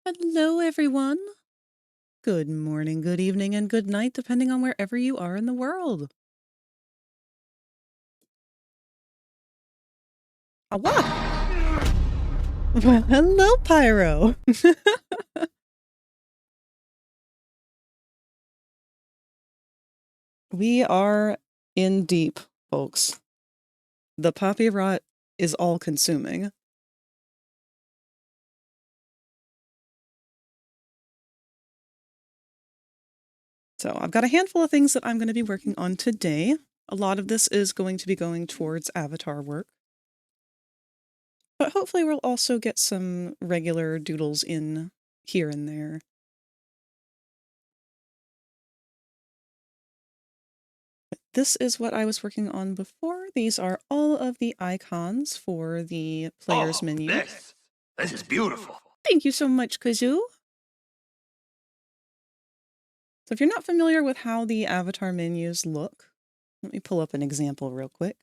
Hello, everyone. Good morning, good evening, and good night, depending on wherever you are in the world. What? Well, hello, Pyro. We are in deep, folks. The Poppy rot is all-consuming. So I've got a handful of things that I'm going to be working on today. A lot of this is going to be going towards avatar work. But hopefully we'll also get some regular doodles in here and there. This is what I was working on before. These are all of the icons for the player's menu. This is beautiful. Thank you so much, Kazoo. So if you're not familiar with how the avatar menus look, let me pull up an example real quick.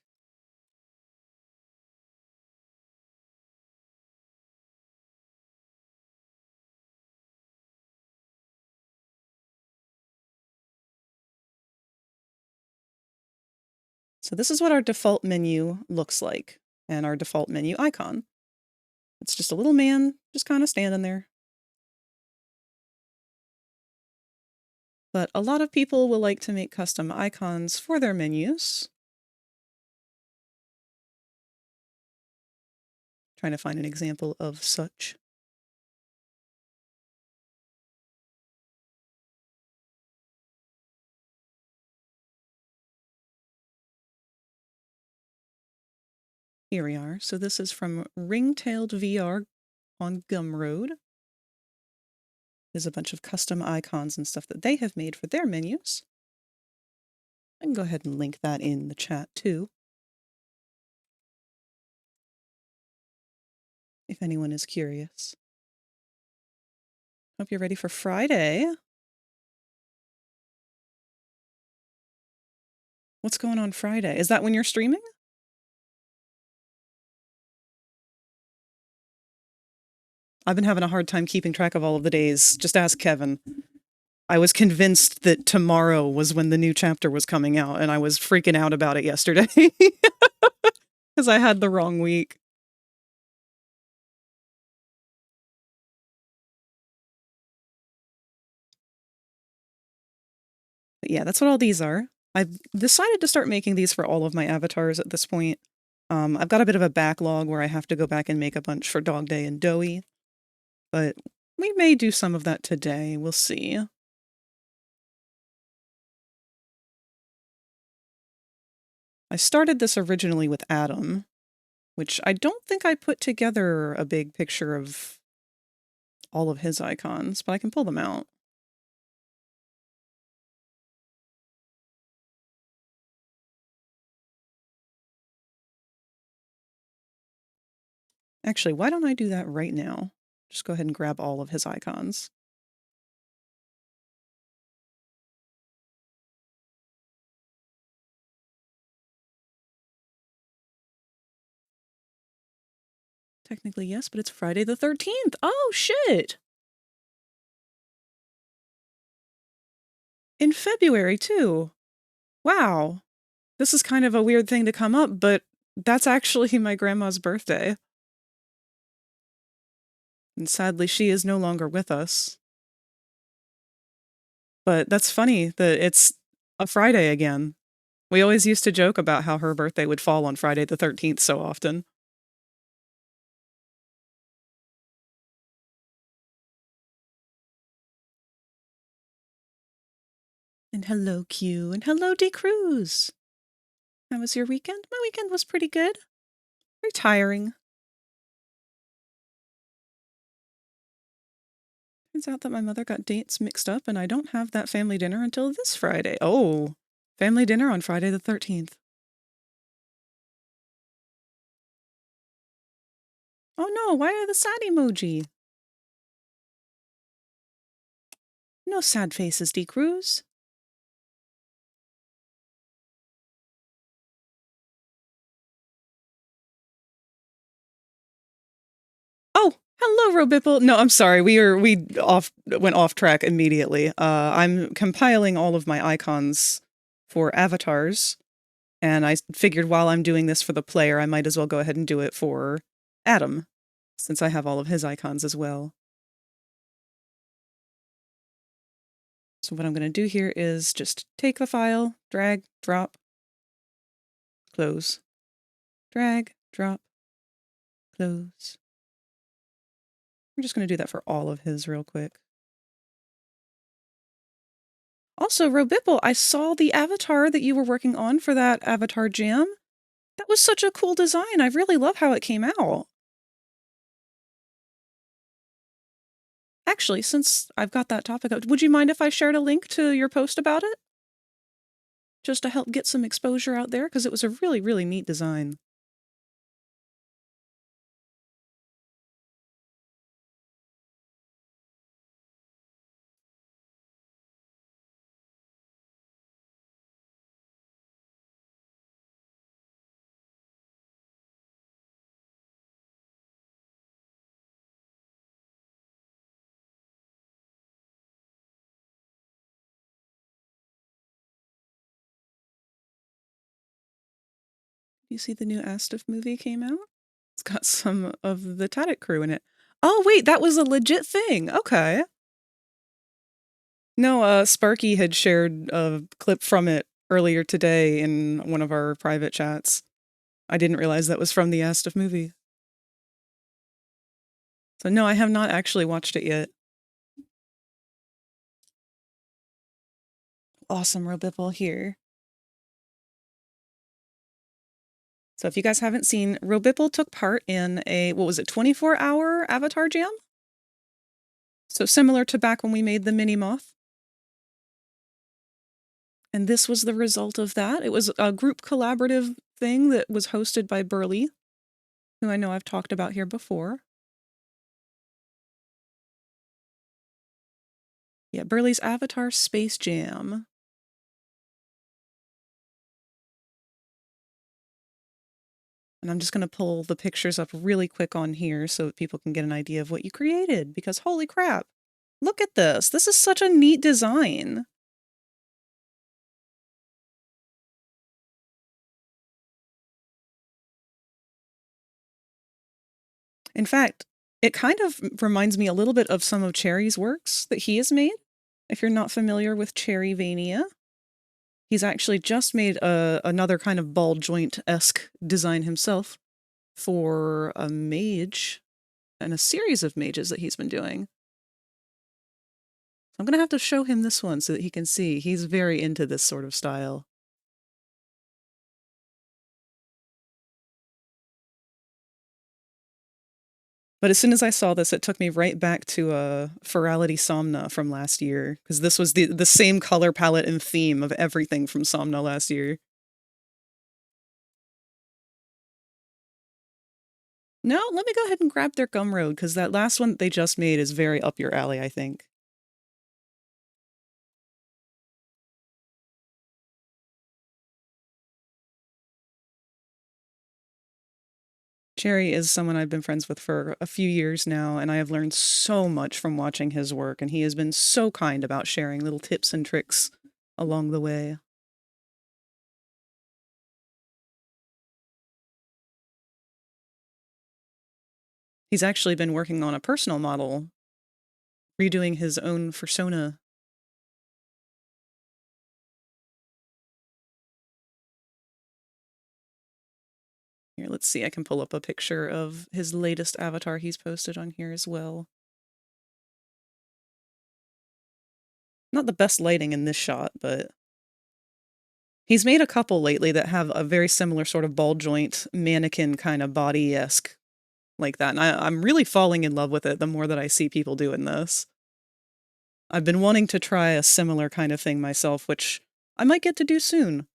So this is what our default menu looks like, and our default menu icon. It's just a little man just kind of standing there. But a lot of people will like to make custom icons for their menus. Trying to find an example of such. Here we are. So this is from Ring-Tailed VR on Gumroad. There's a bunch of custom icons and stuff that they have made for their menus. I can go ahead and link that in the chat too, if anyone is curious. Hope you're ready for Friday. What's going on Friday? Is that when you're streaming? I've been having a hard time keeping track of all of the days. Just ask Kevin. I was convinced that tomorrow was when the new chapter was coming out, and I was freaking out about it yesterday. Because I had the wrong week. But yeah, that's what all these are. I've decided to start making these for all of my avatars at this point. I've got a bit of a backlog where I have to go back and make a bunch for Dog Day and Doughy. But we may do some of that today. We'll see. I started this originally with Adam, which I don't think I put together a big picture of all of his icons, but I can pull them out. Actually, why don't I do that right now? Just go ahead and grab all of his icons. Technically, yes, but it's Friday the 13th. Oh, shit! In February, too. Wow. This is kind of a weird thing to come up, but that's actually my grandma's birthday. And sadly, she is no longer with us. But that's funny that it's a Friday again. We always used to joke about how her birthday would fall on Friday the 13th so often. And hello, Q, and hello, D. Cruz. How was your weekend? My weekend was pretty good. Very tiring. Turns out that my mother got dates mixed up, and I don't have that family dinner until this Friday. Oh, family dinner on Friday the 13th. Oh no, why are the sad emoji? No sad faces, D. Cruz. Oh, Hello, Robipple. No, I'm sorry. We went off track immediately. I'm compiling all of my icons for avatars, and I figured while I'm doing this for the player, I might as well go ahead and do it for Adam, since I have all of his icons as well. So what I'm going to do here is just take the file, drag, drop, close, drag, drop, close. We're just going to do that for all of his real quick. Also, Robipple, I saw the avatar that you were working on for that avatar jam. That was such a cool design. I really love how it came out. Actually, since I've got that topic up, would you mind if I shared a link to your post about it? Just to help get some exposure out there, because it was a really, really neat design. You see the new Astif movie came out? It's got some of the Tadic crew in it. Oh, wait, that was a legit thing. Okay. No, Sparky had shared a clip from it earlier today in one of our private chats. I didn't realize that was from the Astif movie. So no, I have not actually watched it yet. Awesome, Robipple here. So if you guys haven't seen, Robipple took part in a, 24-hour Avatar Jam? So similar to back when we made the Mini Moth. And this was the result of that. It was a group collaborative thing that was hosted by Burley, who I know I've talked about here before. Yeah, Burley's Avatar Space Jam. And I'm just going to pull the pictures up really quick on here so that people can get an idea of what you created, because holy crap, look at this. This is such a neat design. In fact, it kind of reminds me a little bit of some of Cherry's works that he has made. If you're not familiar with Cherryvania, he's actually just made another kind of ball joint-esque design himself for a mage and a series of mages that he's been doing. I'm going to have to show him this one so that he can see. He's very into this sort of style. But as soon as I saw this, it took me right back to Ferality Somna from last year, because this was the same color palette and theme of everything from Somna last year. No, let me go ahead and grab their Gumroad, because that last one that they just made is very up your alley, I think. Cherry is someone I've been friends with for a few years now, and I have learned so much from watching his work, and he has been so kind about sharing little tips and tricks along the way. He's actually been working on a personal model, redoing his own persona. Here, let's see, I can pull up a picture of his latest avatar he's posted on here as well. Not the best lighting in this shot, but he's made a couple lately that have a very similar sort of ball joint mannequin kind of body-esque like that. And I'm really falling in love with it the more that I see people doing this. I've been wanting to try a similar kind of thing myself, which I might get to do soon.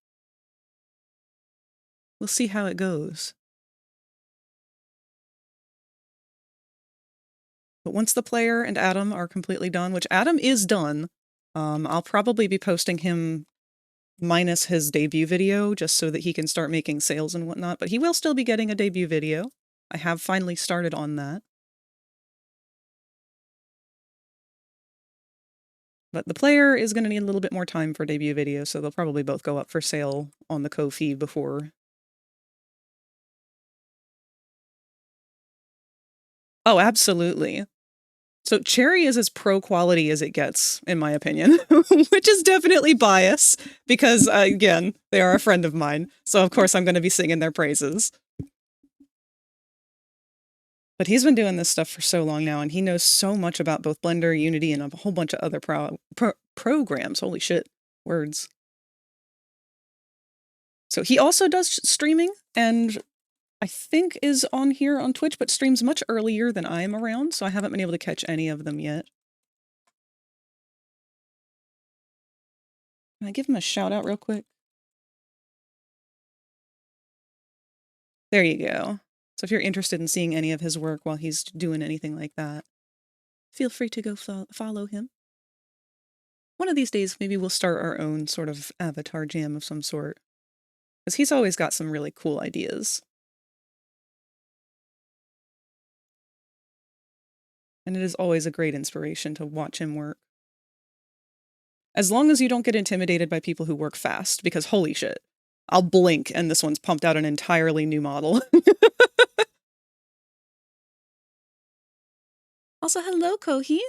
We'll see how it goes. But once the player and Adam are completely done, which Adam is done, I'll probably be posting him minus his debut video just so that he can start making sales and whatnot, but he will still be getting a debut video. I have finally started on that. But the player is going to need a little bit more time for debut video, so they'll probably both go up for sale on the Ko-fi before. Oh, absolutely. So Cherry is as pro quality as it gets, in my opinion, which is definitely bias because, again, they are a friend of mine. So of course I'm going to be singing their praises. But he's been doing this stuff for so long now, and he knows so much about both Blender, Unity, and a whole bunch of other programs. Holy shit, words. So he also does streaming, and I think is on here on Twitch, but streams much earlier than I'm around, so I haven't been able to catch any of them yet. Can I give him a shout out real quick? There you go. So if you're interested in seeing any of his work while he's doing anything like that, feel free to go follow him. One of these days, maybe we'll start our own sort of avatar jam of some sort. Because he's always got some really cool ideas. And it is always a great inspiration to watch him work. As long as you don't get intimidated by people who work fast, because holy shit, I'll blink and this one's pumped out an entirely new model. Also, hello, Kohi.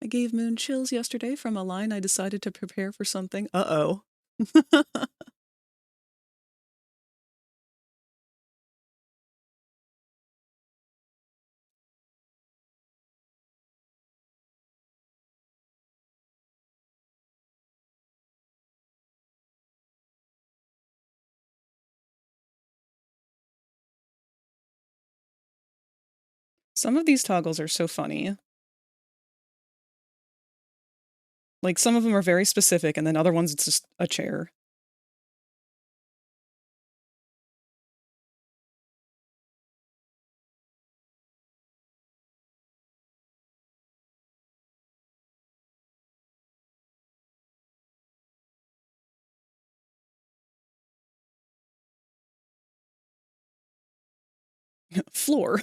I gave Moon chills yesterday from a line I decided to prepare for something. Uh-oh. Some of these toggles are so funny. Like, some of them are very specific, and then other ones it's just a chair. Floor.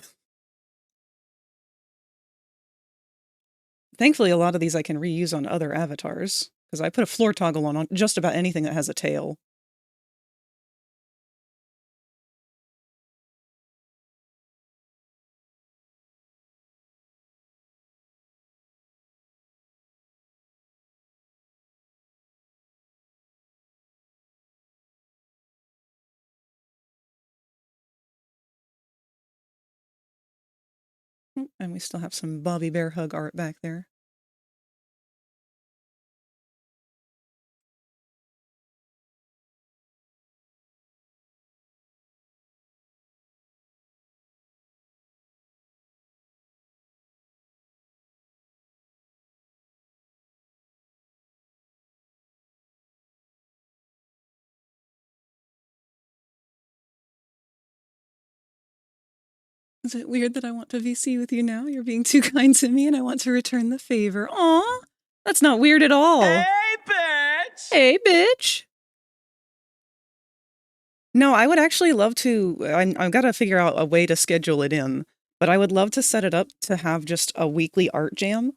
Thankfully, a lot of these I can reuse on other avatars, because I put a floor toggle on just about anything that has a tail. And we still have some Bobby Bear hug art back there. Is it weird that I want to VC with you now? You're being too kind to me and I want to return the favor. Aw, that's not weird at all. Hey, bitch! Hey, bitch! No, I would actually love to. I've got to figure out a way to schedule it in, but I would love to set it up to have just a weekly art jam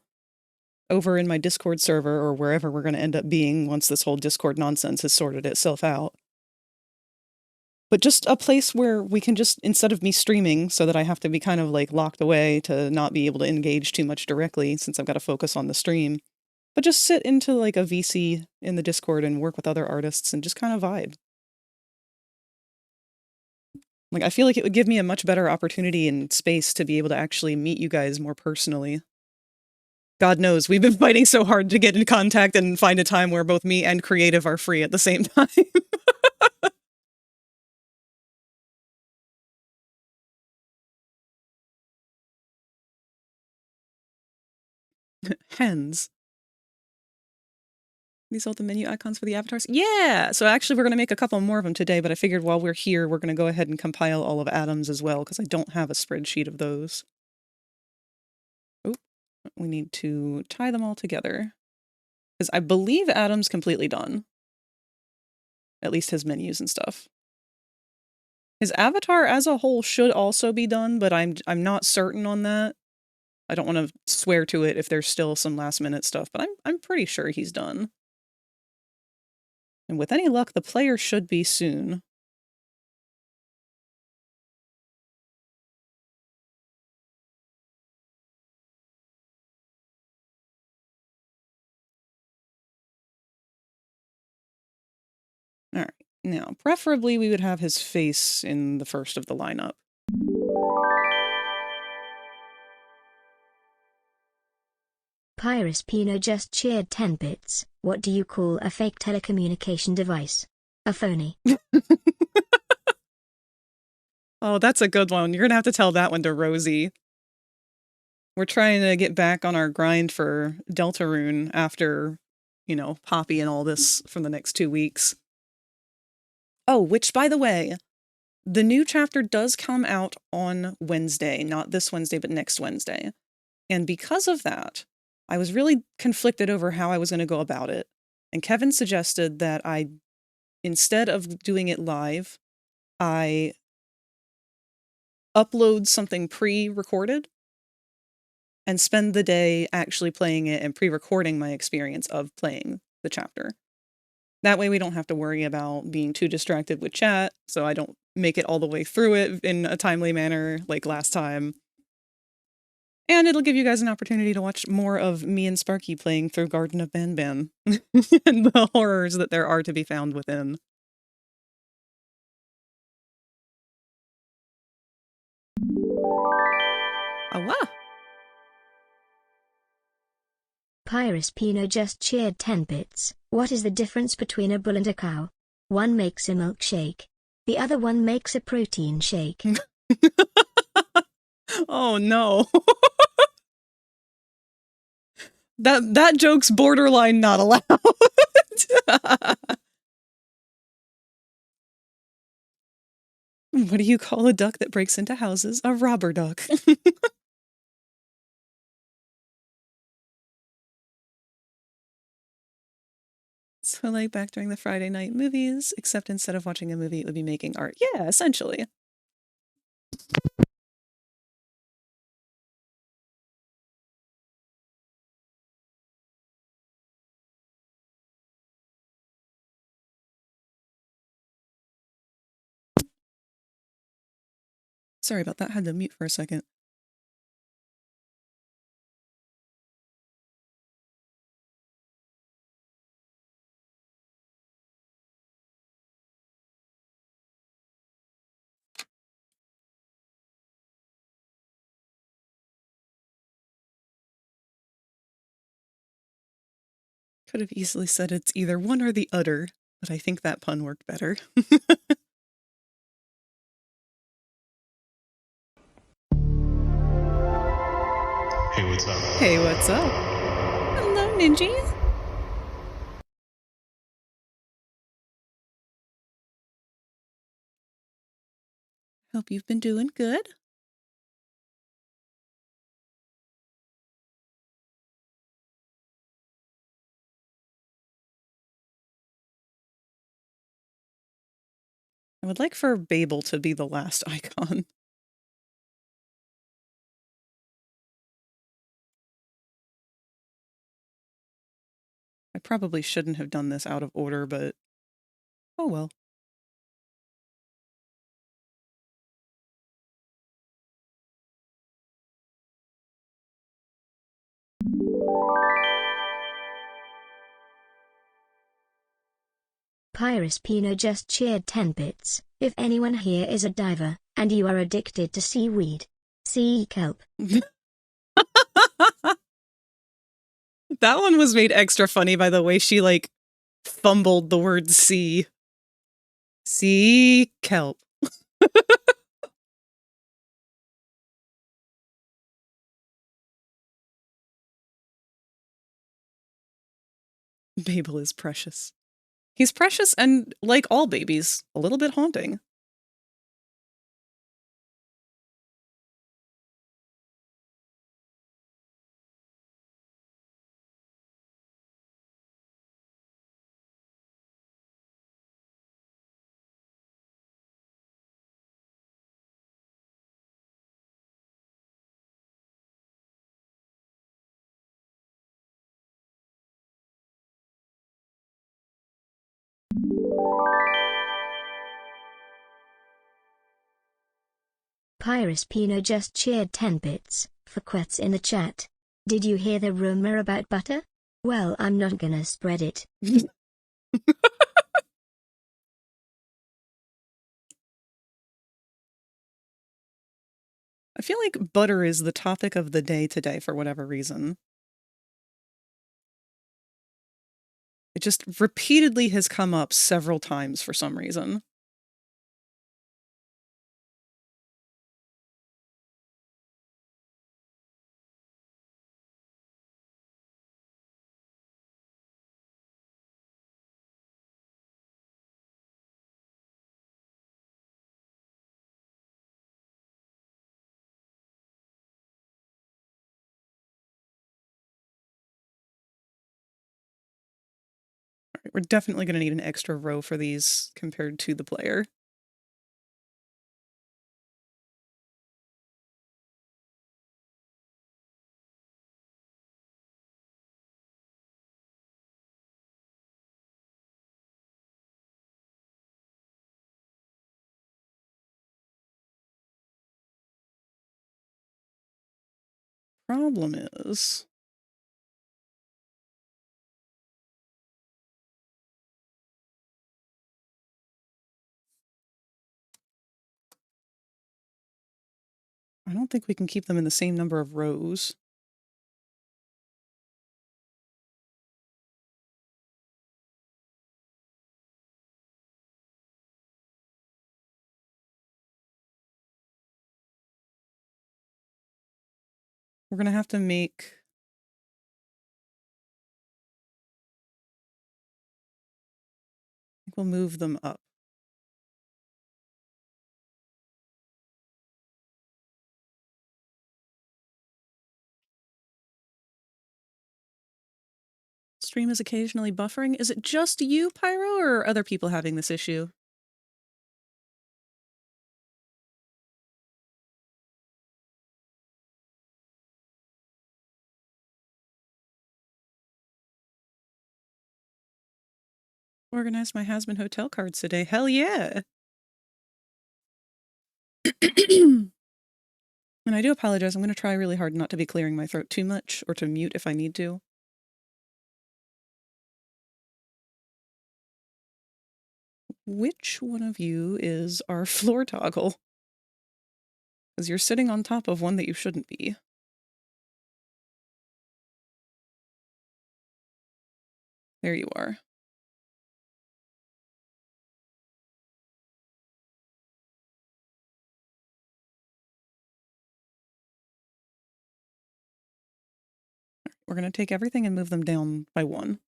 over in my Discord server or wherever we're going to end up being once this whole Discord nonsense has sorted itself out. But just a place where we can just, instead of me streaming so that I have to be kind of like locked away to not be able to engage too much directly since I've got to focus on the stream, but just sit into like a VC in the Discord and work with other artists and just kind of vibe. Like, I feel like it would give me a much better opportunity and space to be able to actually meet you guys more personally. God knows, we've been fighting so hard to get in contact and find a time where both me and creative are free at the same time. Hens. These are the menu icons for the avatars? Yeah! So actually we're going to make a couple more of them today, but I figured while we're here, we're going to go ahead and compile all of Adam's as well, because I don't have a spreadsheet of those. Oh, we need to tie them all together. Because I believe Adam's completely done. At least his menus and stuff. His avatar as a whole should also be done, but I'm not certain on that. I don't want to swear to it if there's still some last minute stuff, but I'm pretty sure he's done. And with any luck, the player should be soon. All right. Now, preferably we would have his face in the first of the lineup. Pyrus Pino just cheered 10 bits. What do you call a fake telecommunication device? A phony. Oh, that's a good one. You're gonna have to tell that one to Rosie. We're trying to get back on our grind for Deltarune after, you know, Poppy and all this for the next 2 weeks. Oh, which, by the way, the new chapter does come out on Wednesday. Not this Wednesday, but next Wednesday. And because of that, I was really conflicted over how I was going to go about it. And Kevin suggested that I, instead of doing it live, I upload something pre-recorded and spend the day actually playing it and pre-recording my experience of playing the chapter. That way we don't have to worry about being too distracted with chat, so I don't make it all the way through it in a timely manner like last time. And it'll give you guys an opportunity to watch more of me and Sparky playing through Garden of Banban and the horrors that there are to be found within. Awa! Pyrus Pino just cheered 10 bits. What is the difference between a bull and a cow? One makes a milkshake. The other one makes a protein shake. Oh no. That joke's borderline not allowed. What do you call a duck that breaks into houses? A robber duck. So like back during the Friday night movies, except instead of watching a movie, it would be making art. Yeah, essentially. Sorry about that, I had to mute for a second. Could have easily said it's either one or the other, but I think that pun worked better. Hey, what's up? Hey, what's up? Hello, Ninja. Hope you've been doing good. I would like for Babel to be the last icon. I probably shouldn't have done this out of order, but oh well. Pyrus Pino just cheered 10 bits. If anyone here is a diver, and you are addicted to seaweed, sea kelp. That one was made extra funny by the way she, like, fumbled the word sea. Sea kelp. Babel is precious. He's precious and, like all babies, a little bit haunting. Pyrus Pino just cheered 10 bits for quets in the chat. Did you hear the rumor about butter? Well, I'm not gonna spread it. I feel like butter is the topic of the day today for whatever reason. It just repeatedly has come up several times for some reason. All right, we're definitely going to need an extra row for these compared to the player. Problem is, I don't think we can keep them in the same number of rows. We're going to have to make... I think we'll move them up. Stream is occasionally buffering. Is it just you, Pyro, or are other people having this issue? Organized my has-been hotel cards today. Hell yeah! And I do apologize. I'm going to try really hard not to be clearing my throat too much, or to mute if I need to. Which one of you is our floor toggle? Because you're sitting on top of one that you shouldn't be. There you are. We're going to take everything and move them down by one.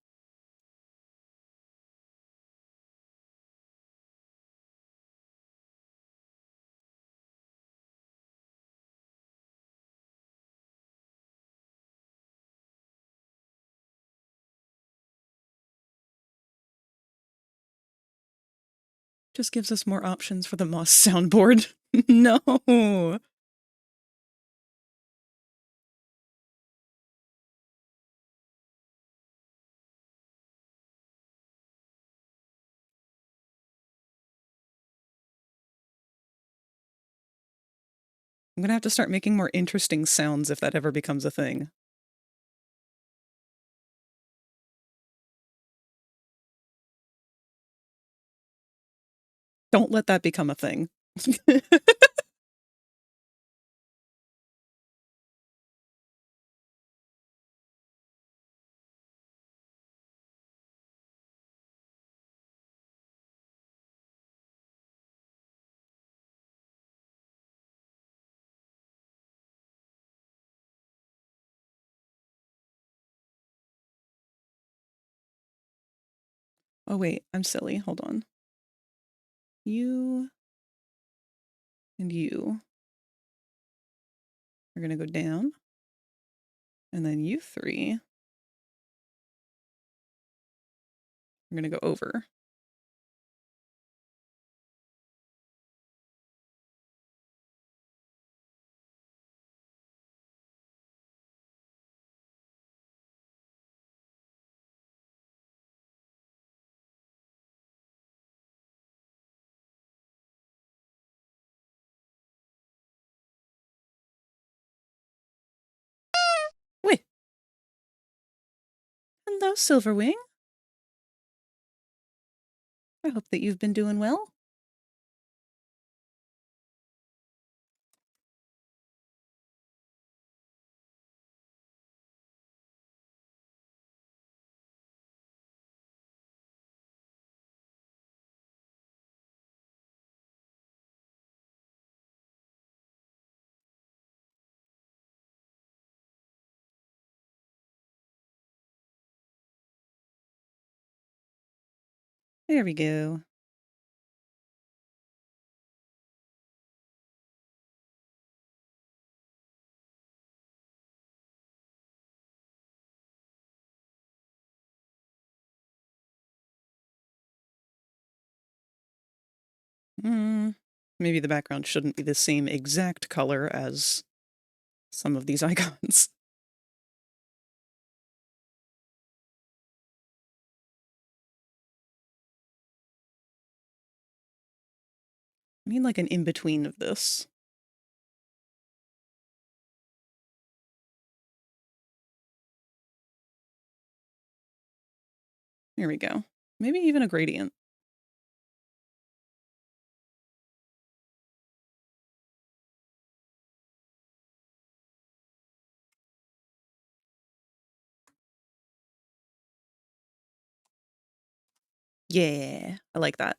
Just gives us more options for the Moss soundboard. No! I'm gonna have to start making more interesting sounds if that ever becomes a thing. Don't let that become a thing. Oh wait, I'm silly. Hold on. You and you are gonna go down. And then you three are gonna go over. Hello, Silverwing. I hope that you've been doing well. There we go. Maybe the background shouldn't be the same exact color as some of these icons. I need like an in-between of this. Here we go. Maybe even a gradient. Yeah, I like that.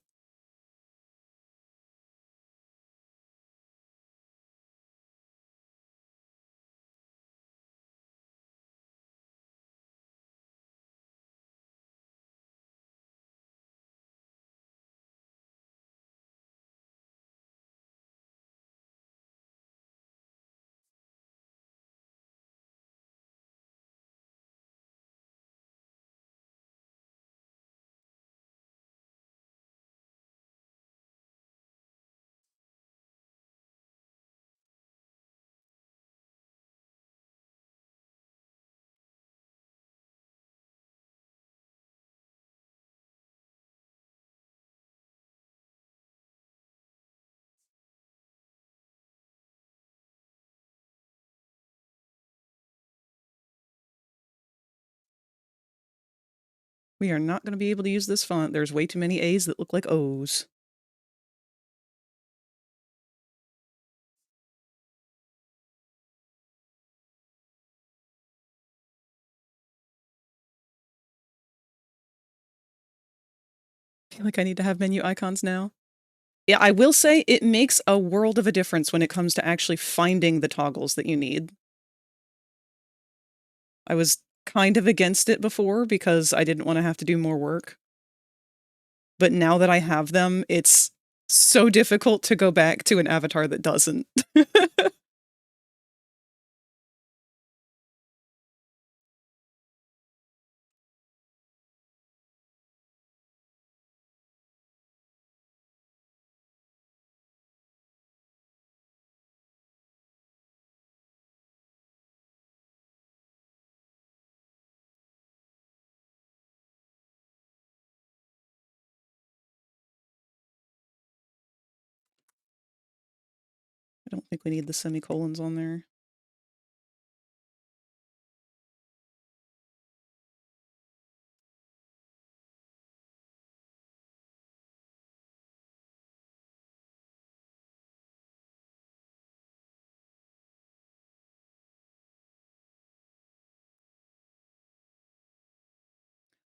We are not going to be able to use this font. There's way too many A's that look like O's. I feel like I need to have menu icons now. Yeah, I will say it makes a world of a difference when it comes to actually finding the toggles that you need. I was kind of against it before because I didn't want to have to do more work. But now that I have them, it's so difficult to go back to an avatar that doesn't. I don't think we need the semicolons on there.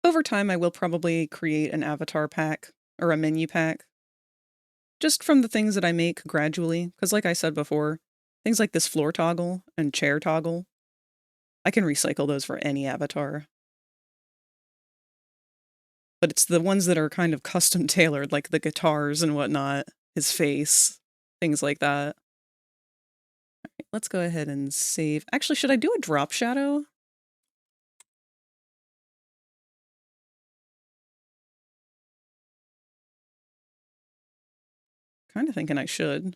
Over time, I will probably create an avatar pack or a menu pack. Just from the things that I make gradually, because like I said before, things like this floor toggle and chair toggle, I can recycle those for any avatar. But it's the ones that are kind of custom tailored, like the guitars and whatnot, his face, things like that. All right, let's go ahead and save. Actually, should I do a drop shadow? Kind of thinking I should.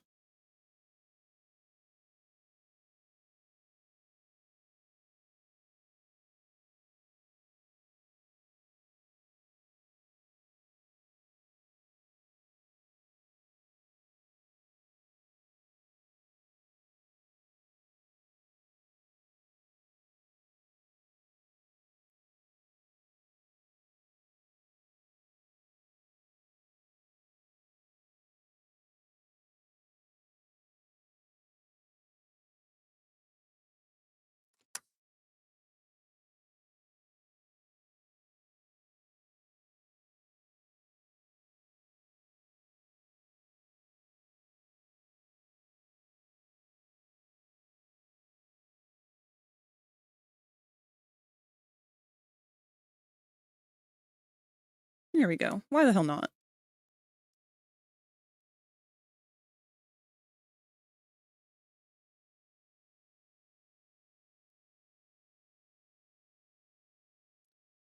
There we go. Why the hell not?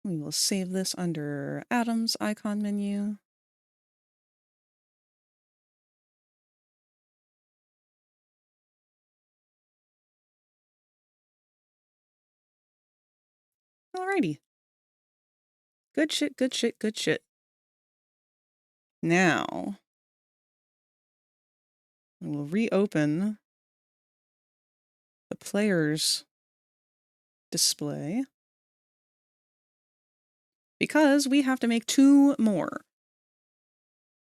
We will save this under Adam's icon menu. Alrighty. Good shit, good shit, good shit. Now, we'll reopen the player's display because we have to make 2 more.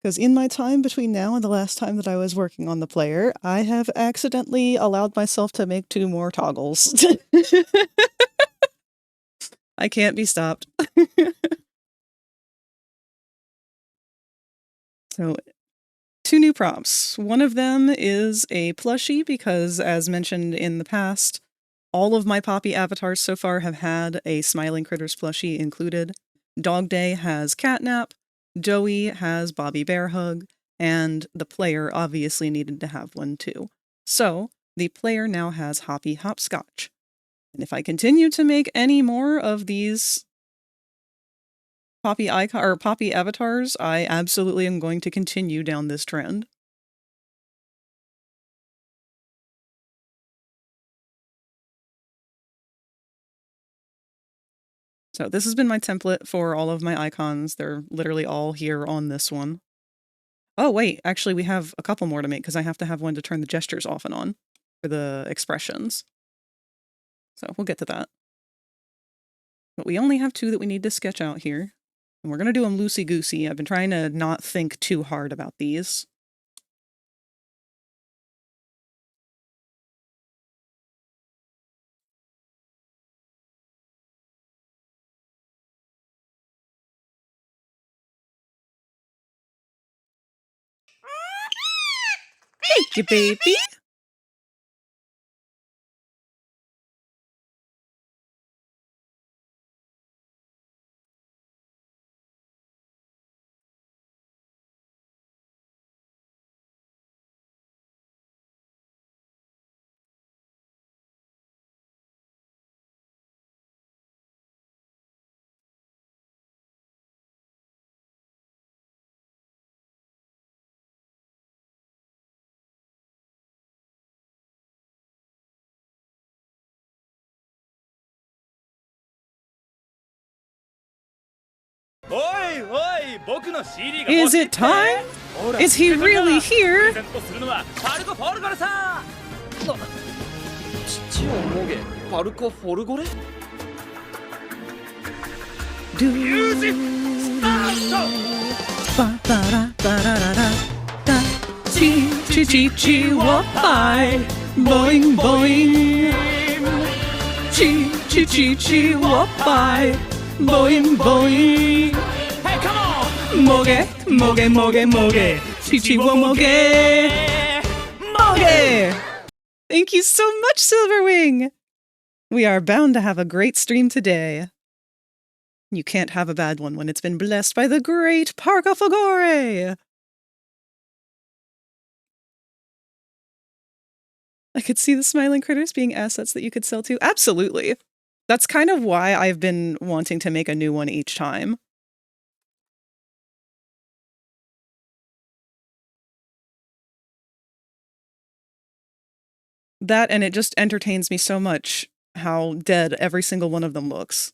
Because in my time between now and the last time that I was working on the player, I have accidentally allowed myself to make 2 more toggles. I can't be stopped. So, 2 new props. One of them is a plushie because, as mentioned in the past, all of my Poppy avatars so far have had a Smiling Critters plushie included. Dog Day has Catnap, Joey has Bobby Bear Hug, and the player obviously needed to have one too. So, the player now has Hoppy Hopscotch. And if I continue to make any more of these Poppy icon or Poppy avatars, I absolutely am going to continue down this trend. So this has been my template for all of my icons. They're literally all here on this one. Oh wait, actually we have a couple more to make because I have to have one to turn the gestures off and on for the expressions. So we'll get to that. But we only have 2 that we need to sketch out here. And we're going to do them loosey-goosey. I've been trying to not think too hard about these. Thank you, baby! Is it time? Is he really here? Boing boing. Boing boing. Hey, come on! Moge, moge, moge, moge. Chichi wo moge. Moge! Thank you so much, Silverwing! We are bound to have a great stream today. You can't have a bad one when it's been blessed by the great Parka Fagore! I could see the Smiling Critters being assets that you could sell to. Absolutely. That's kind of why I've been wanting to make a new one each time. That, and it just entertains me so much how dead every single one of them looks.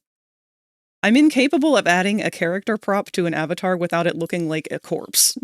I'm incapable of adding a character prop to an avatar without it looking like a corpse.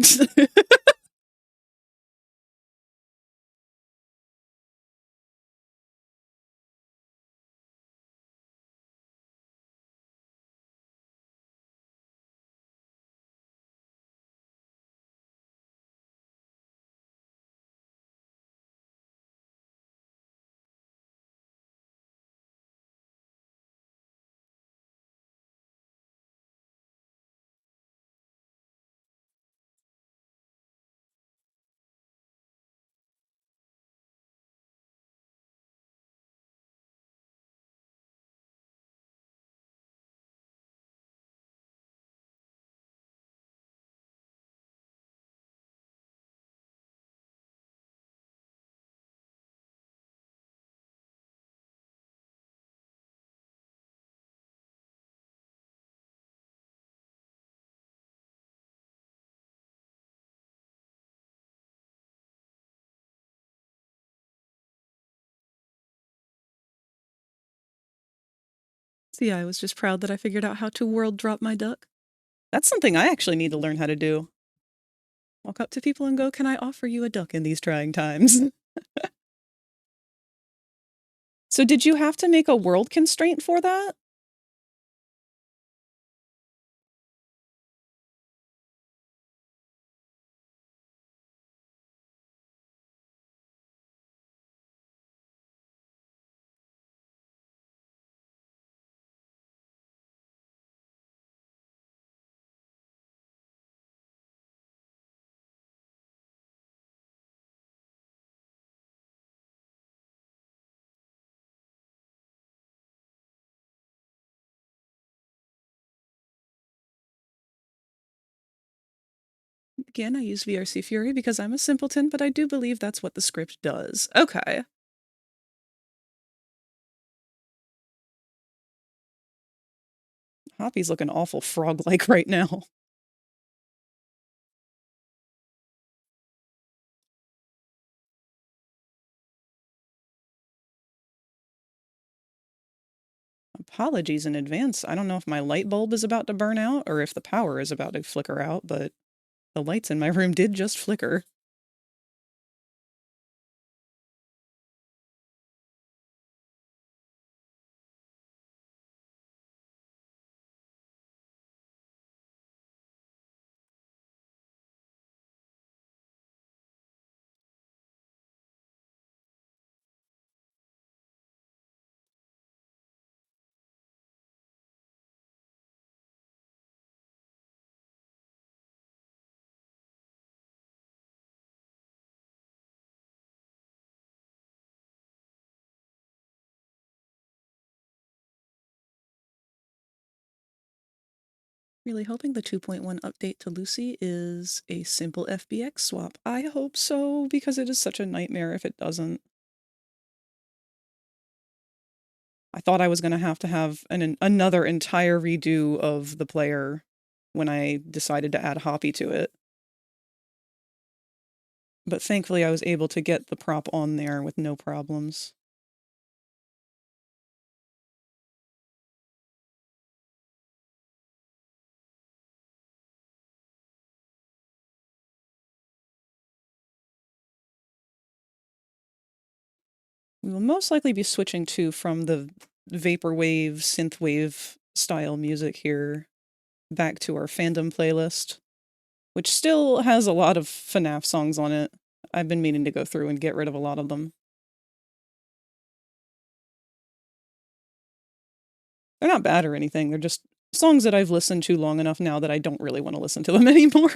So yeah, I was just proud that I figured out how to world drop my duck. That's something I actually need to learn how to do. Walk up to people and go, "Can I offer you a duck in these trying times?" So did you have to make a world constraint for that? Again, I use VRC Fury because I'm a simpleton, but I do believe that's what the script does. Okay. Hoppy's looking awful frog-like right now. Apologies in advance. I don't know if my light bulb is about to burn out or if the power is about to flicker out, but the lights in my room did just flicker. Really hoping the 2.1 update to Lucy is a simple FBX swap. I hope so, because it is such a nightmare if it doesn't. I thought I was going to have another entire redo of the player when I decided to add Hoppy to it. But thankfully I was able to get the prop on there with no problems. We will most likely be switching from the vaporwave, synthwave style music here back to our fandom playlist, which still has a lot of FNAF songs on it. I've been meaning to go through and get rid of a lot of them. They're not bad or anything, they're just songs that I've listened to long enough now that I don't really want to listen to them anymore.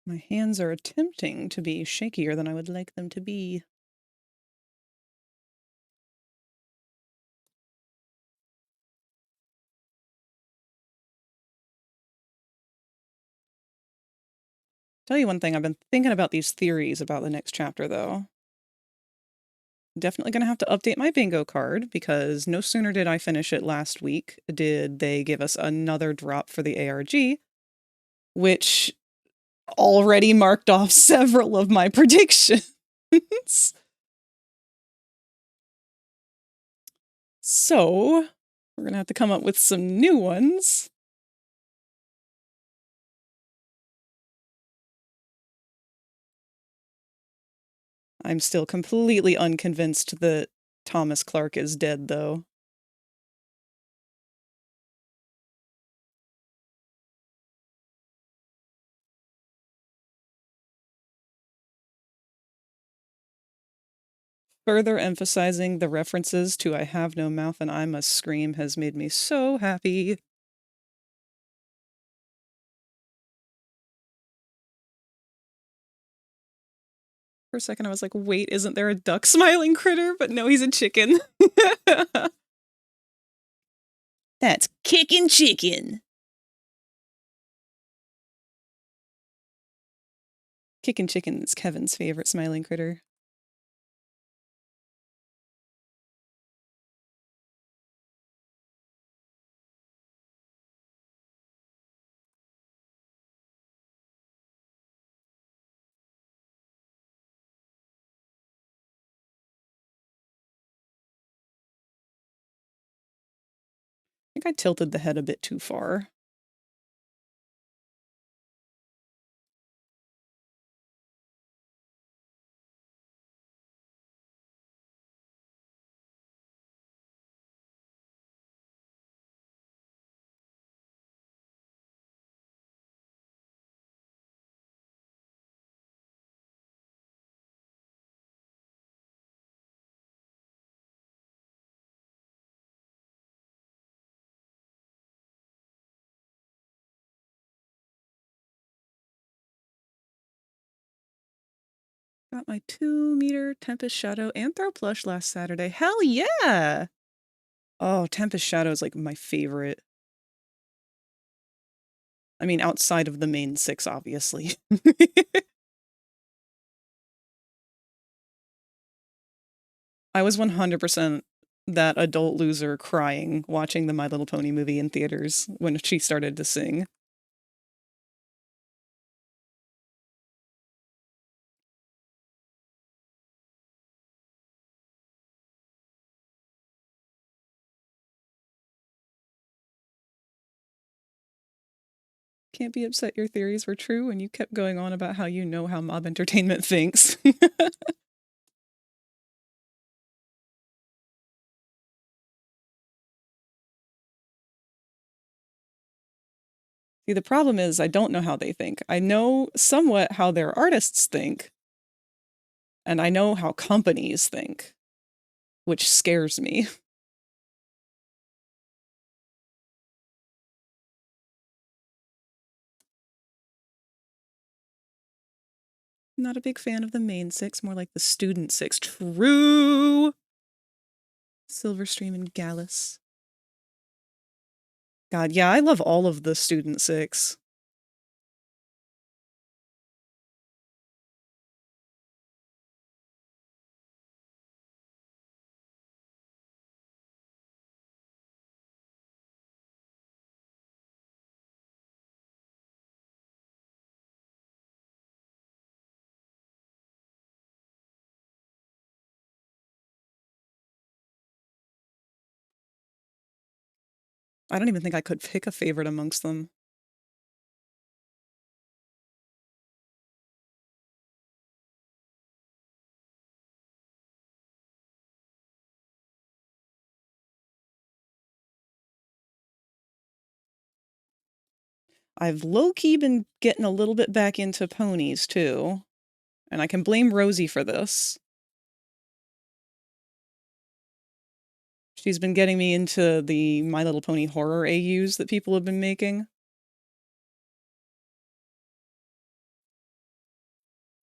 My hands are attempting to be shakier than I would like them to be. Tell you one thing, I've been thinking about these theories about the next chapter, though. Definitely going to have to update my bingo card, because no sooner did I finish it last week did they give us another drop for the ARG, which already marked off several of my predictions. So, we're going to have to come up with some new ones. I'm still completely unconvinced that Thomas Clark is dead, though. Further emphasizing the references to I have no mouth and I must scream has made me so happy. For a second I was like, wait, isn't there a duck smiling critter? But no, he's a chicken. That's kickin' chicken. Kickin' chicken is Kevin's favorite smiling critter. I think I tilted the head a bit too far. Got my 2-meter Tempest Shadow Anthro plush last Saturday. Hell yeah! Oh, Tempest Shadow is like my favorite. I mean, outside of the main 6, obviously. I was 100% that adult loser crying watching the My Little Pony movie in theaters when she started to sing. Can't be upset your theories were true and you kept going on about how you know how mob entertainment thinks. See, the problem is I don't know how they think. I know somewhat how their artists think, and I know how companies think, which scares me. Not a big fan of the main 6, more like the student 6. True! Silverstream and Gallus. God, yeah, I love all of the student 6. I don't even think I could pick a favorite amongst them. I've low-key been getting a little bit back into ponies, too. And I can blame Rosie for this. She's been getting me into the My Little Pony horror AUs that people have been making.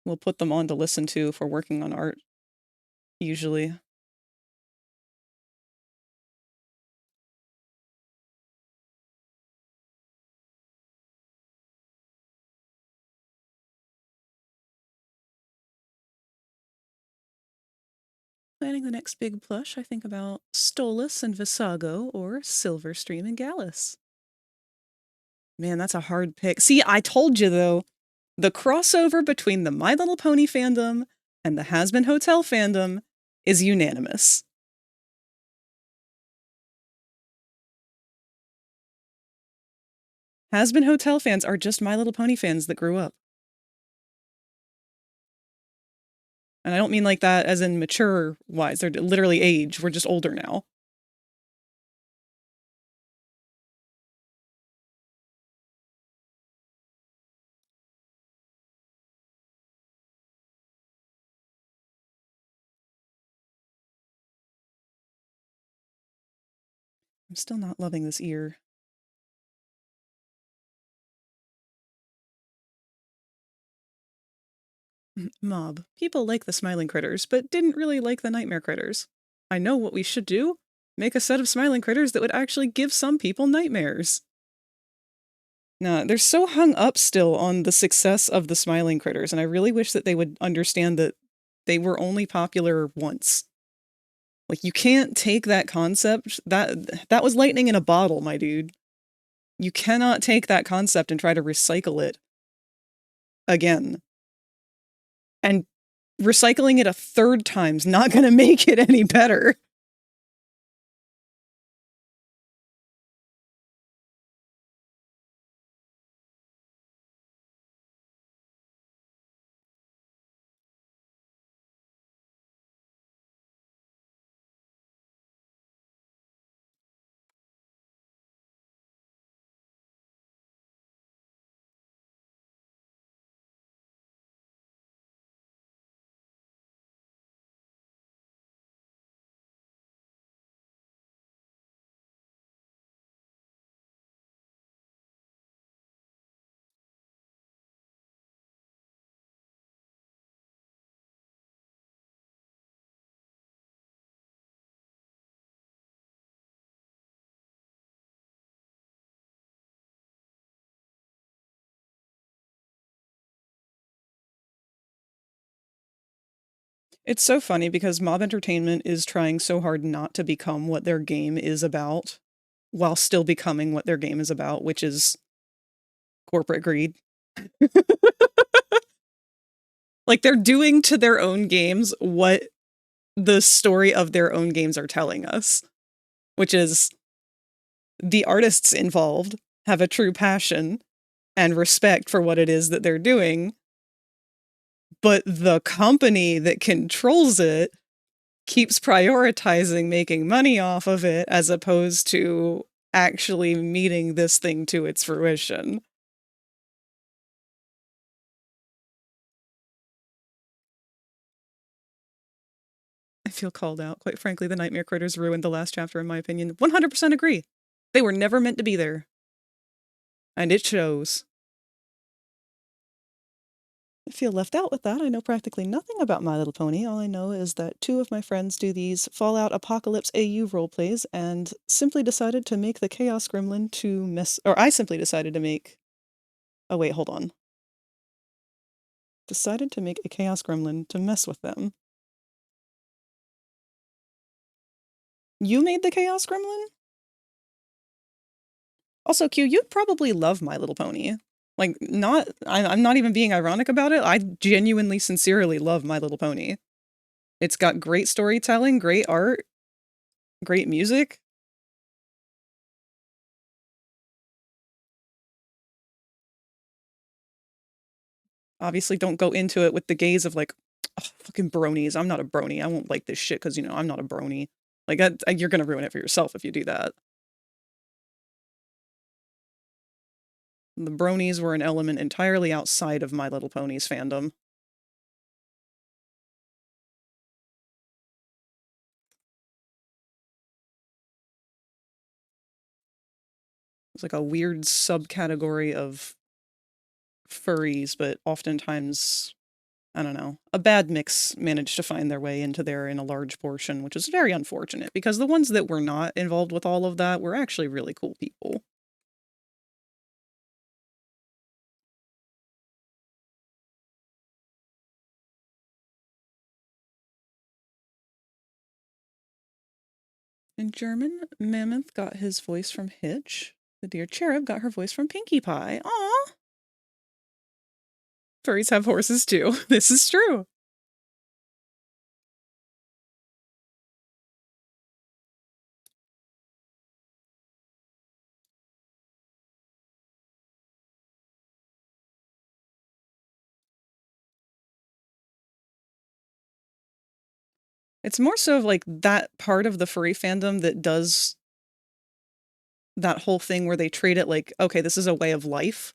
We'll put them on to listen to if we're working on art, usually. planning the next big plush, I think about Stolas and Visago or Silverstream and Gallus. Man, that's a hard pick. See, I told you though, the crossover between the My Little Pony fandom and the Has-Been Hotel fandom is unanimous. Has-Been Hotel fans are just My Little Pony fans that grew up. And I don't mean like that as in mature-wise. They're literally age. We're just older now. I'm still not loving this ear. Mob. People like the smiling critters, but didn't really like the nightmare critters. I know what we should do. Make a set of smiling critters that would actually give some people nightmares. Nah, they're so hung up still on the success of the smiling critters, and I really wish that they would understand that they were only popular once. Like, you can't take that concept. That was lightning in a bottle, my dude. You cannot take that concept and try to recycle it again. And recycling it a third time's not gonna make it any better. It's so funny because Mob Entertainment is trying so hard not to become what their game is about, while still becoming what their game is about, which is corporate greed. Like, they're doing to their own games what the story of their own games are telling us, which is the artists involved have a true passion and respect for what it is that they're doing, but the company that controls it keeps prioritizing making money off of it as opposed to actually meeting this thing to its fruition. I feel called out. Quite frankly, the Nightmare Critters ruined the last chapter, in my opinion. 100% agree. They were never meant to be there. And it shows. I feel left out with that. I know practically nothing about My Little Pony. All I know is that 2 of my friends do these Fallout Apocalypse AU roleplays and simply decided to make the Chaos Gremlin to mess... Or I simply decided to make... Oh wait, hold on. Decided to make a Chaos Gremlin to mess with them. You made the Chaos Gremlin? Also, Q, you'd probably love My Little Pony. Like, I'm not even being ironic about it. I genuinely, sincerely love My Little Pony. It's got great storytelling, great art, great music. Obviously, don't go into it with the gaze of like, oh, fucking bronies. I'm not a brony. I won't like this shit because, you know, I'm not a brony. Like, you're gonna ruin it for yourself if you do that. The bronies were an element entirely outside of My Little Pony's fandom. It's like a weird subcategory of furries, but oftentimes, I don't know, a bad mix managed to find their way into there in a large portion, which is very unfortunate because the ones that were not involved with all of that were actually really cool people. In German, Mammoth got his voice from Hitch. The dear Cherub got her voice from Pinkie Pie. Aw! Furries have horses too. This is true. It's more so of like that part of the furry fandom that does that whole thing where they treat it like, okay, this is a way of life.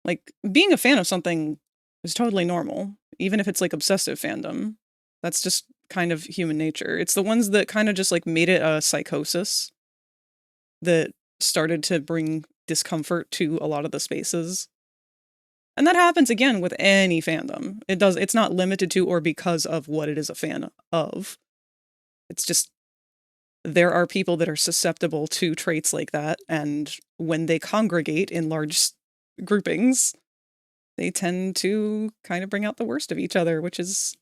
Like, being a fan of something is totally normal, even if it's like obsessive fandom. That's just kind of human nature. It's the ones that kind of just like made it a psychosis that started to bring discomfort to a lot of the spaces. And that happens again with any fandom. It's not limited to or because of what it is a fan of. It's just there are people that are susceptible to traits like that, and when they congregate in large groupings, they tend to kind of bring out the worst of each other, which is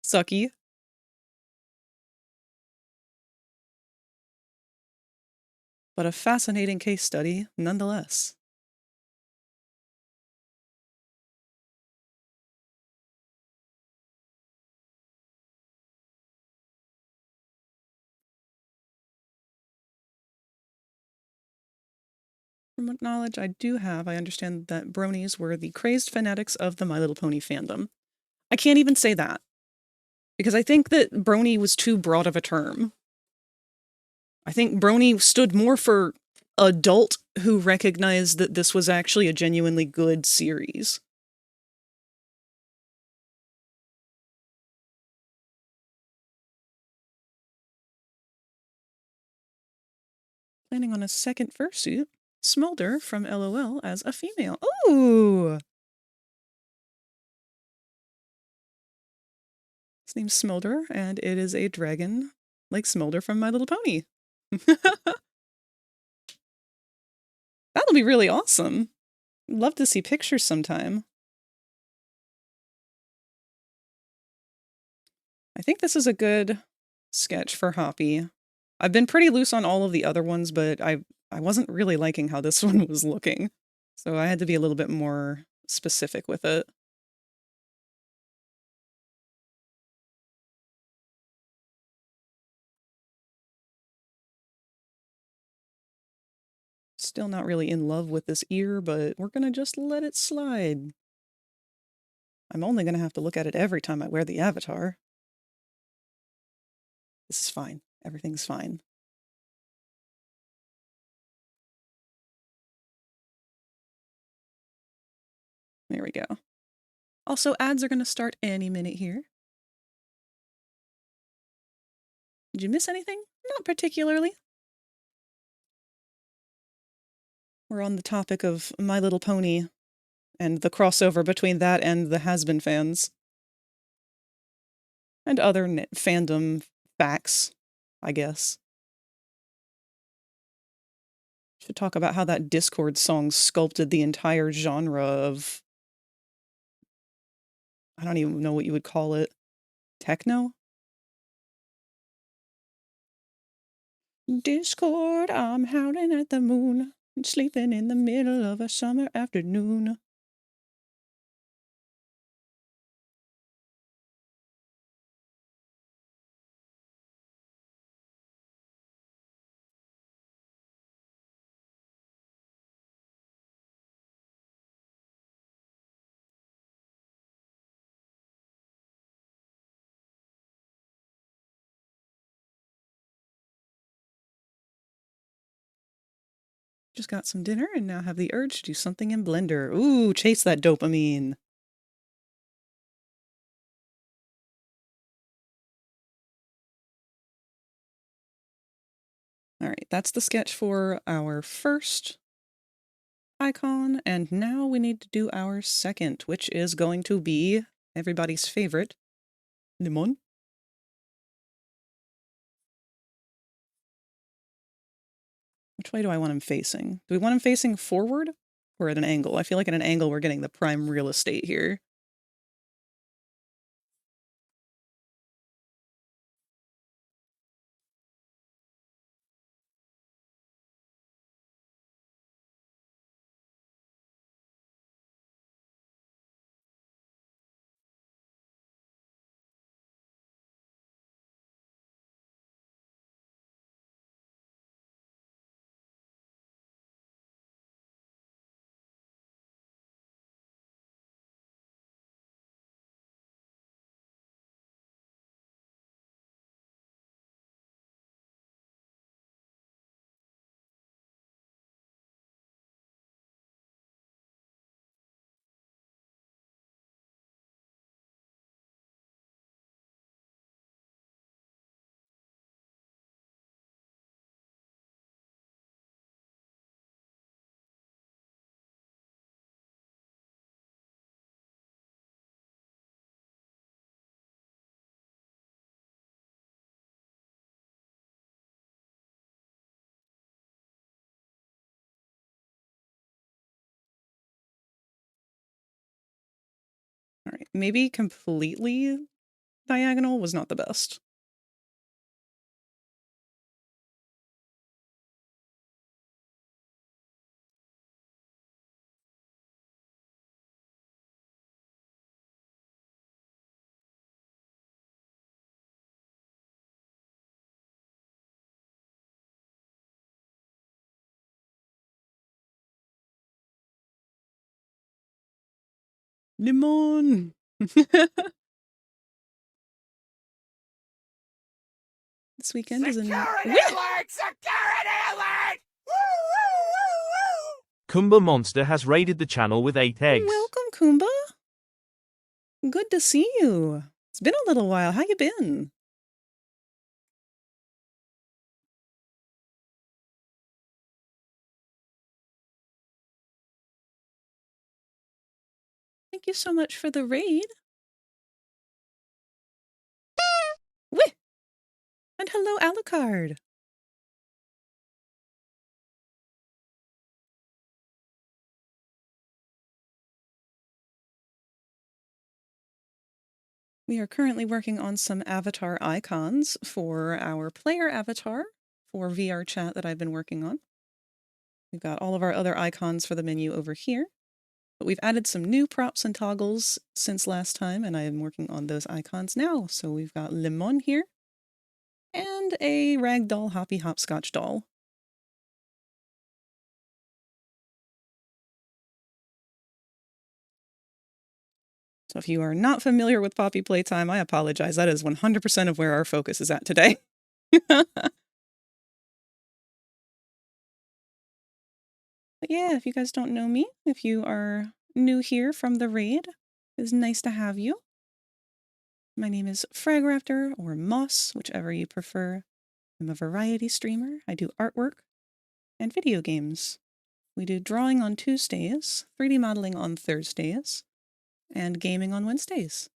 sucky. But a fascinating case study nonetheless. From what knowledge I do have, I understand that bronies were the crazed fanatics of the My Little Pony fandom. I can't even say that, because I think that brony was too broad of a term. I think brony stood more for adult who recognized that this was actually a genuinely good series. Planning on a second fursuit, Smolder from LOL as a female. Ooh! His name's Smolder, and it is a dragon like Smolder from My Little Pony. That'll be really awesome. Love to see pictures sometime. I think this is a good sketch for Hoppy. I've been pretty loose on all of the other ones, but I wasn't really liking how this one was looking. So I had to be a little bit more specific with it. Still not really in love with this ear, but we're gonna just let it slide. I'm only gonna have to look at it every time I wear the avatar. This is fine. Everything's fine. There we go. Also, ads are gonna start any minute here. Did you miss anything? Not particularly. We're on the topic of My Little Pony and the crossover between that and the Has-Been fans. And other fandom facts, I guess. Should talk about how that Discord song sculpted the entire genre of... I don't even know what you would call it. Techno? Discord, I'm howling at the moon, and sleeping in the middle of a summer afternoon. Just got some dinner and now have the urge to do something in Blender. Ooh, chase that dopamine. All right, that's the sketch for our first icon, and now we need to do our second, which is going to be everybody's favorite, Limon. Which way do I want him facing? Do we want him facing forward or at an angle? I feel like at an angle we're getting the prime real estate here. maybe completely diagonal was not the best. Limon! This weekend is Security alert! Security alert! Woo, woo, woo, woo! Kumba Monster has raided the channel with 8 eggs. Welcome, Kumba. Good to see you. It's been a little while. How you been? Thank you so much for the raid. Wih! And hello, Alucard. We are currently working on some avatar icons for our player avatar for VR chat that I've been working on. We've got all of our other icons for the menu over here, but we've added some new props and toggles since last time, and I am working on those icons now. So we've got Limon here, and a ragdoll hoppy hopscotch doll. So if you are not familiar with Poppy Playtime, I apologize. That is 100% of where our focus is at today. But yeah, if you guys don't know me, if you are new here from the raid, it's nice to have you. My name is FragRaptor, or Moss, whichever you prefer. I'm a variety streamer. I do artwork and video games. We do drawing on Tuesdays, 3D modeling on Thursdays, and gaming on Wednesdays.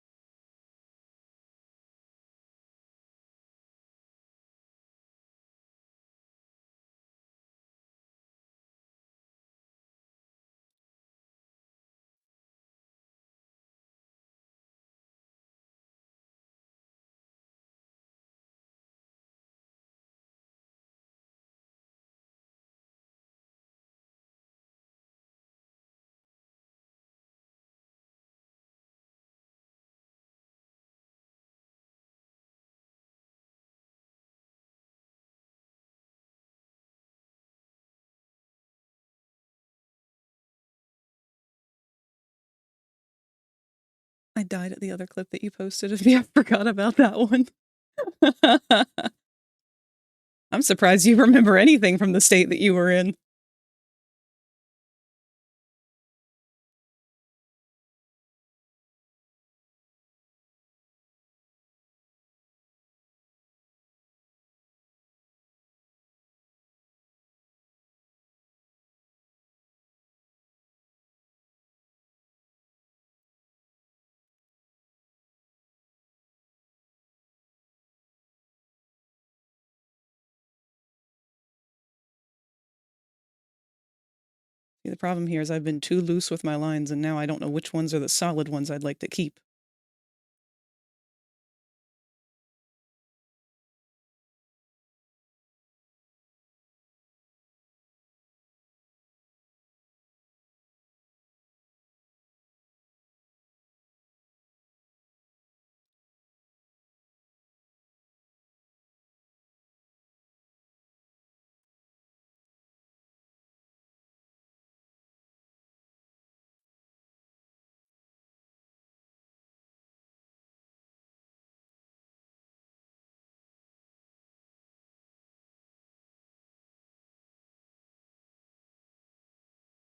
I died at the other clip that you posted of me. I forgot about that one. I'm surprised you remember anything from the state that you were in. See, the problem here is I've been too loose with my lines, and now I don't know which ones are the solid ones I'd like to keep.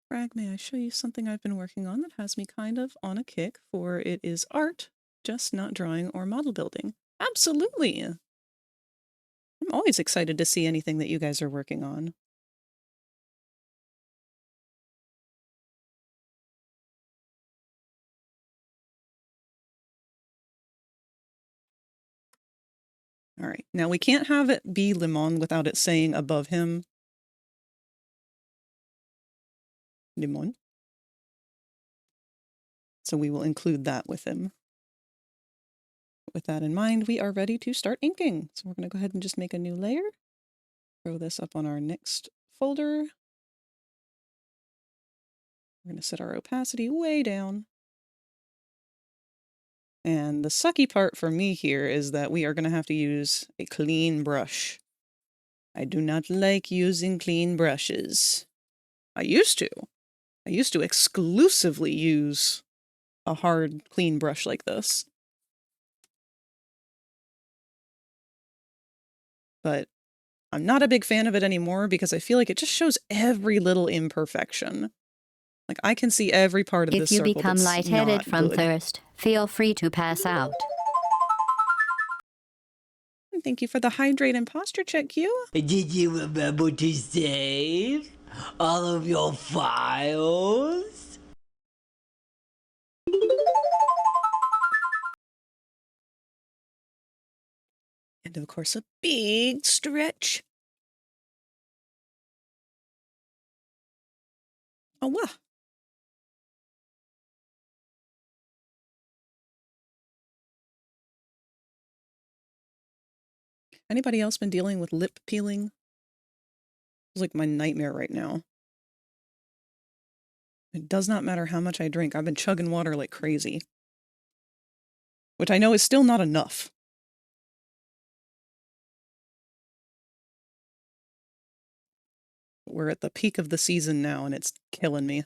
Frag, may I show you something I've been working on that has me kind of on a kick, for it is art, just not drawing or model building. Absolutely! I'm always excited to see anything that you guys are working on. All right, now we can't have it be Limon without it saying above him Limon. So we will include that with him. With that in mind, we are ready to start inking. So we're going to go ahead and just make a new layer. Throw this up on our next folder. We're going to set our opacity way down. And the sucky part for me here is that we are going to have to use a clean brush. I do not like using clean brushes. I used to. I used to exclusively use a hard, clean brush like this. But I'm not a big fan of it anymore because I feel like it just shows every little imperfection. Like, I can see every part of this If you circle become that's lightheaded not from good. thirst, feel free to pass out. And thank you for the hydrate and posture check, Q. Did you remember to save all of your files? And of course, a big stretch. Oh, wow. Anybody else been dealing with lip peeling? It's like my nightmare right now. It does not matter how much I drink. I've been chugging water like crazy. Which I know is still not enough. We're at the peak of the season now, and it's killing me.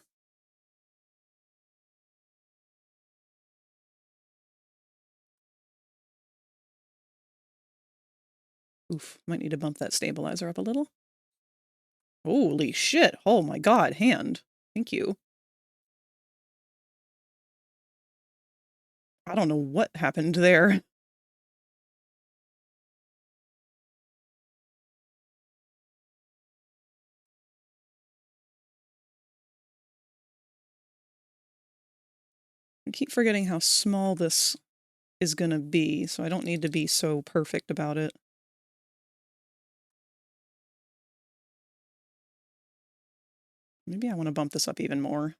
Oof, might need to bump that stabilizer up a little. Holy shit. Oh my god, hand. Thank you. I don't know what happened there. I keep forgetting how small this is gonna be, so I don't need to be so perfect about it. Maybe I want to bump this up even more.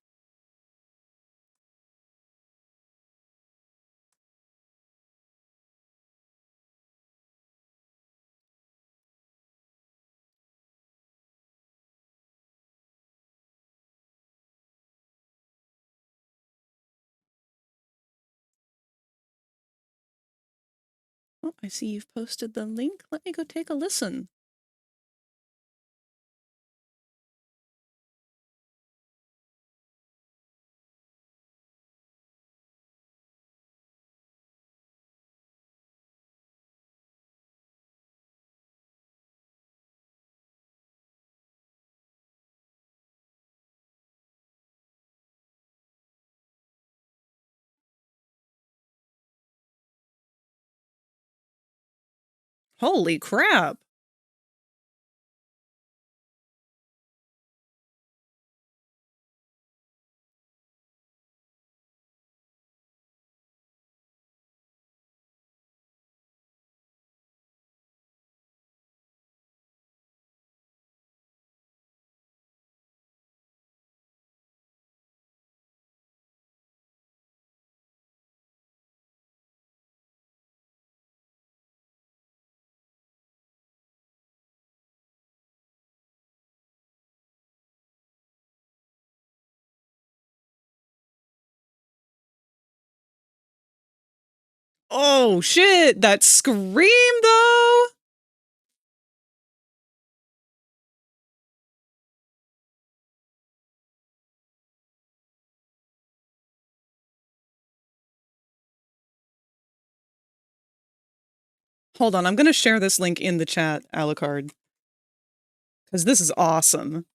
Oh, I see you've posted the link. Let me go take a listen. Holy crap! Oh shit! That scream though! Hold on, I'm gonna share this link in the chat, Alucard. Because this is awesome.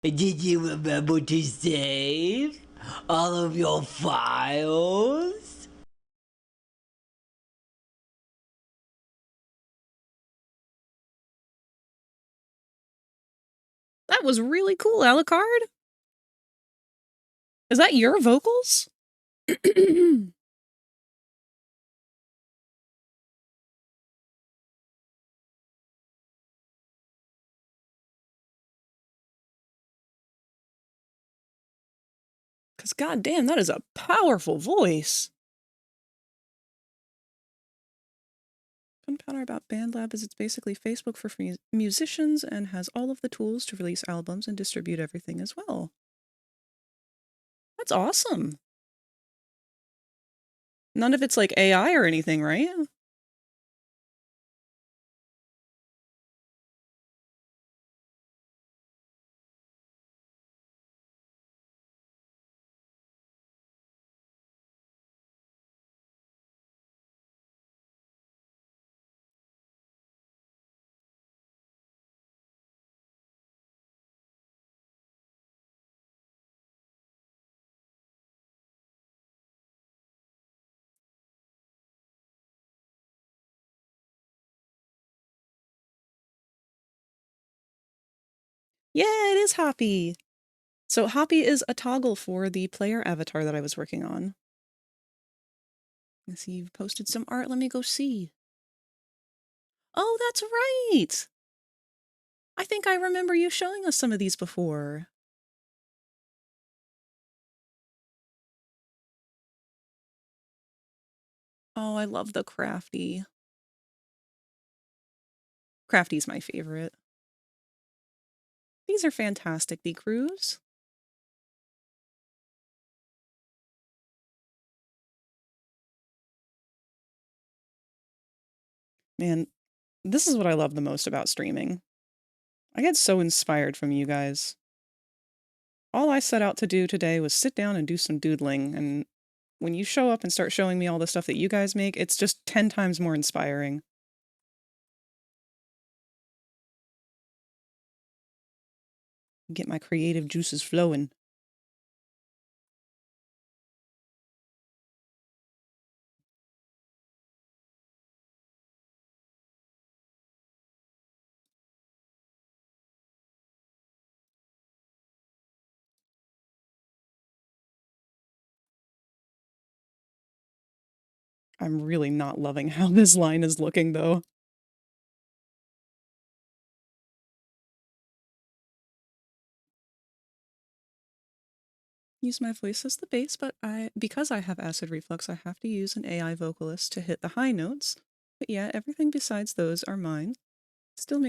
Did you remember to save all of your files? That was really cool, Alucard. Is that your vocals? Because goddamn, that is a powerful voice. Fun powder about BandLab is it's basically Facebook for musicians and has all of the tools to release albums and distribute everything as well. That's awesome. None of it's like AI or anything, right? Yeah, it is Hoppy. So Hoppy is a toggle for the player avatar that I was working on. I see you've posted some art. Let me go see. Oh, that's right. I think I remember you showing us some of these before. Oh, I love the Crafty. Crafty's my favorite. These are fantastic, the crews. Man, this is what I love the most about streaming. I get so inspired from you guys. All I set out to do today was sit down and do some doodling, and when you show up and start showing me all the stuff that you guys make, it's just 10 times more inspiring. Get my creative juices flowing. I'm really not loving how this line is looking, though. Use my voice as the bass, but because I have acid reflux, I have to use an AI vocalist to hit the high notes. But yeah, everything besides those are mine. Still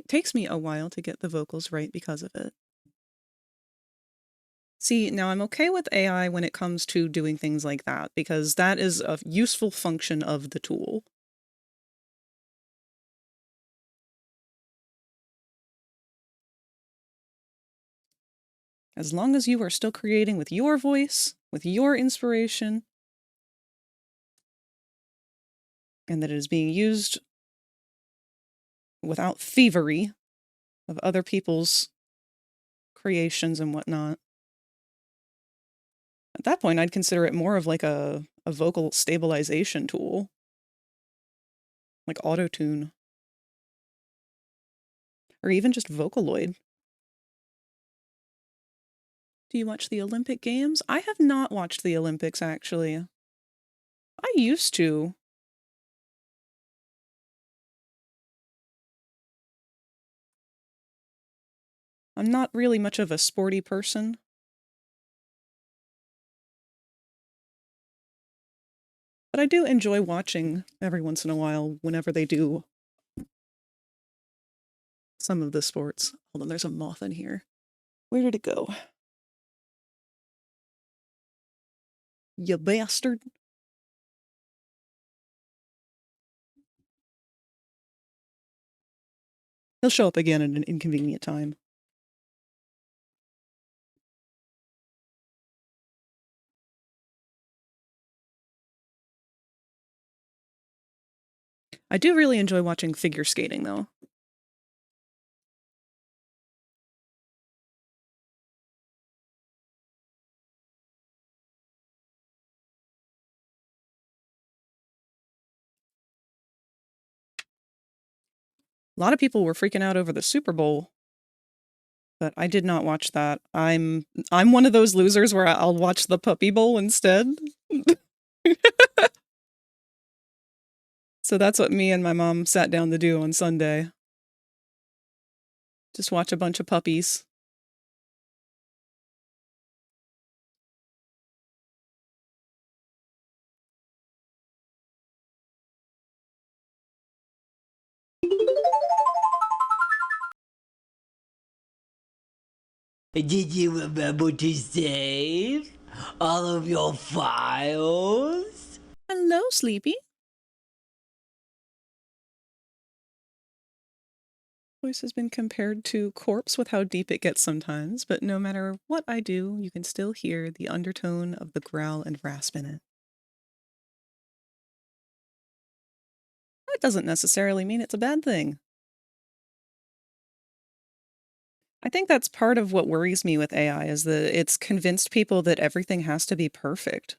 takes me a while to get the vocals right because of it. See, now I'm okay with AI when it comes to doing things like that, because that is a useful function of the tool. As long as you are still creating with your voice, with your inspiration, and that it is being used without thievery of other people's creations and whatnot. At that point, I'd consider it more of like a vocal stabilization tool. Like Auto-Tune. Or even just Vocaloid. Do you watch the Olympic Games? I have not watched the Olympics, actually. I used to. I'm not really much of a sporty person. But I do enjoy watching every once in a while whenever they do some of the sports. Hold on, there's a moth in here. Where did it go? You bastard. He'll show up again at an inconvenient time. I do really enjoy watching figure skating, though. A lot of people were freaking out over the Super Bowl, but I did not watch that. I'm one of those losers where I'll watch the Puppy Bowl instead. So that's what me and my mom sat down to do on Sunday. Just watch a bunch of puppies. Did you remember to save all of your files? Hello, Sleepy. Voice has been compared to corpse with how deep it gets sometimes, but no matter what I do, you can still hear the undertone of the growl and rasp in it. That doesn't necessarily mean it's a bad thing. I think that's part of what worries me with AI is that it's convinced people that everything has to be perfect.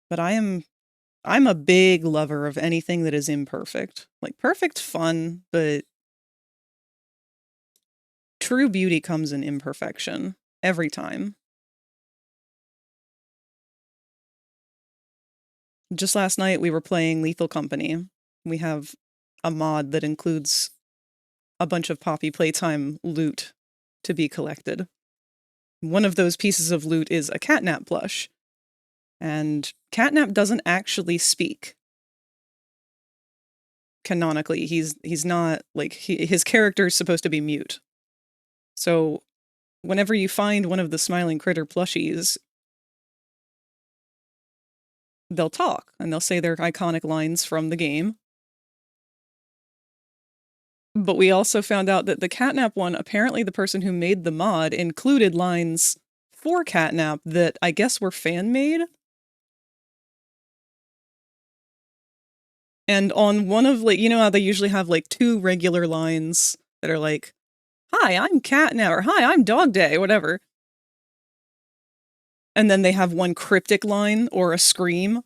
But I'm a big lover of anything that is imperfect. Like, perfect's fun, but true beauty comes in imperfection. Every time. Just last night, we were playing Lethal Company. We have a mod that includes a bunch of Poppy Playtime loot to be collected. One of those pieces of loot is a Catnap plush. And Catnap doesn't actually speak. Canonically, he's not, like, his character is supposed to be mute. So, whenever you find one of the Smiling Critter plushies, they'll talk, and they'll say their iconic lines from the game. But we also found out that the Catnap one, apparently the person who made the mod included lines for Catnap that I guess were fan-made. And on one of, like, you know how they usually have, like, 2 regular lines that are like, "Hi, I'm Catnap," or "Hi, I'm Dog Day," whatever. And then they have one cryptic line or a scream.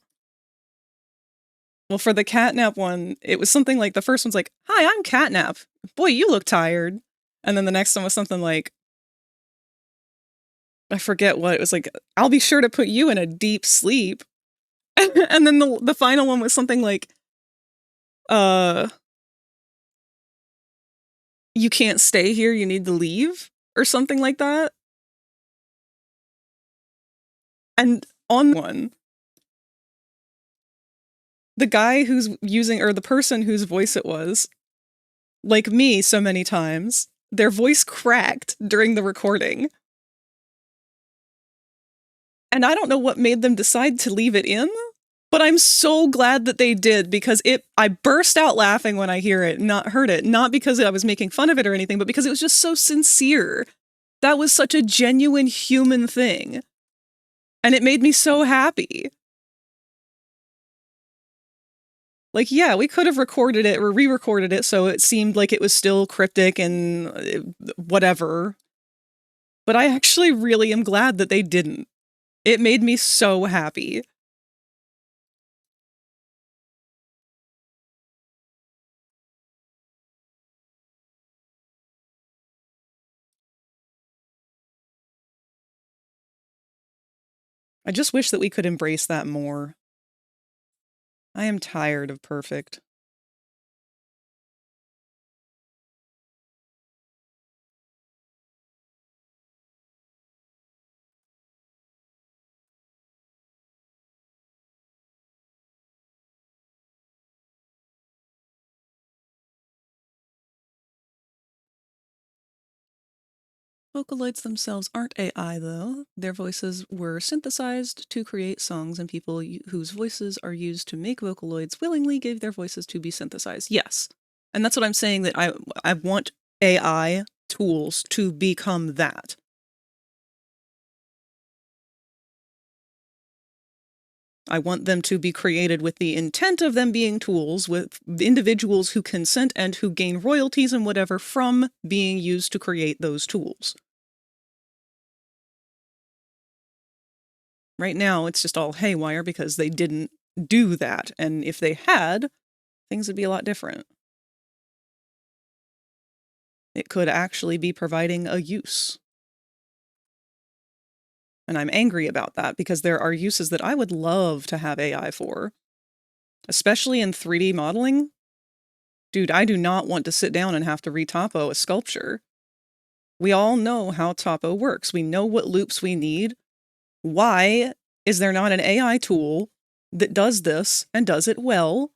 Well, for the Catnap one, it was something like, the first one's like, "Hi, I'm Catnap. Boy, you look tired." And then the next one was something like, I forget what, it was like, "I'll be sure to put you in a deep sleep." And then the final one was something like, "You can't stay here, you need to leave," or something like that. And on one, the guy who's using, or the person whose voice it was, like me so many times, their voice cracked during the recording. And I don't know what made them decide to leave it in, but I'm so glad that they did, because I burst out laughing when I heard it, not because I was making fun of it or anything, but because it was just so sincere. That was such a genuine human thing. And it made me so happy. Like, yeah, we could have recorded it or re-recorded it so it seemed like it was still cryptic and whatever. But I actually really am glad that they didn't. It made me so happy. I just wish that we could embrace that more. I am tired of perfect. Vocaloids themselves aren't AI, though. Their voices were synthesized to create songs, and people whose voices are used to make Vocaloids willingly gave their voices to be synthesized. Yes. And that's what I'm saying, that I want AI tools to become that. I want them to be created with the intent of them being tools, with individuals who consent and who gain royalties and whatever from being used to create those tools. Right now, it's just all haywire because they didn't do that. And if they had, things would be a lot different. It could actually be providing a use. And I'm angry about that because there are uses that I would love to have AI for, especially in 3D modeling. Dude, I do not want to sit down and have to retopo a sculpture. We all know how topo works. We know what loops we need. Why is there not an AI tool that does this and does it well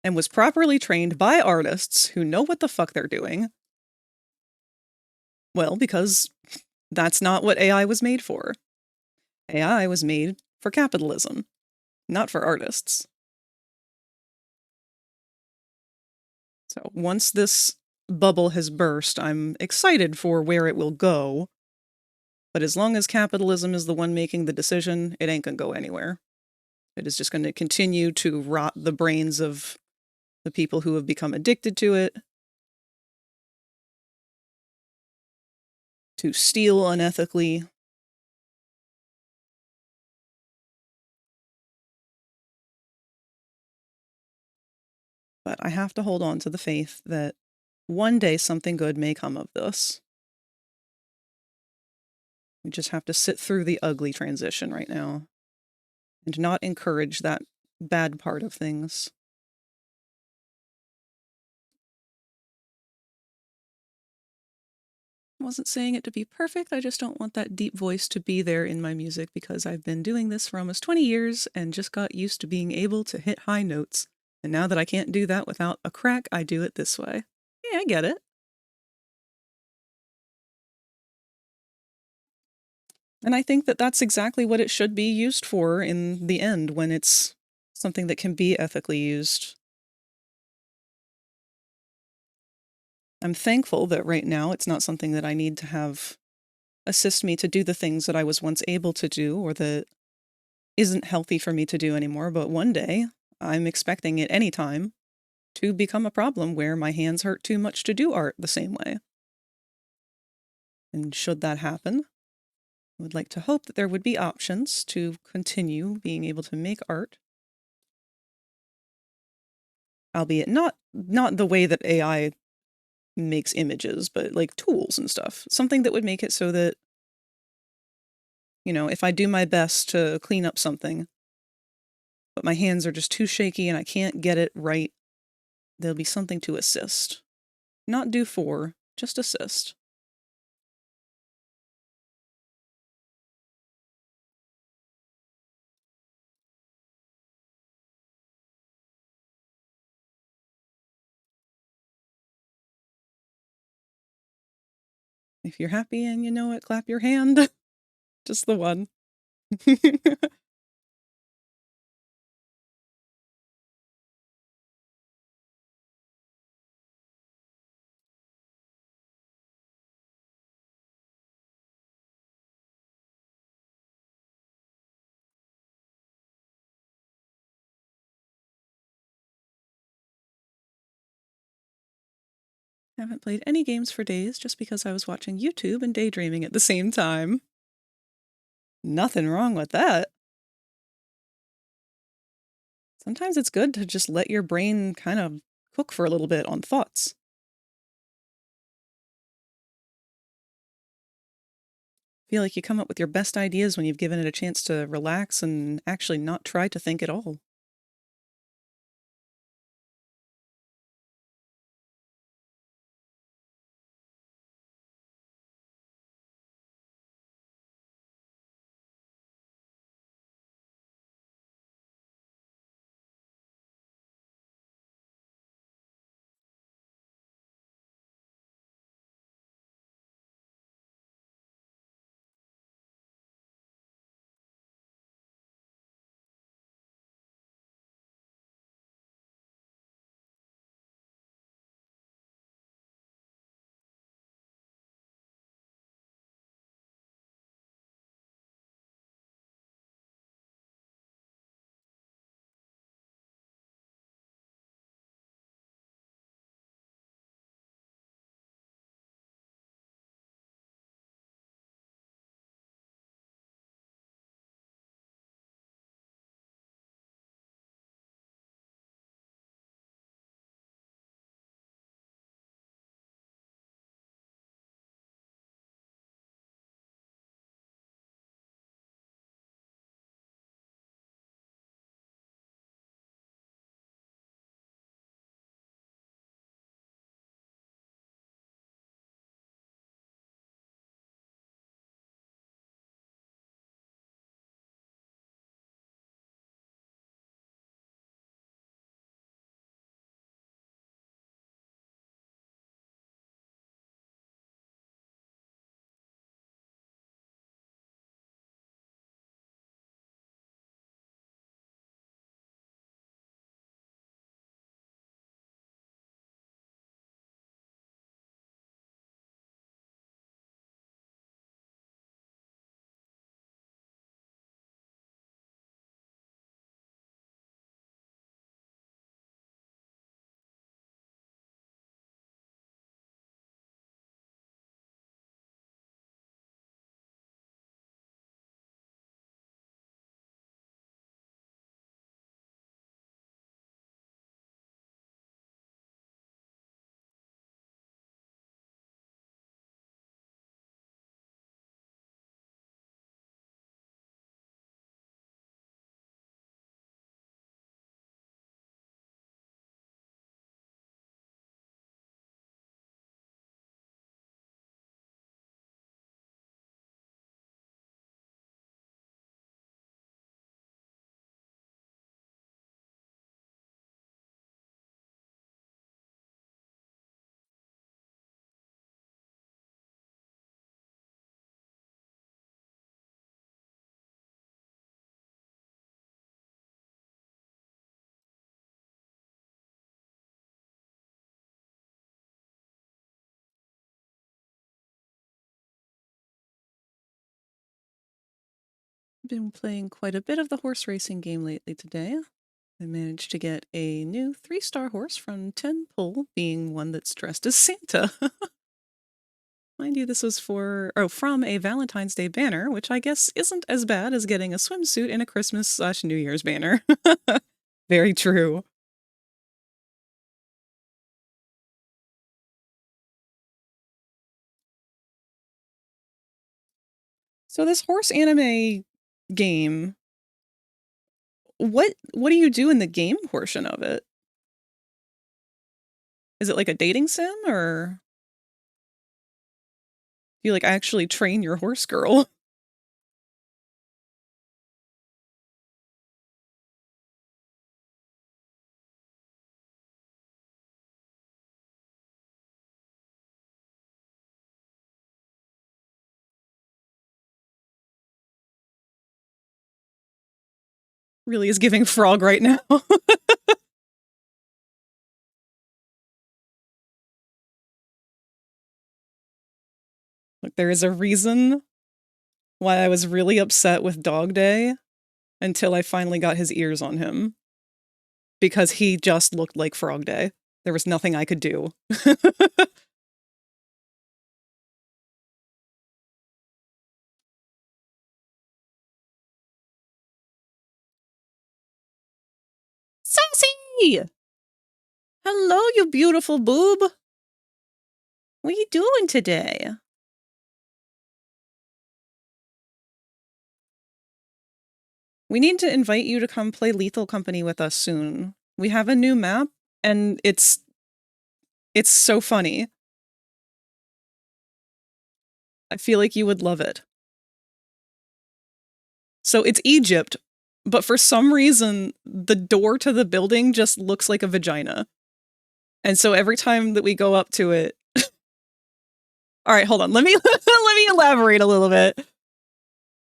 and was properly trained by artists who know what the fuck they're doing? Well, because that's not what AI was made for. AI was made for capitalism, not for artists. So once this bubble has burst, I'm excited for where it will go. But as long as capitalism is the one making the decision, it ain't gonna go anywhere. It is just going to continue to rot the brains of the people who have become addicted to it, to steal unethically. But I have to hold on to the faith that one day something good may come of this. We just have to sit through the ugly transition right now and not encourage that bad part of things. I wasn't saying it to be perfect, I just don't want that deep voice to be there in my music because I've been doing this for almost 20 years and just got used to being able to hit high notes. And now that I can't do that without a crack, I do it this way. Yeah, I get it. And I think that that's exactly what it should be used for in the end when it's something that can be ethically used. I'm thankful that right now it's not something that I need to have assist me to do the things that I was once able to do or that isn't healthy for me to do anymore. But one day, I'm expecting it any time to become a problem where my hands hurt too much to do art the same way. And should that happen, I would like to hope that there would be options to continue being able to make art, albeit not the way that AI makes images, but like tools and stuff. Something that would make it so that, if I do my best to clean up something, but my hands are just too shaky and I can't get it right, there'll be something to assist. Not do for, just assist. If you're happy and you know it, clap your hand. Just the one. Haven't played any games for days just because I was watching YouTube and daydreaming at the same time. Nothing wrong with that. Sometimes it's good to just let your brain kind of cook for a little bit on thoughts. Feel like you come up with your best ideas when you've given it a chance to relax and actually not try to think at all. Been playing quite a bit of the horse racing game lately today. I managed to get a new 3-star horse from 10 pull, being one that's dressed as Santa. Mind you, this was from a Valentine's Day banner, which I guess isn't as bad as getting a swimsuit in a Christmas/New Year's banner. Very true. So this horse anime game, what do you do in the game portion of it? Is it like a dating sim, or do you like actually train your horse girl? Really is giving frog right now. Look, there is a reason why I was really upset with Dog Day until I finally got his ears on him. Because he just looked like Frog Day. There was nothing I could do. Sassy! Hello, you beautiful boob! What are you doing today? We need to invite you to come play Lethal Company with us soon. We have a new map, and it's so funny. I feel like you would love it. So it's Egypt, but for some reason, the door to the building just looks like a vagina. And so every time that we go up to it... All right, hold on. Let me elaborate a little bit.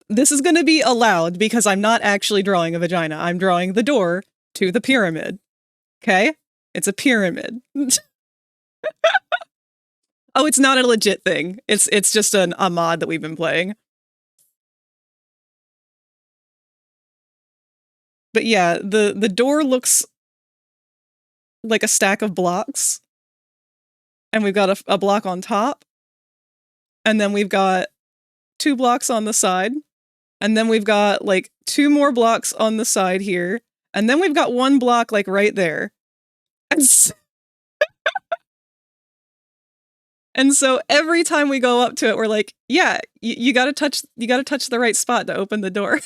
This is going to be allowed because I'm not actually drawing a vagina. I'm drawing the door to the pyramid. Okay? It's a pyramid. Oh, it's not a legit thing. It's just a mod that we've been playing. But yeah, the door looks like a stack of blocks. And we've got a block on top. And then we've got 2 blocks on the side. And then we've got like 2 more blocks on the side here. And then we've got 1 block like right there. And so every time we go up to it, we're like, yeah, you gotta touch the right spot to open the door.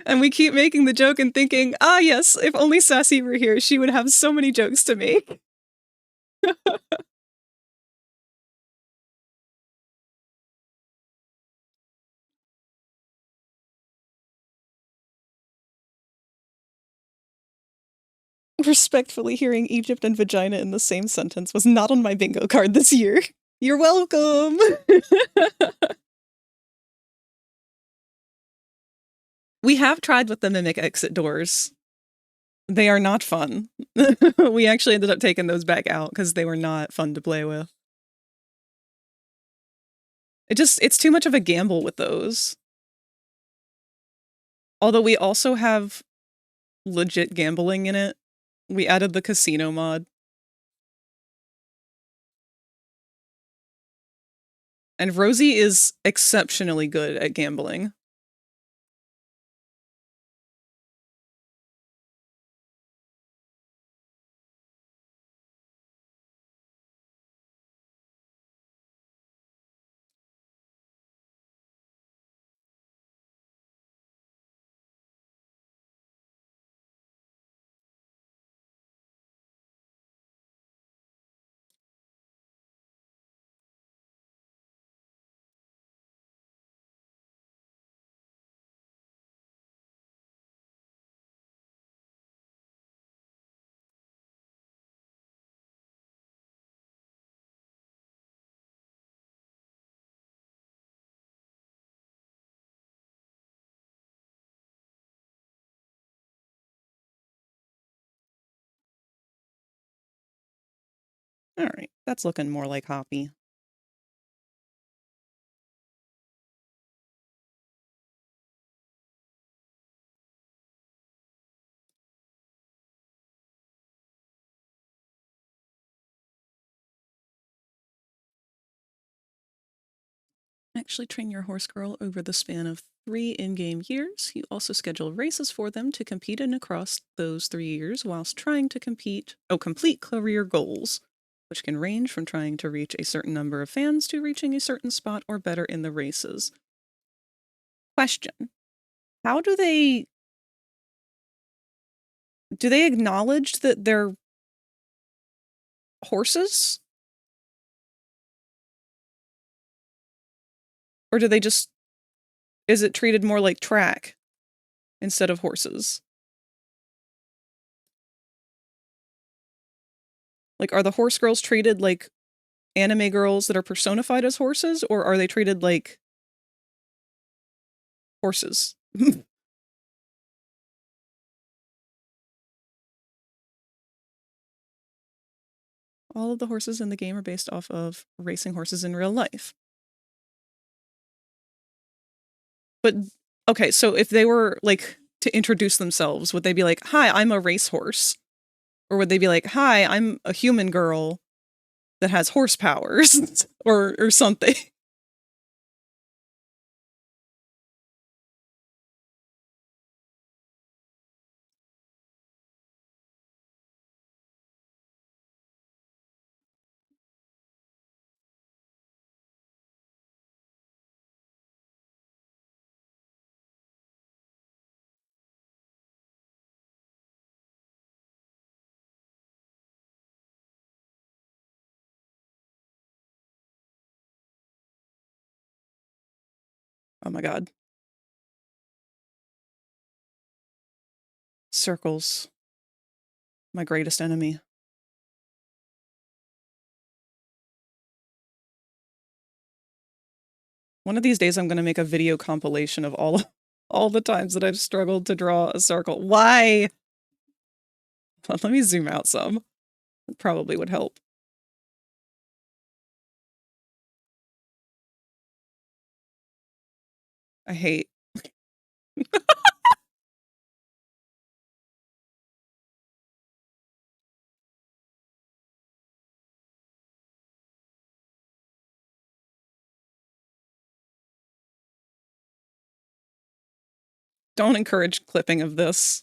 And we keep making the joke and thinking, ah yes, if only Sassy were here, she would have so many jokes to make. Respectfully, hearing Egypt and vagina in the same sentence was not on my bingo card this year. You're welcome! We have tried with the mimic exit doors. They are not fun. We actually ended up taking those back out because they were not fun to play with. It's too much of a gamble with those. Although we also have legit gambling in it. We added the casino mod. And Rosie is exceptionally good at gambling. Alright, that's looking more like Hoppy. actually train your horse girl over the span of 3 in-game years. You also schedule races for them to compete in across those 3 years whilst trying to complete career goals, which can range from trying to reach a certain number of fans to reaching a certain spot or better in the races. Question. How do they acknowledge that they're horses? Or do they just... Is it treated more like track instead of horses? Like, are the horse girls treated like anime girls that are personified as horses, or are they treated like horses? All of the horses in the game are based off of racing horses in real life. But, okay, so if they were, like, to introduce themselves, would they be like, hi, I'm a racehorse? Or would they be like, hi, I'm a human girl that has horse powers? or something? Oh my god. Circles. My greatest enemy. One of these days I'm gonna make a video compilation of all the times that I've struggled to draw a circle. Why? Let me zoom out some. It probably would help. I hate... Don't encourage clipping of this.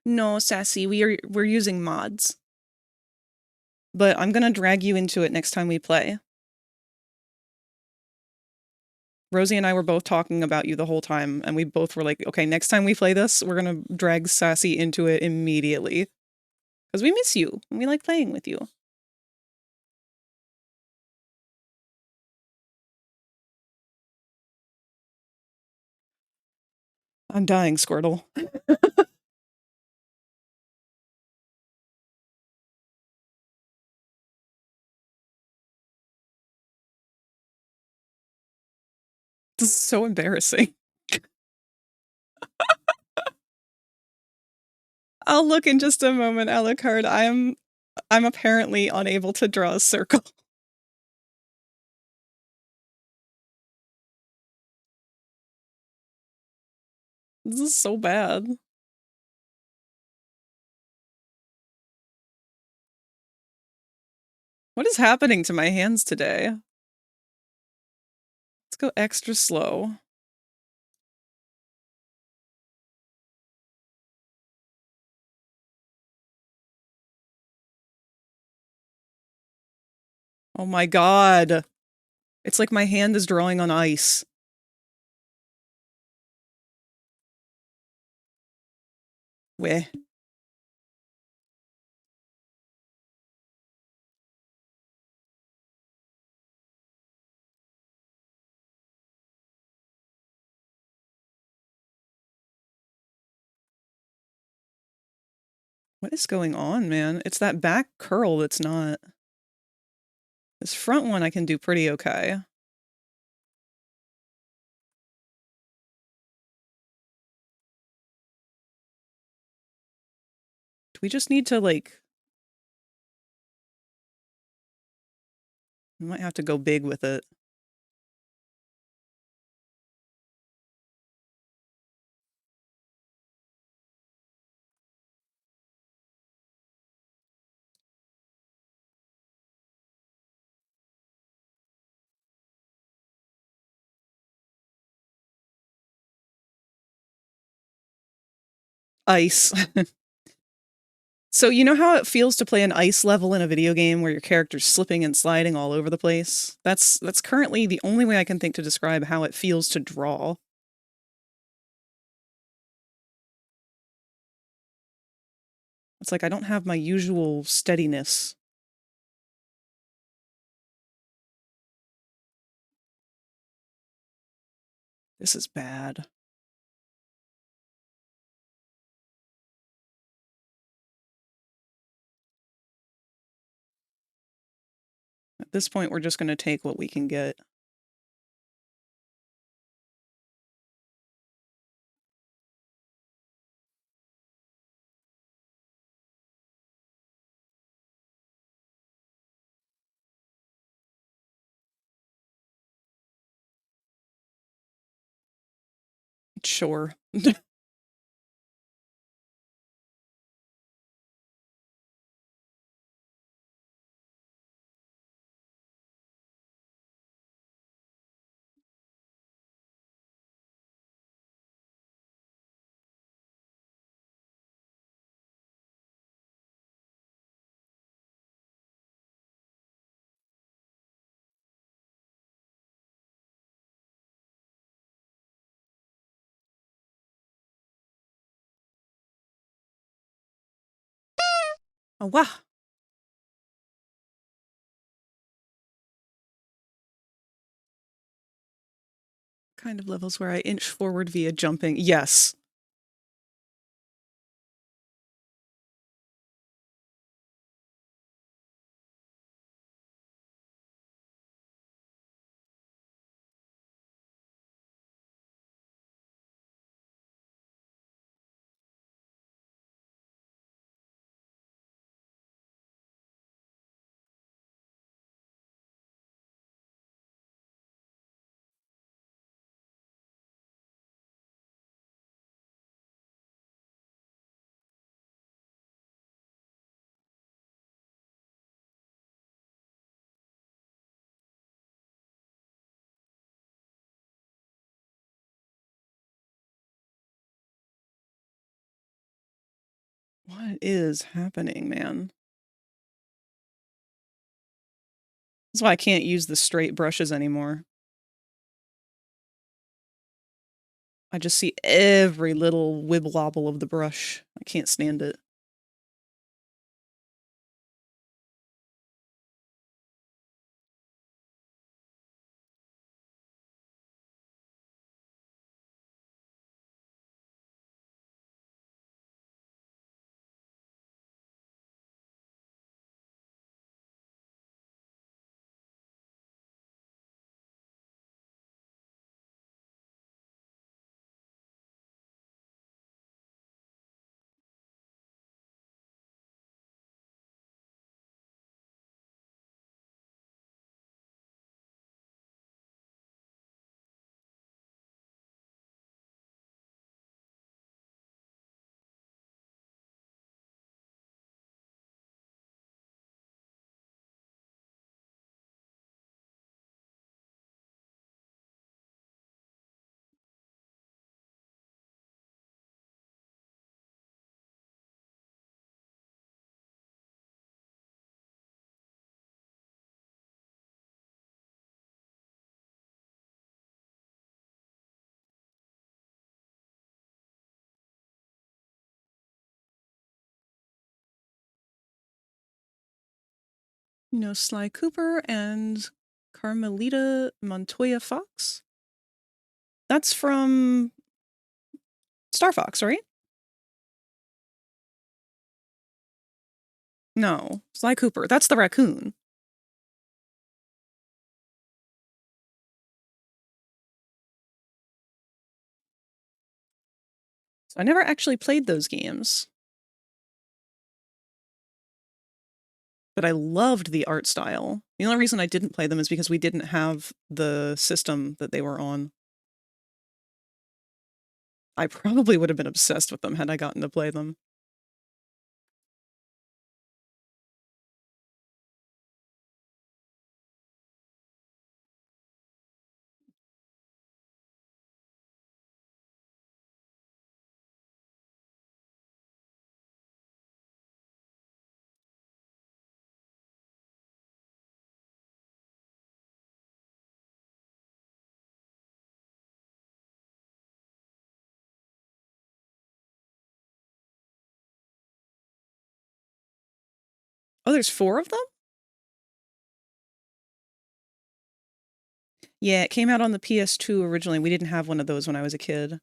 No, Sassy, we're using mods. But I'm gonna drag you into it next time we play. Rosie and I were both talking about you the whole time, and we both were like, okay, next time we play this, we're gonna drag Sassy into it immediately. Because we miss you, and we like playing with you. I'm dying, Squirtle. This is so embarrassing. I'll look in just a moment, Alucard. I'm apparently unable to draw a circle. This is so bad. What is happening to my hands today? Let's go extra slow. Oh my god. It's like my hand is drawing on ice. Weh. What is going on, man? It's that back curl that's not... This front one I can do pretty okay. Do we just need to, like... I might have to go big with it. Ice. So you know how it feels to play an ice level in a video game where your character's slipping and sliding all over the place? That's currently the only way I can think to describe how it feels to draw. It's like I don't have my usual steadiness. This is bad. At this point, we're just going to take what we can get. Sure. Oh, wow. Kind of levels where I inch forward via jumping. Yes. What is happening, man? That's why I can't use the straight brushes anymore. I just see every little wibble-wobble of the brush. I can't stand it. You know, Sly Cooper and Carmelita Montoya Fox? That's from Star Fox, right? No, Sly Cooper. That's the raccoon. So I never actually played those games. But I loved the art style. The only reason I didn't play them is because we didn't have the system that they were on. I probably would have been obsessed with them had I gotten to play them. Oh, there's 4 of them? Yeah, it came out on the PS2 originally. We didn't have one of those when I was a kid. At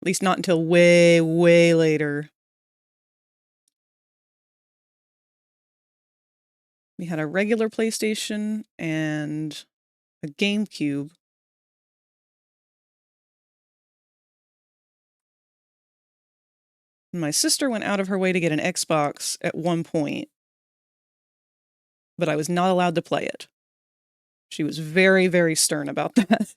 least not until way, way later. We had a regular PlayStation and a GameCube. My sister went out of her way to get an Xbox at one point, but I was not allowed to play it. She was very, very stern about that.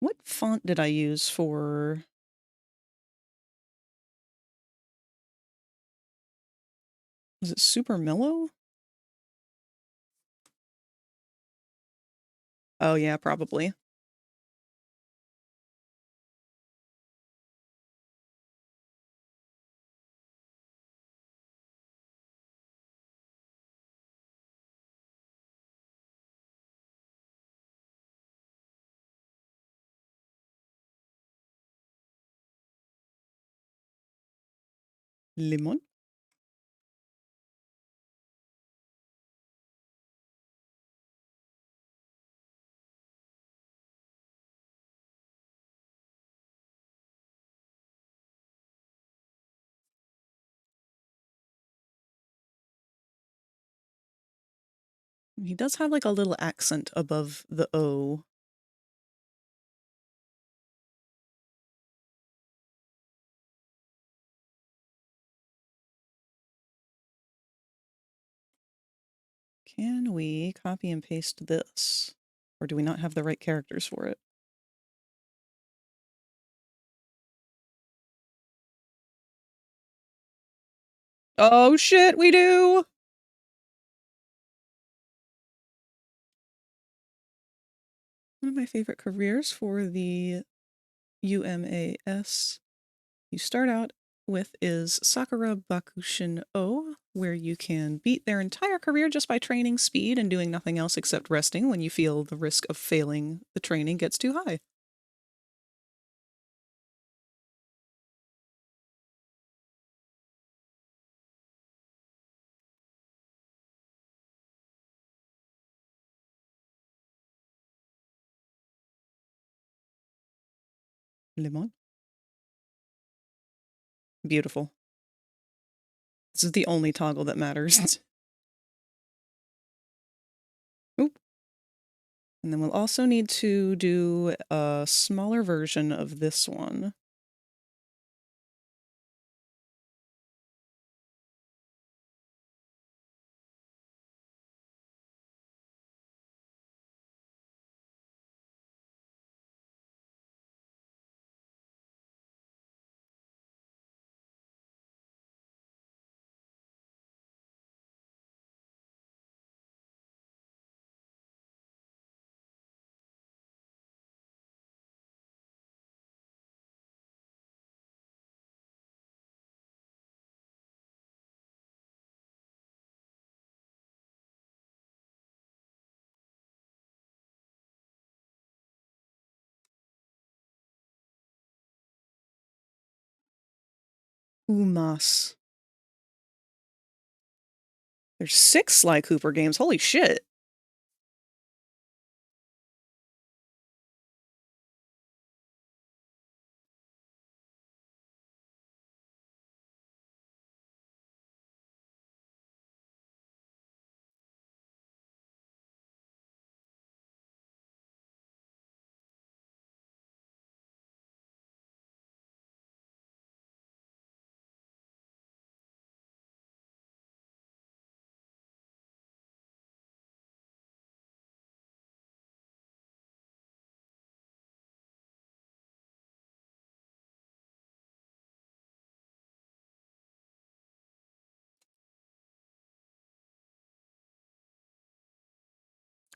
What font did I use for... Was it Super Mellow? Oh yeah, probably. Lemon? He does have like a little accent above the O. Can we copy and paste this? Or do we not have the right characters for it? Oh shit, we do! One of my favorite careers for the UMAS you start out with is Sakura Bakushin O, where you can beat their entire career just by training speed and doing nothing else except resting when you feel the risk of failing the training gets too high. Lemon. Beautiful. This is the only toggle that matters. Oop. And then we'll also need to do a smaller version of this one. Umas. There's 6 Sly Cooper games. Holy shit.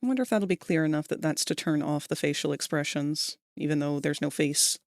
I wonder if that'll be clear enough that that's to turn off the facial expressions, even though there's no face.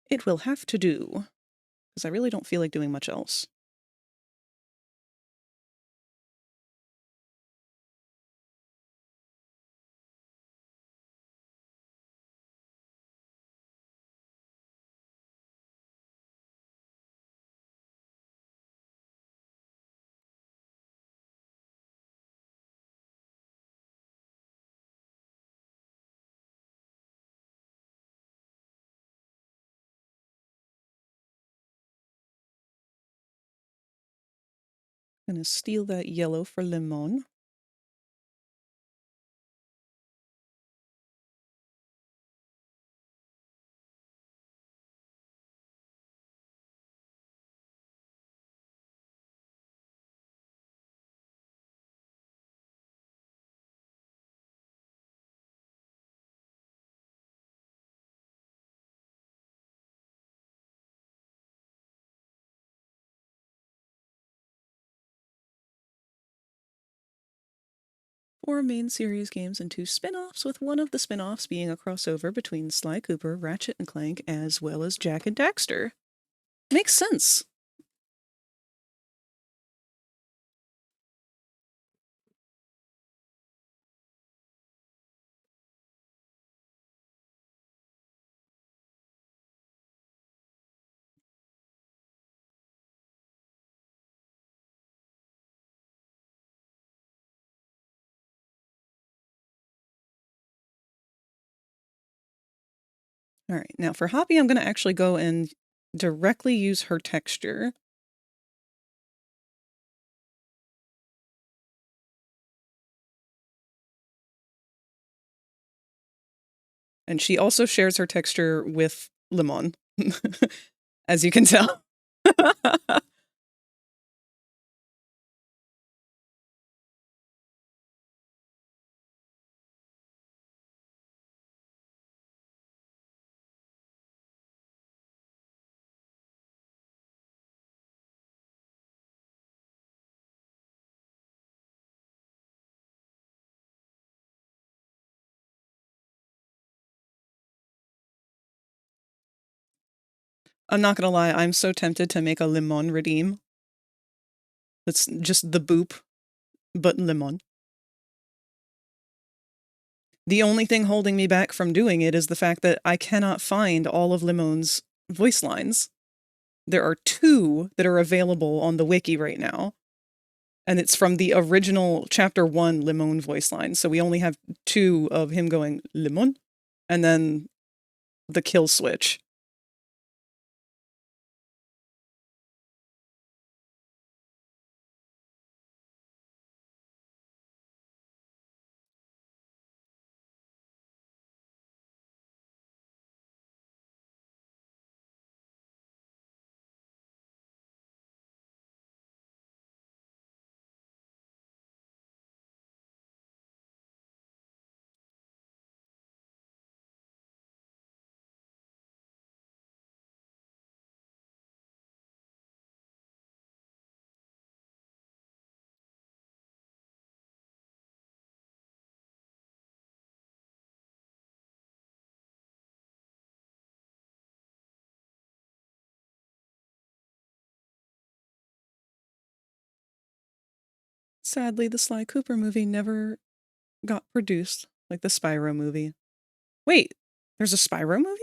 It will have to do, because I really don't feel like doing much else. I'm gonna steal that yellow for Limon. Four main series games and 2 spin-offs, with one of the spin-offs being a crossover between Sly Cooper, Ratchet and Clank, as well as Jak and Daxter. Makes sense. All right, now for Hoppy, I'm going to actually go and directly use her texture. And she also shares her texture with Limon, as you can tell. I'm not gonna lie, I'm so tempted to make a Limon redeem. It's just the boop, but Limon. The only thing holding me back from doing it is the fact that I cannot find all of Limon's voice lines. There are 2 that are available on the wiki right now, and it's from the original Chapter 1 Limon voice line. So we only have 2 of him going Limon, and then the kill switch. Sadly, the Sly Cooper movie never got produced, like the Spyro movie. Wait, there's a Spyro movie?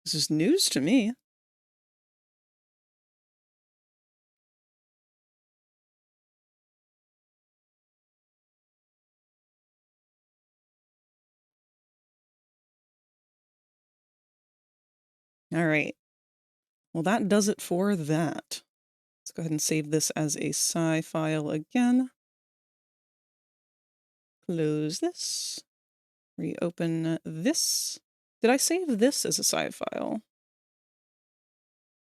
This is news to me. All right. Well, that does it for that. Let's go ahead and save this as a sci file again. Close this. Reopen this. Did I save this as a sci file?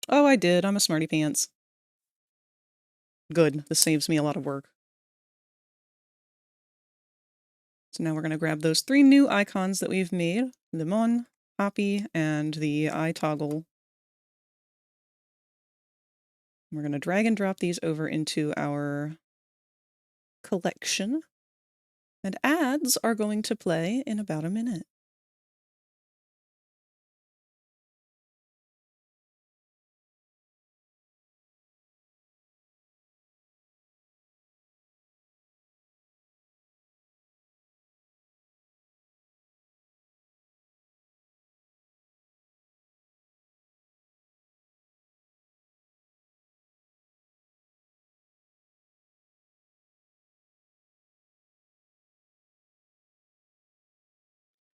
Oh, I did. I'm a smarty pants. Good. This saves me a lot of work. So now we're going to grab those 3 new icons that we've made. Lemon, Poppy, and the eye toggle. We're going to drag and drop these over into our collection. And ads are going to play in about a minute.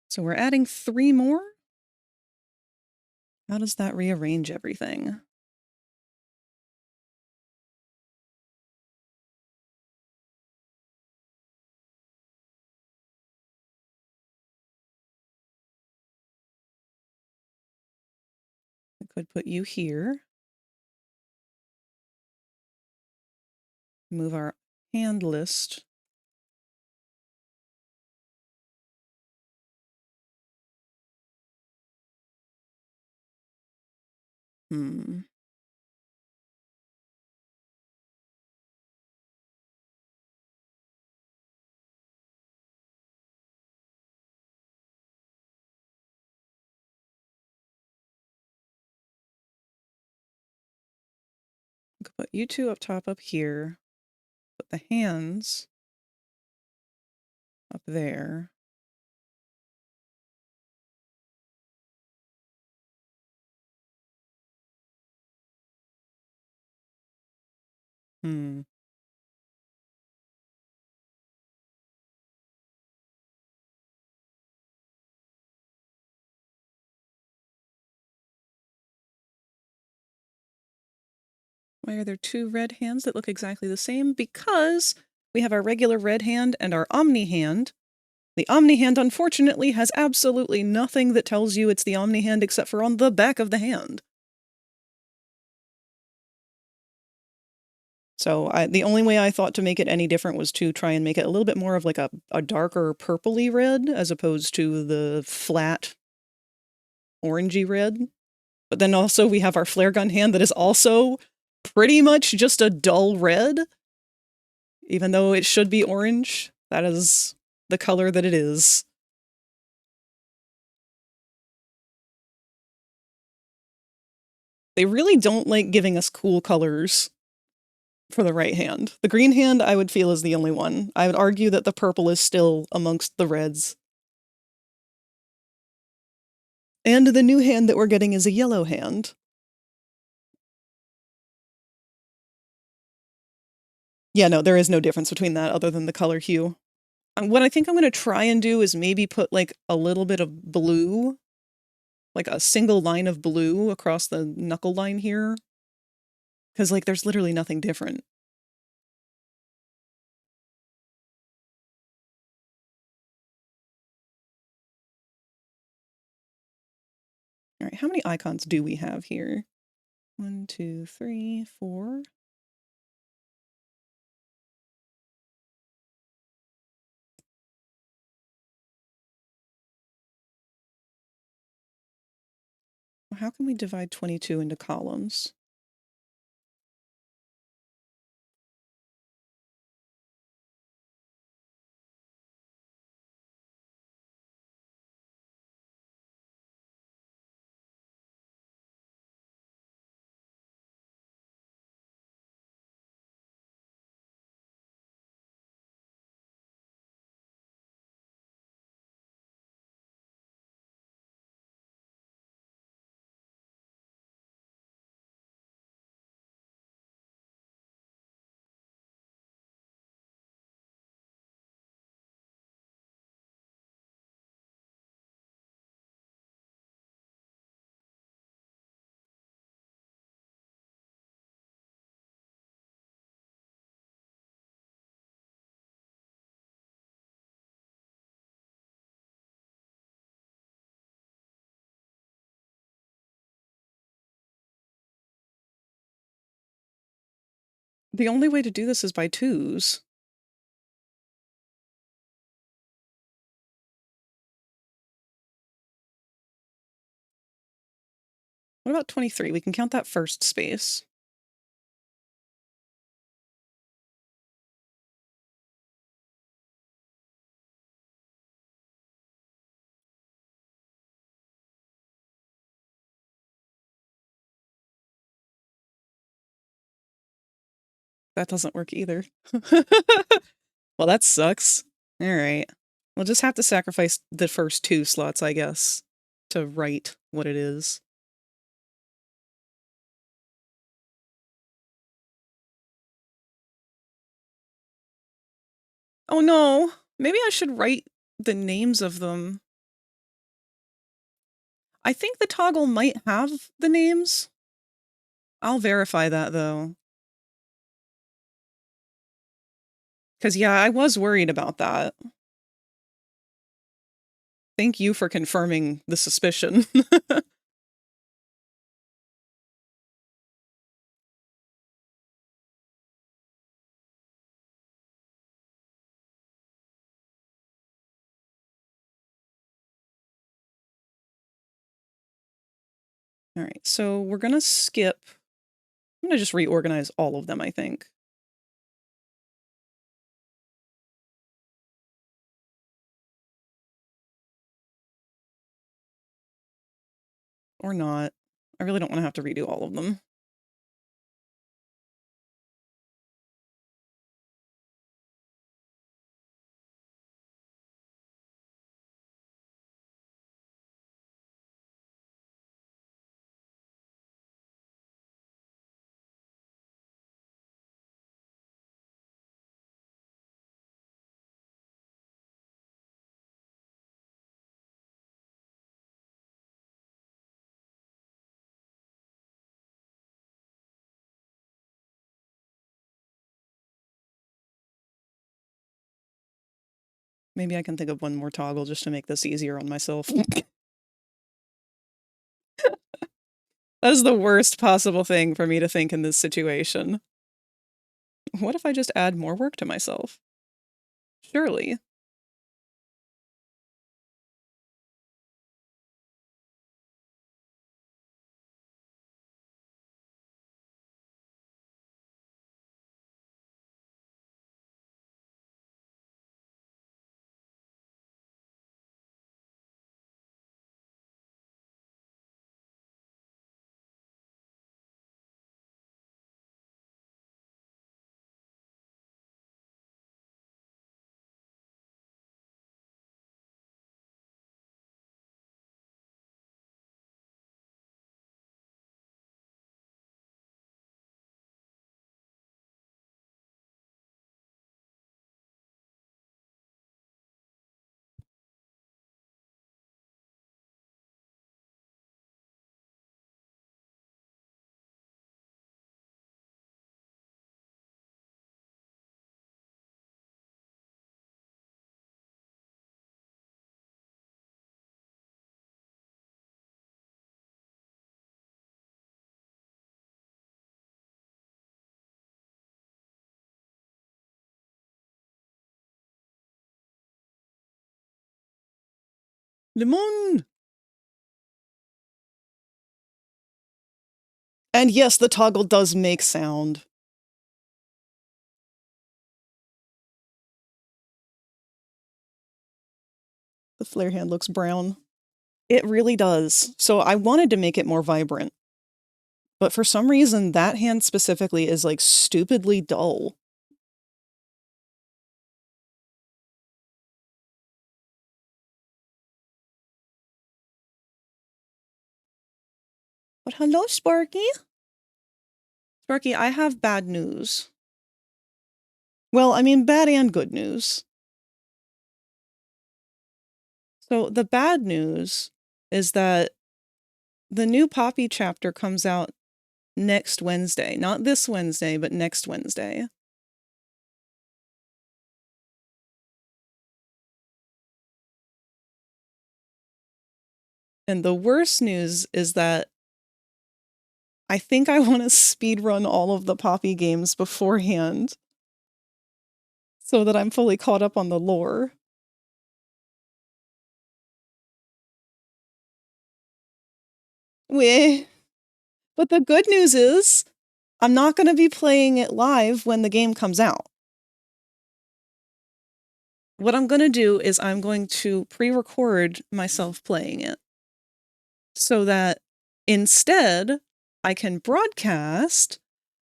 So we're adding 3 more. How does that rearrange everything? I could put you here. Move our hand list. I could put you 2 up top up here. Put the hands up there. Why are there 2 red hands that look exactly the same? Because we have our regular red hand and our Omni hand. The Omni hand, unfortunately, has absolutely nothing that tells you it's the Omni hand except for on the back of the hand. So the only way I thought to make it any different was to try and make it a little bit more of like a darker purpley red as opposed to the flat orangey red. But then also we have our flare gun hand that is also pretty much just a dull red. Even though it should be orange, that is the color that it is. They really don't like giving us cool colors for the right hand. The green hand, I would feel, is the only one. I would argue that the purple is still amongst the reds. And the new hand that we're getting is a yellow hand. Yeah, no, there is no difference between that other than the color hue. What I think I'm going to try and do is maybe put like a little bit of blue, like a single line of blue across the knuckle line here. Because like there's literally nothing different. All right, how many icons do we have here? 1, 2, 3, 4. How can we divide 22 into columns? The only way to do this is by 2s. What about 23? We can count that first space. That doesn't work either. Well, that sucks. Alright. We'll just have to sacrifice the first 2 slots, I guess, to write what it is. Oh no! Maybe I should write the names of them. I think the toggle might have the names. I'll verify that, though. 'Cause, yeah, I was worried about that. Thank you for confirming the suspicion. Alright, so we're gonna skip. I'm gonna just reorganize all of them, I think. Or not. I really don't wanna have to redo all of them. Maybe I can think of one more toggle just to make this easier on myself. That is the worst possible thing for me to think in this situation. What if I just add more work to myself? Surely. Lemon! And yes, the toggle does make sound. The flare hand looks brown. It really does. So I wanted to make it more vibrant. But for some reason, that hand specifically is, like, stupidly dull. But hello, Sparky. Sparky, I have bad news. Well, I mean, bad and good news. So the bad news is that the new Poppy chapter comes out next Wednesday. Not this Wednesday, but next Wednesday. And the worst news is that I think I want to speedrun all of the Poppy games beforehand so that I'm fully caught up on the lore. Weh. But the good news is, I'm not going to be playing it live when the game comes out. What I'm going to do is I'm going to pre-record myself playing it so that instead I can broadcast,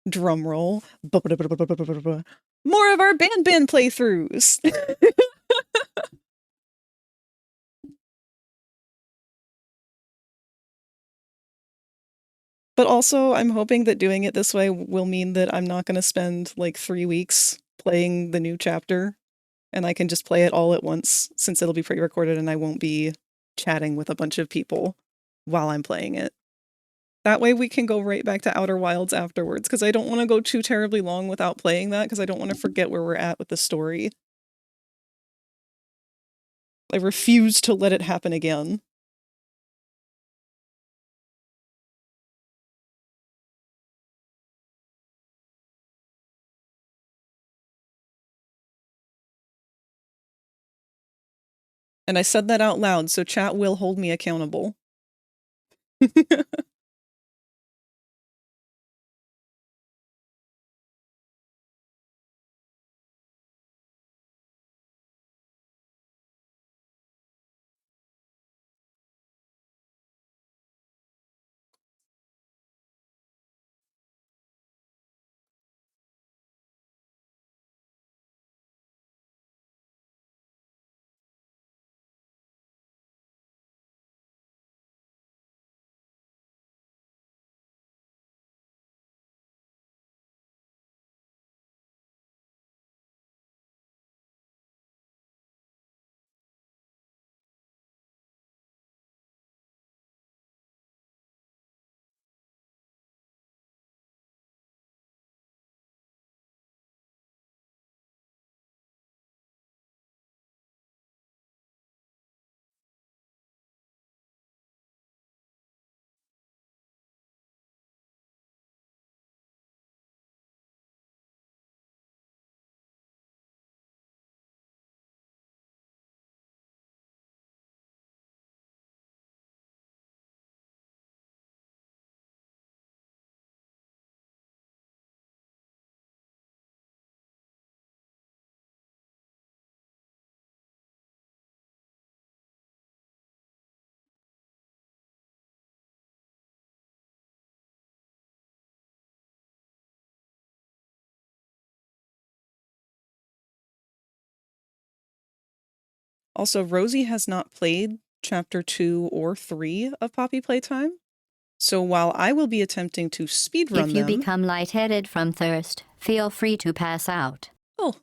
drumroll, more of our Ban playthroughs. But also, I'm hoping that doing it this way will mean that I'm not going to spend like 3 weeks playing the new chapter, and I can just play it all at once since it'll be pre-recorded and I won't be chatting with a bunch of people while I'm playing it. That way we can go right back to Outer Wilds afterwards, because I don't want to go too terribly long without playing that, because I don't want to forget where we're at with the story. I refuse to let it happen again. And I said that out loud, so chat will hold me accountable. Also, Rosie has not played Chapter 2 or 3 of Poppy Playtime, so while I will be attempting to speedrun If you them... become lightheaded from thirst, feel free to pass out. Oh,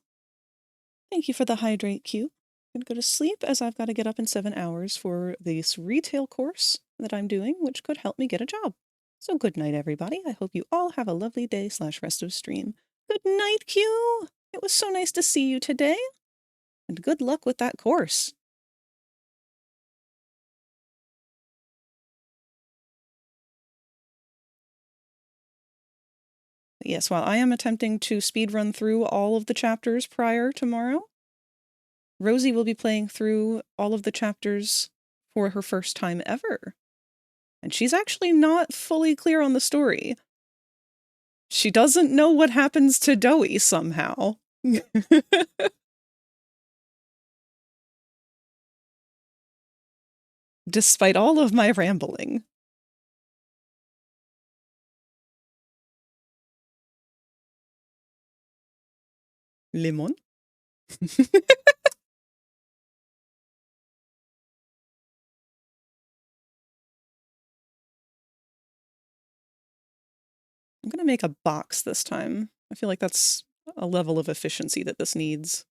thank you for the hydrate cue. I'm gonna go to sleep as I've got to get up in 7 hours for this retail course that I'm doing, which could help me get a job. So good night, everybody. I hope you all have a lovely day / rest of stream. Good night, Q! It was so nice to see you today. And good luck with that course. Yes, while I am attempting to speedrun through all of the chapters prior tomorrow, Rosie will be playing through all of the chapters for her first time ever. And she's actually not fully clear on the story. She doesn't know what happens to Doey somehow. Despite all of my rambling. Lemon? I'm gonna make a box this time. I feel like that's a level of efficiency that this needs.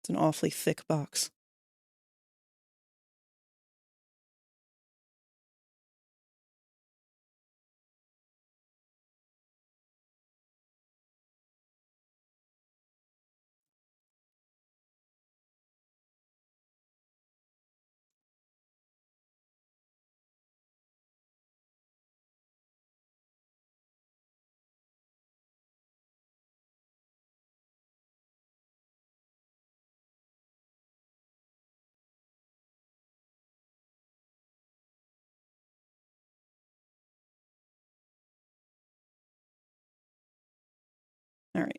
It's an awfully thick box.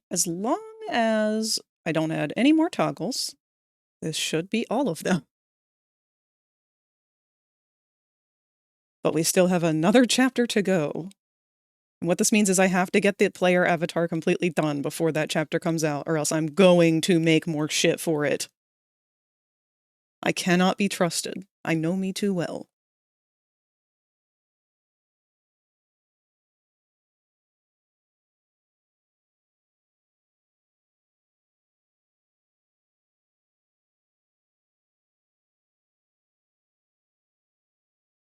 As long as I don't add any more toggles, this should be all of them. But we still have another chapter to go. And what this means is I have to get the player avatar completely done before that chapter comes out, or else I'm going to make more shit for it. I cannot be trusted. I know me too well.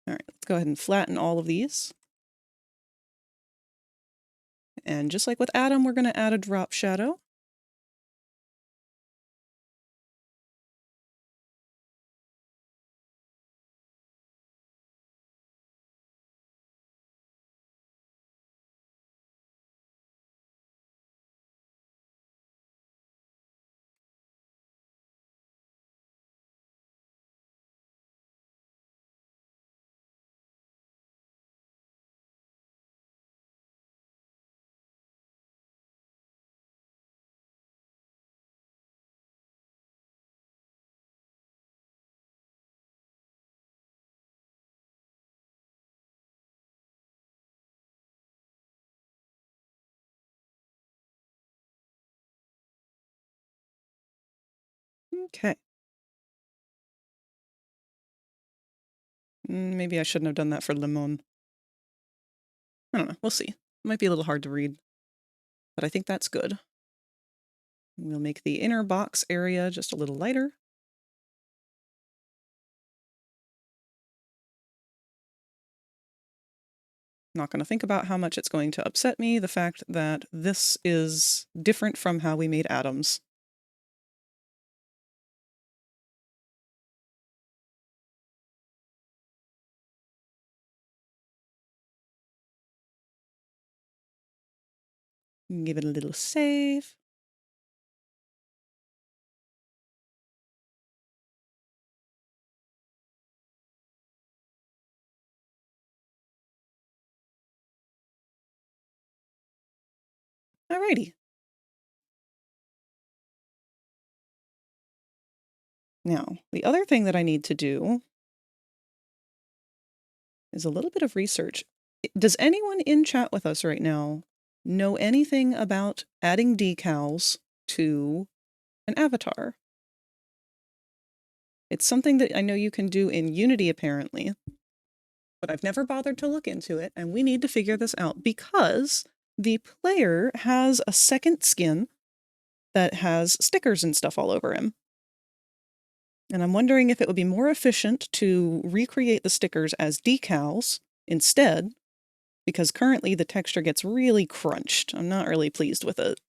All right, let's go ahead and flatten all of these. And just like with Adam, we're going to add a drop shadow. Okay. Maybe I shouldn't have done that for Limon. I don't know. We'll see. It might be a little hard to read, but I think that's good. We'll make the inner box area just a little lighter. Not going to think about how much it's going to upset me, the fact that this is different from how we made atoms. Give it a little save. Alrighty. Now, the other thing that I need to do is a little bit of research. Does anyone in chat with us right now know anything about adding decals to an avatar? It's something that I know you can do in Unity apparently, but I've never bothered to look into it, and we need to figure this out because the player has a second skin that has stickers and stuff all over him. And I'm wondering if it would be more efficient to recreate the stickers as decals instead, because currently the texture gets really crunched. I'm not really pleased with it.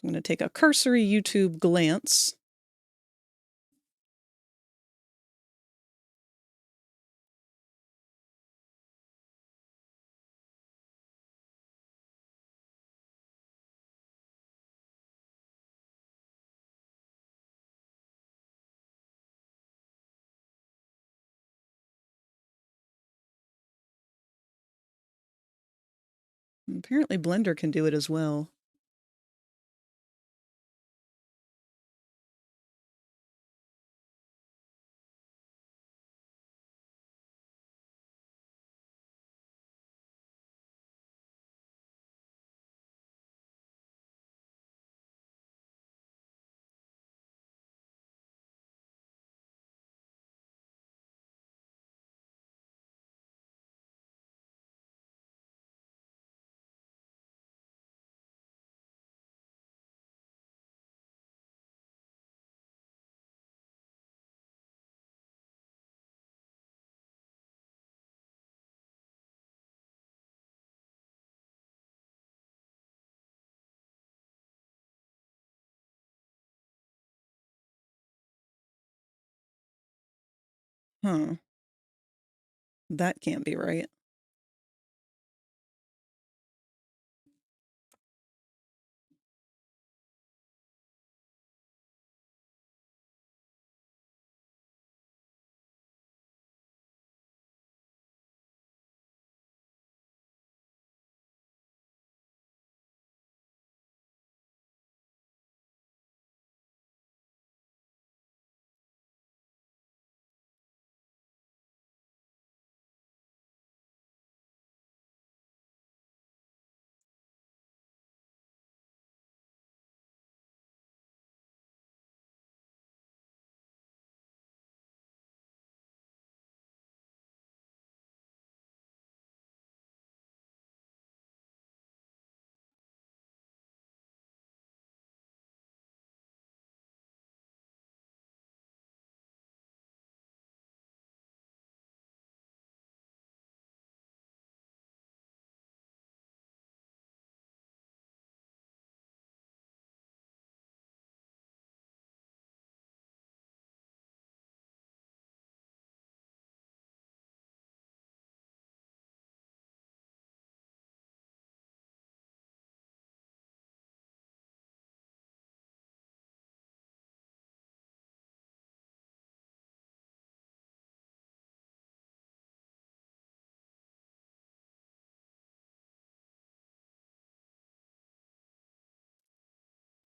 I'm going to take a cursory YouTube glance. Apparently Blender can do it as well. Huh. That can't be right.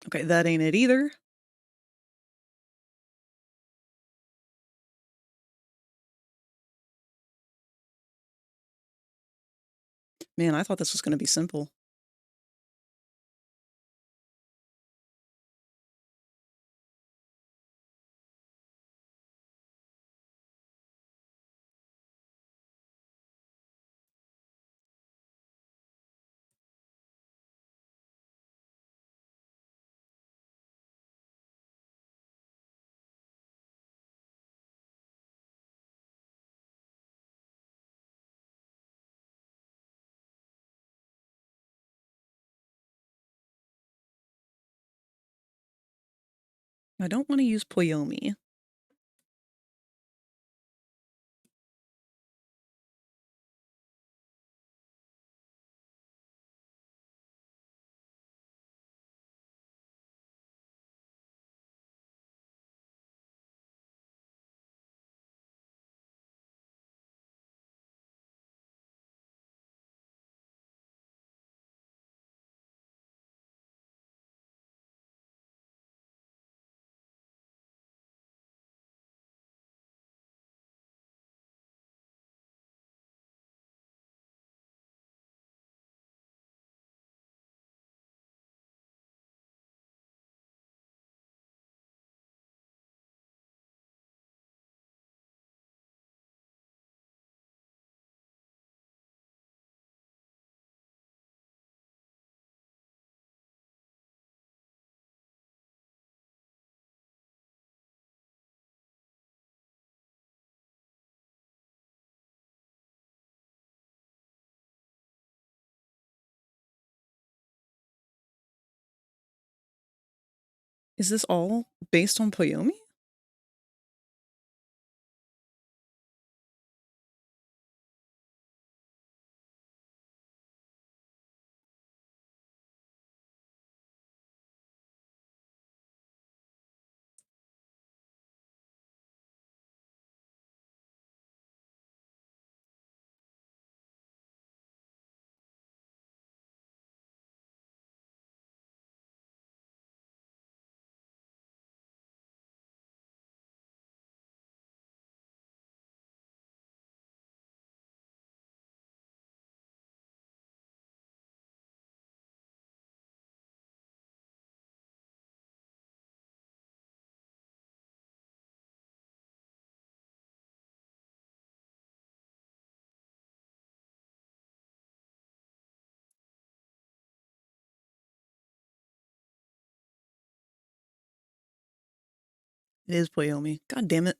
Okay, that ain't it either. Man, I thought this was gonna be simple. I don't want to use Poyomi. Is this all based on Poyomi? It is Poyomi. God damn it.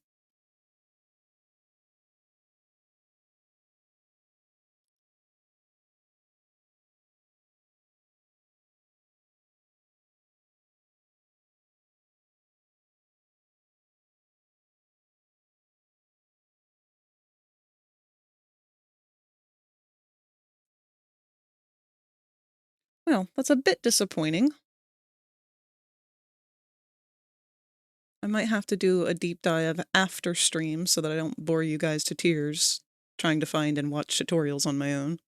Well, that's a bit disappointing. I might have to do a deep dive after stream so that I don't bore you guys to tears trying to find and watch tutorials on my own.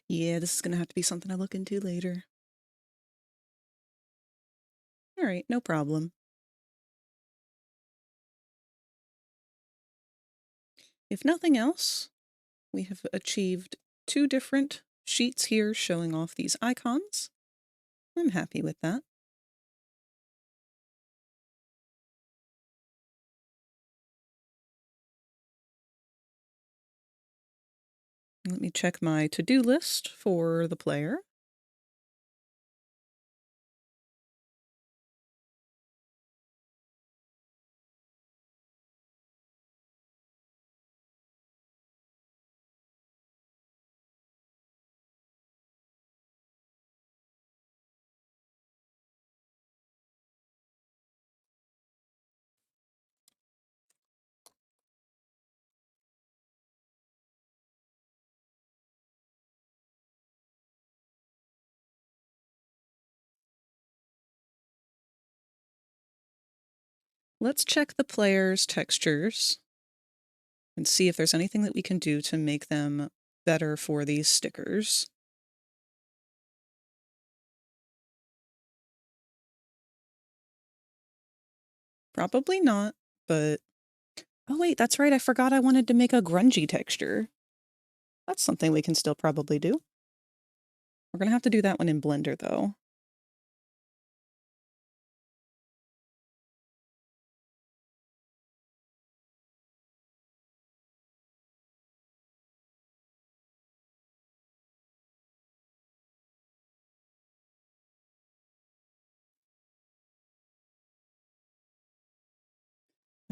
Yeah, this is gonna have to be something I look into later. Alright, no problem. If nothing else, we have achieved 2 different sheets here showing off these icons. I'm happy with that. Let me check my to-do list for the player. Let's check the player's textures and see if there's anything that we can do to make them better for these stickers. Probably not, but... Oh wait, that's right, I forgot I wanted to make a grungy texture. That's something we can still probably do. We're gonna have to do that one in Blender, though.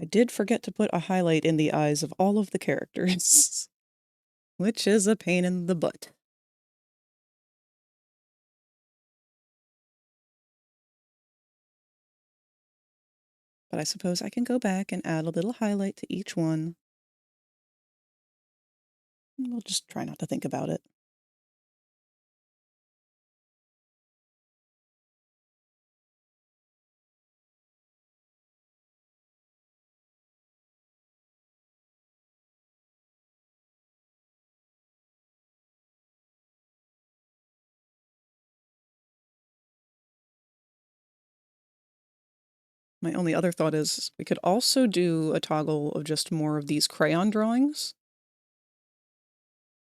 I did forget to put a highlight in the eyes of all of the characters, which is a pain in the butt. But I suppose I can go back and add a little highlight to each one. We'll just try not to think about it. My only other thought is we could also do a toggle of just more of these crayon drawings.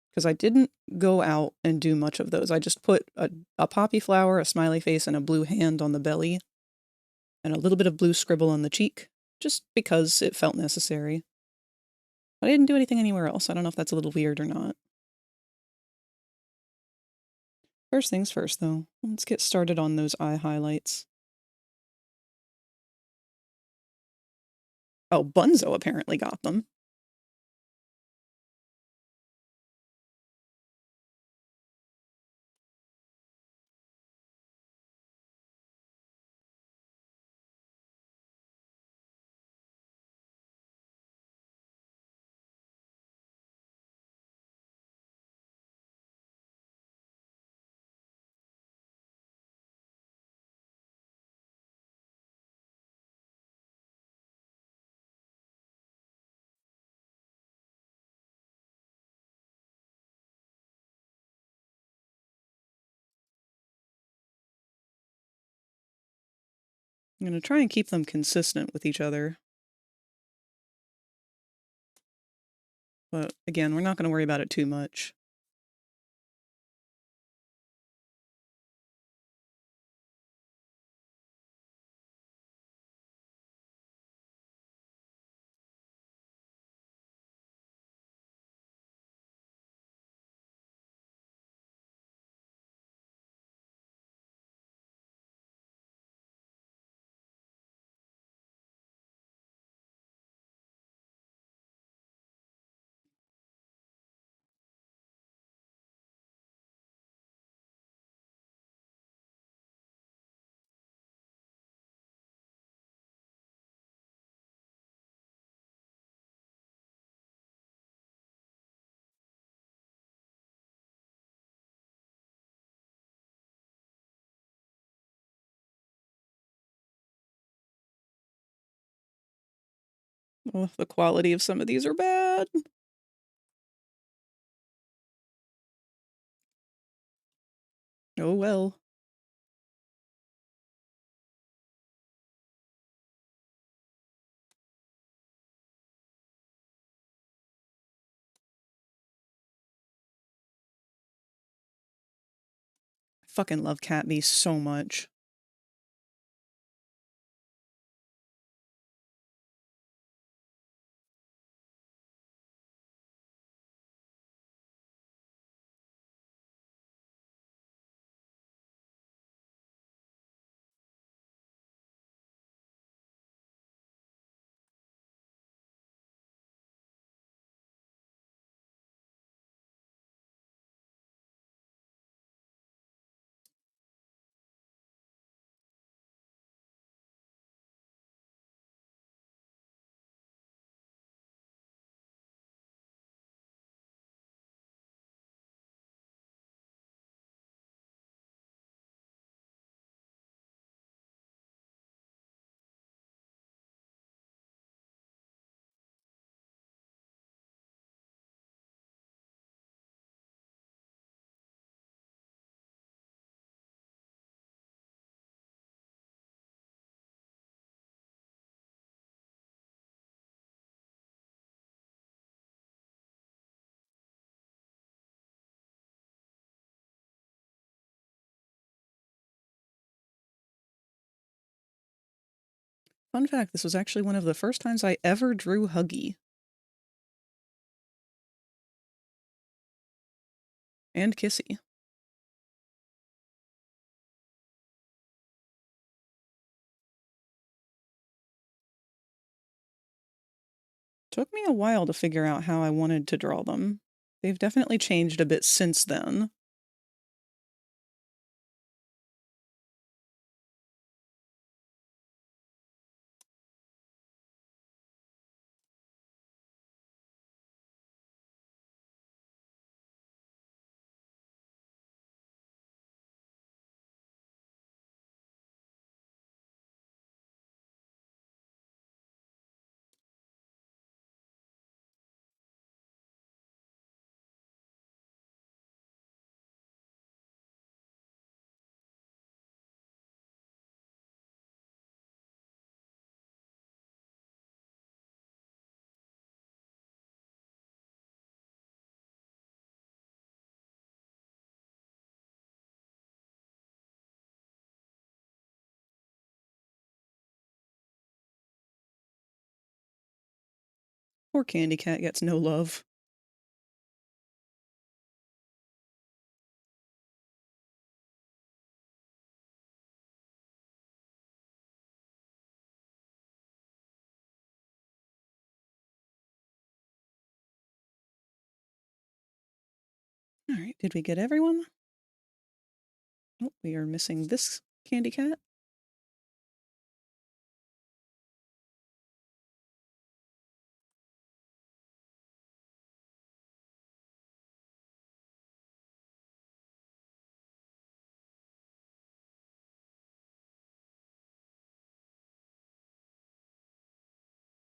Because I didn't go out and do much of those. I just put a poppy flower, a smiley face, and a blue hand on the belly, and a little bit of blue scribble on the cheek, just because it felt necessary. But I didn't do anything anywhere else. I don't know if that's a little weird or not. First things first, though. Let's get started on those eye highlights. Oh, Bunzo apparently got them. I'm going to try and keep them consistent with each other. But again, we're not going to worry about it too much. Oh, the quality of some of these are bad. Oh well. I fucking love Cat Bee so much. Fun fact, this was actually one of the first times I ever drew Huggy. And Kissy. Took me a while to figure out how I wanted to draw them. They've definitely changed a bit since then. Poor Candy Cat gets no love. Alright, did we get everyone? Oh, we are missing this Candy Cat.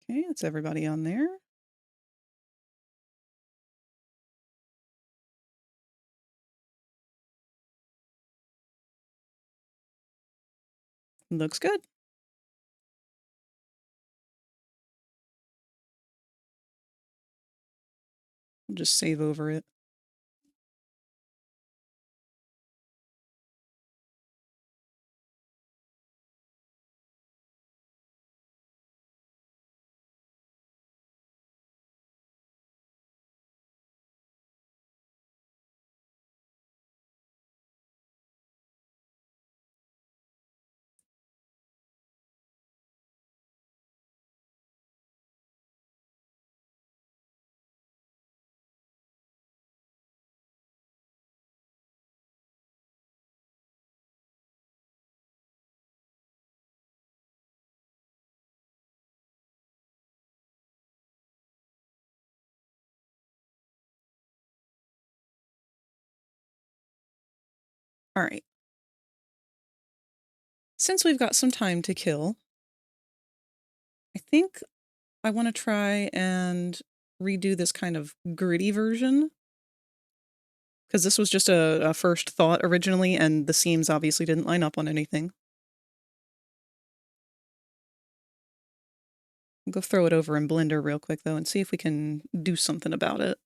Okay, that's everybody on there. Looks good. We'll just save over it. Alright. Since we've got some time to kill, I think I want to try and redo this kind of gritty version. because this was just a first thought originally, and the seams obviously didn't line up on anything. I'll go throw it over in Blender real quick, though, and see if we can do something about it.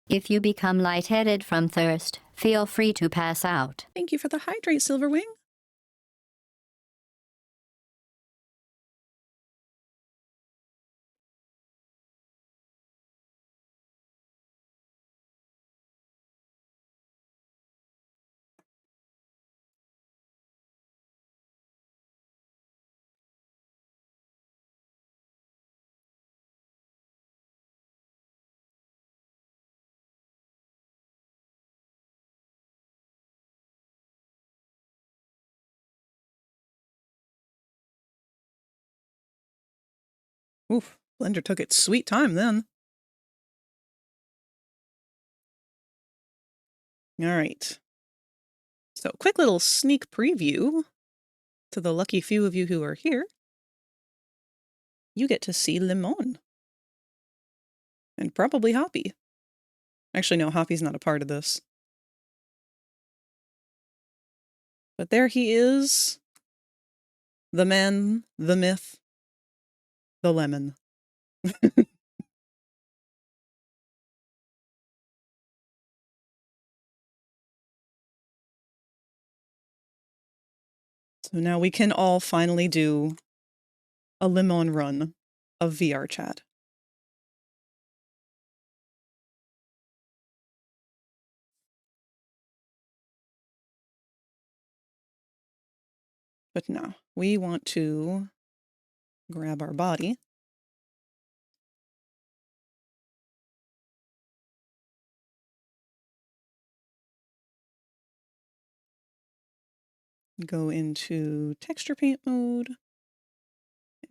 If you become lightheaded from thirst, feel free to pass out. Thank you for the hydrate, Silverwing. Oof, Blender took its sweet time then. All right. So, quick little sneak preview to the lucky few of you who are here. You get to see Limon. And probably Hoppy. Actually, no, Hoppy's not a part of this. But there he is. The man, the myth, the lemon. So now we can all finally do a Limon run of VR chat. But now we want to grab our body. Go into texture paint mode.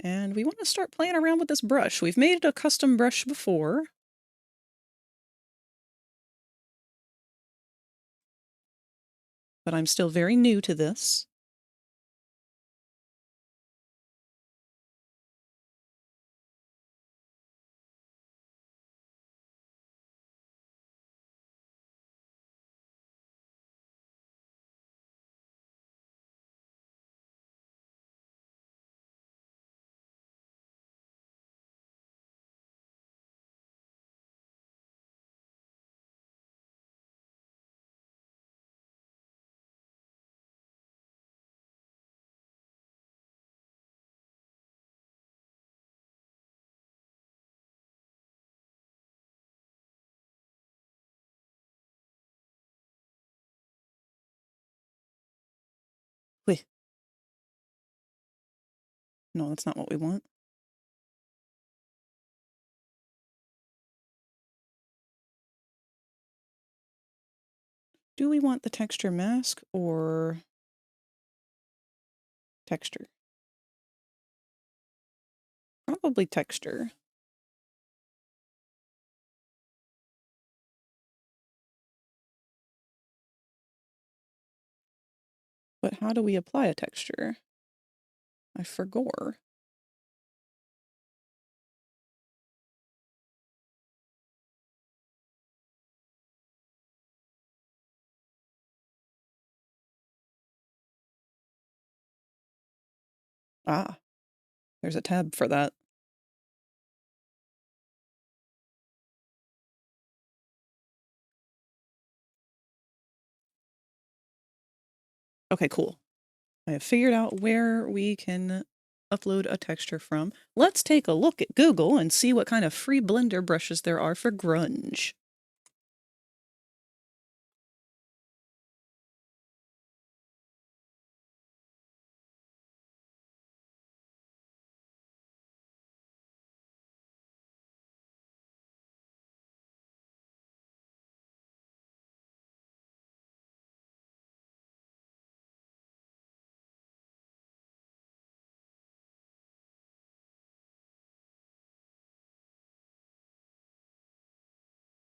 And we want to start playing around with this brush. We've made a custom brush before. But I'm still very new to this. Wait. No, that's not what we want. Do we want the texture mask or texture? Probably texture. But how do we apply a texture? I forgot. Ah, there's a tab for that. Okay, cool. I have figured out where we can upload a texture from. Let's take a look at Google and see what kind of free Blender brushes there are for grunge.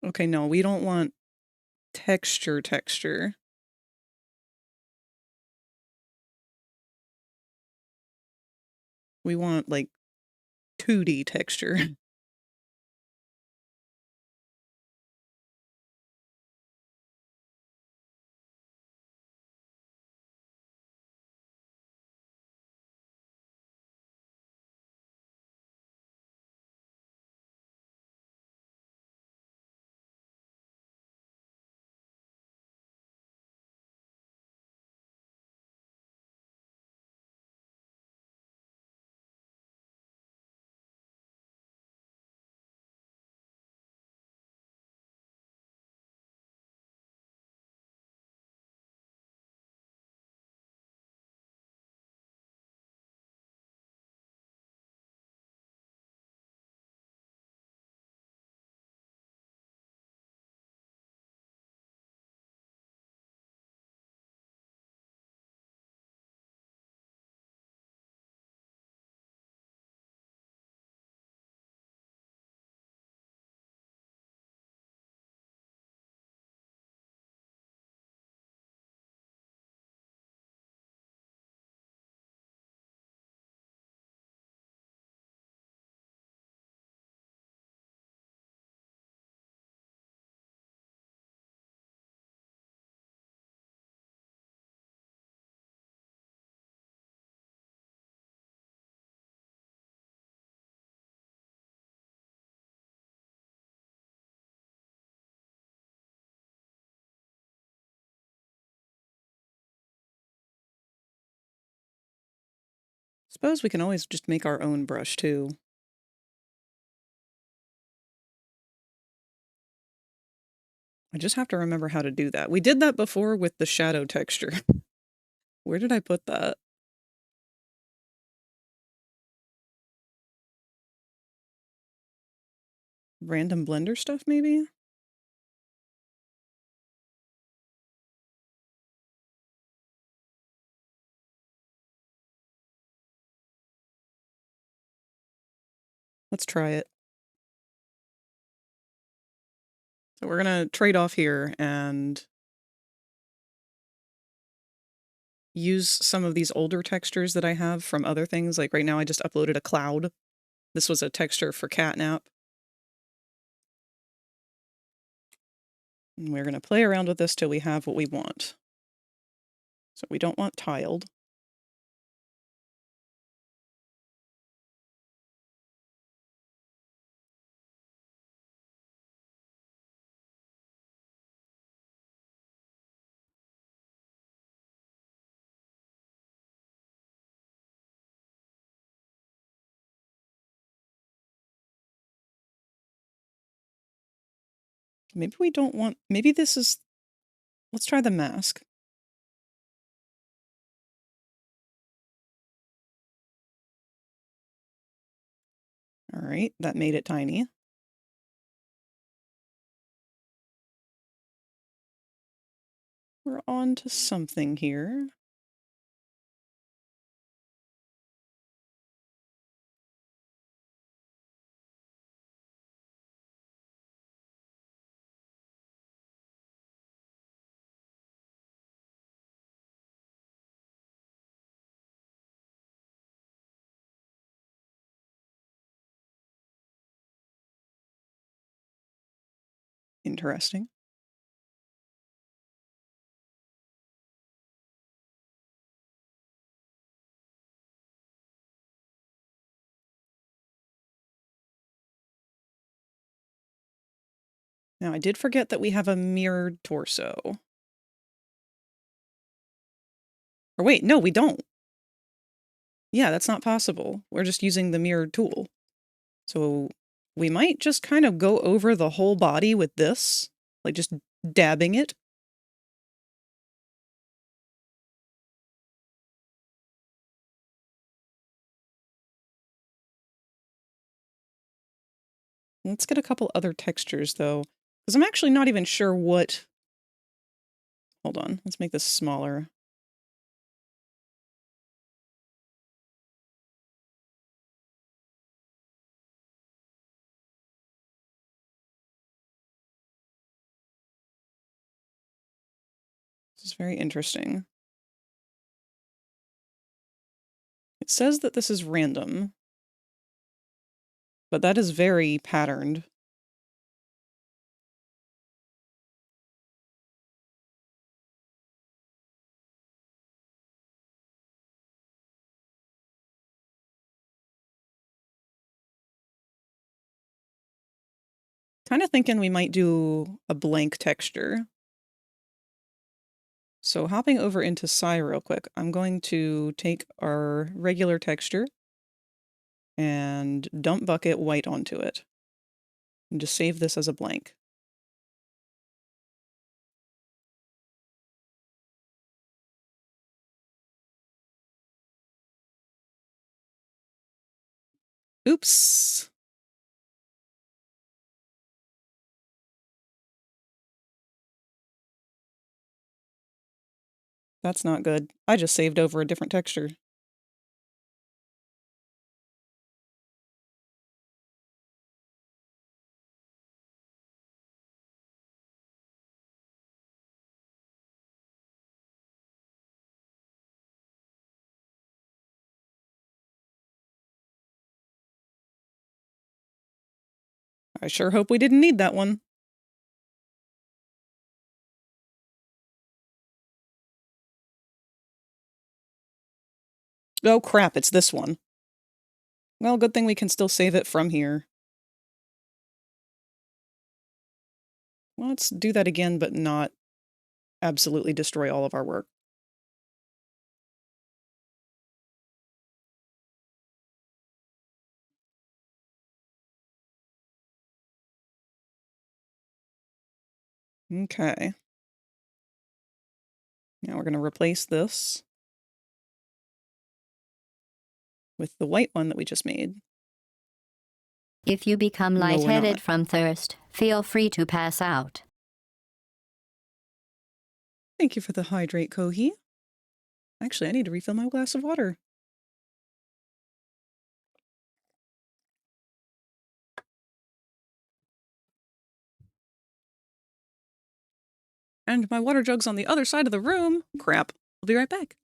Okay, no, we don't want texture. We want, like, 2D texture. Suppose we can always just make our own brush, too. I just have to remember how to do that. We did that before with the shadow texture. Where did I put that? Random Blender stuff, maybe? Let's try it. So we're gonna trade off here and use some of these older textures that I have from other things. Like right now I just uploaded a cloud. This was a texture for Catnap. And we're gonna play around with this till we have what we want. So we don't want tiled. Maybe we don't want, maybe this is, let's try the mask. All right, that made it tiny. We're on to something here. Interesting. Now, I did forget that we have a mirrored torso. Or wait, no, we don't. Yeah, that's not possible. We're just using the mirrored tool. So we might just kind of go over the whole body with this, like just dabbing it. Let's get a couple other textures, though, because I'm actually not even sure what... Hold on, let's make this smaller. This is very interesting. It says that this is random. But that is very patterned. Kind of thinking we might do a blank texture. So hopping over into Psy real quick, I'm going to take our regular texture and dump bucket white onto it. And just save this as a blank. Oops. That's not good. I just saved over a different texture. I sure hope we didn't need that one. Oh crap, it's this one. Well, good thing we can still save it from here. Let's do that again, but not absolutely destroy all of our work. Okay. Now we're going to replace this with the white one that we just made. If you become No, we're lightheaded not. from thirst, feel free to pass out. Thank you for the hydrate, Kohi. Actually, I need to refill my glass of water. And my water jug's on the other side of the room. Crap. I'll be right back.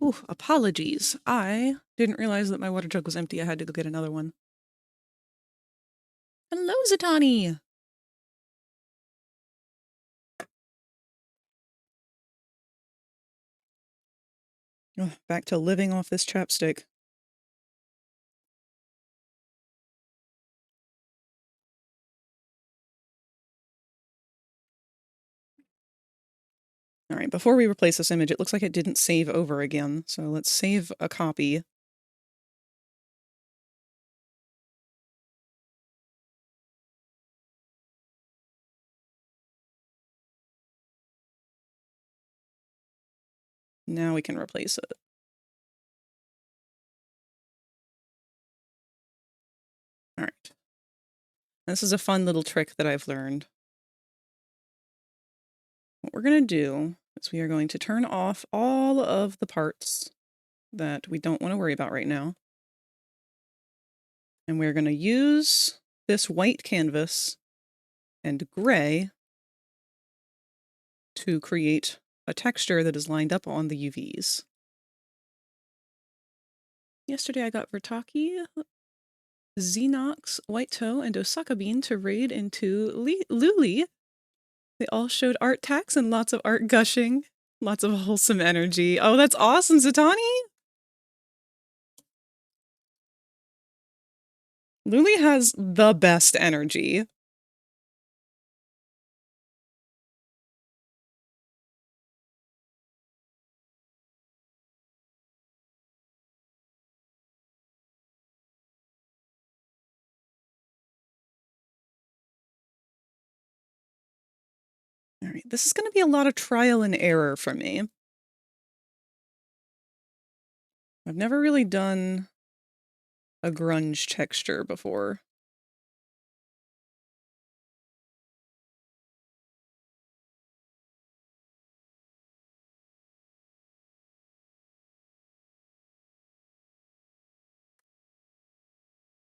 Ooh, apologies. I didn't realize that my water jug was empty. I had to go get another one. Hello, Zatani! Ugh, back to living off this chapstick. All right, before we replace this image, it looks like it didn't save over again. So let's save a copy. Now we can replace it. All right. This is a fun little trick that I've learned. What we're going to do is we are going to turn off all of the parts that we don't want to worry about right now. And we're going to use this white canvas and gray to create a texture that is lined up on the UVs. Yesterday I got Vertaki, Xenox, White Toe, and Osaka Bean to raid into Luli. They all showed art tags and lots of art gushing. Lots of wholesome energy. Oh, that's awesome, Zatani! Luli has the best energy. All right, this is going to be a lot of trial and error for me. I've never really done a grunge texture before.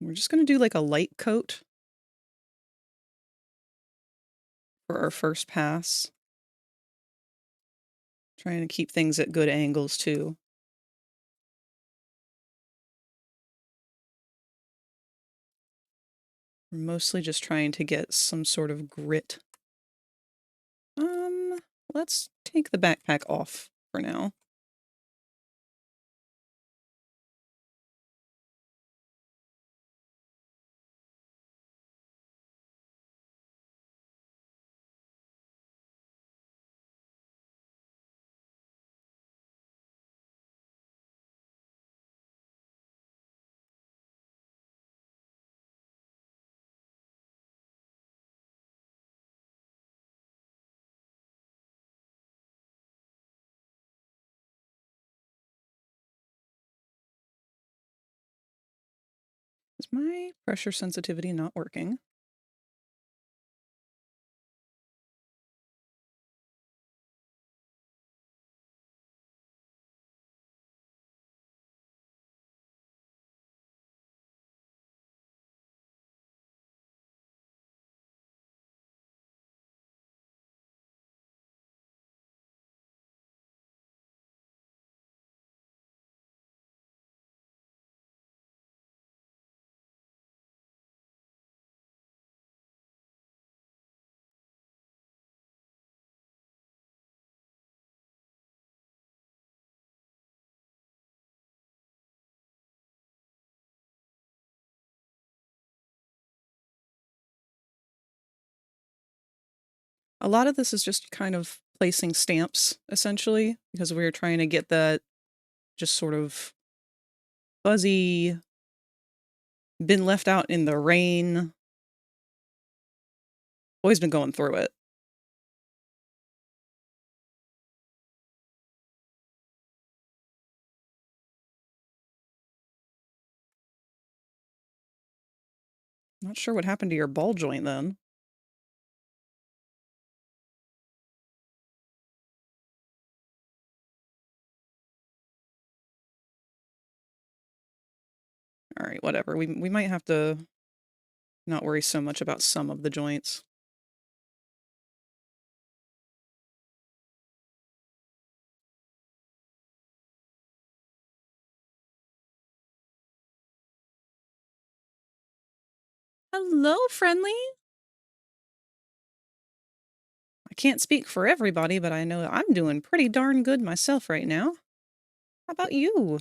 We're just going to do like a light coat for our first pass. Trying to keep things at good angles too. We're mostly just trying to get some sort of grit. Let's take the backpack off for now. Is my pressure sensitivity not working? A lot of this is just kind of placing stamps, essentially, because we were trying to get that just sort of fuzzy, been left out in the rain. Always been going through it. Not sure what happened to your ball joint then. All right, whatever. We might have to not worry so much about some of the joints. Hello, friendly. I can't speak for everybody, but I know I'm doing pretty darn good myself right now. How about you?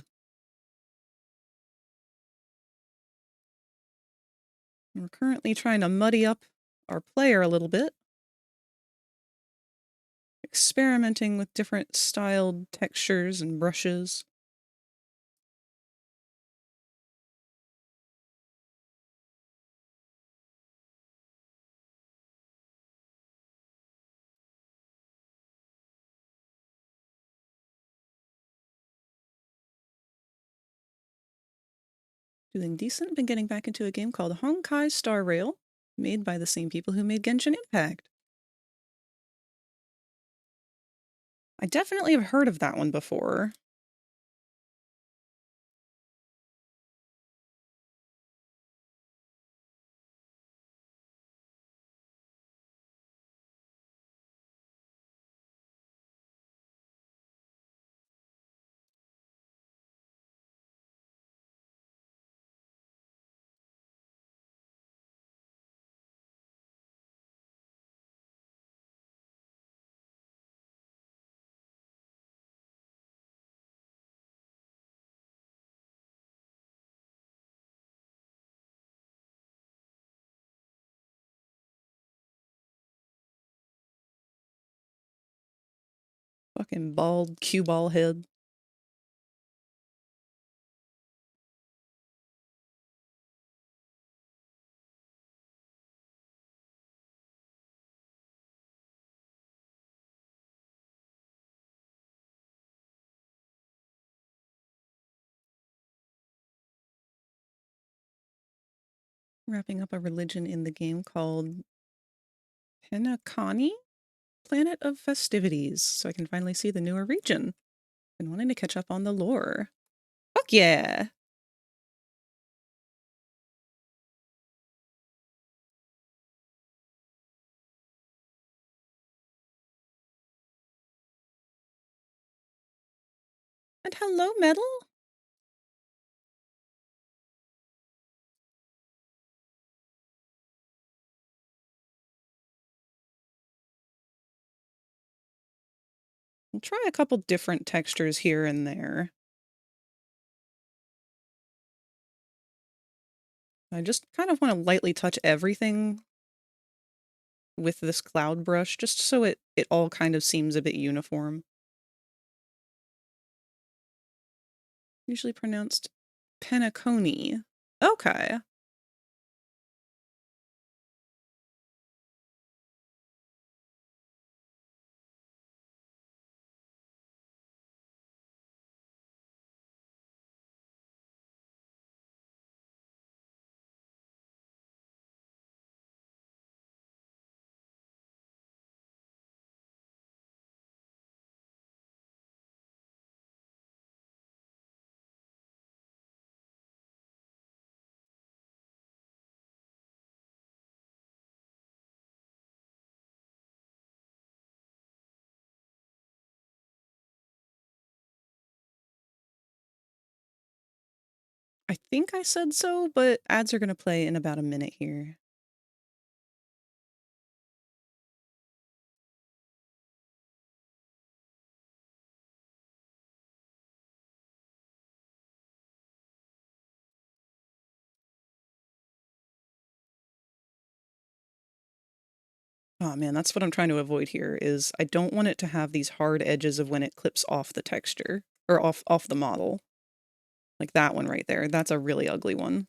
We're currently trying to muddy up our player a little bit. Experimenting with different styled textures and brushes. Doing decent. Been getting back into a game called Honkai Star Rail, made by the same people who made Genshin Impact. I definitely have heard of that one before. Fucking bald cue ball head. Wrapping up a religion in the game called Penacani? Planet of Festivities, so I can finally see the newer region. Been wanting to catch up on the lore. Fuck yeah! And hello, Metal? I'll try a couple different textures here and there. I just kind of want to lightly touch everything with this cloud brush, just so it all kind of seems a bit uniform. Usually pronounced Penaconi. Okay. I think I said so, but ads are going to play in about a minute here. Oh man, that's what I'm trying to avoid here, is I don't want it to have these hard edges of when it clips off the texture, or off the model. Like that one right there, that's a really ugly one.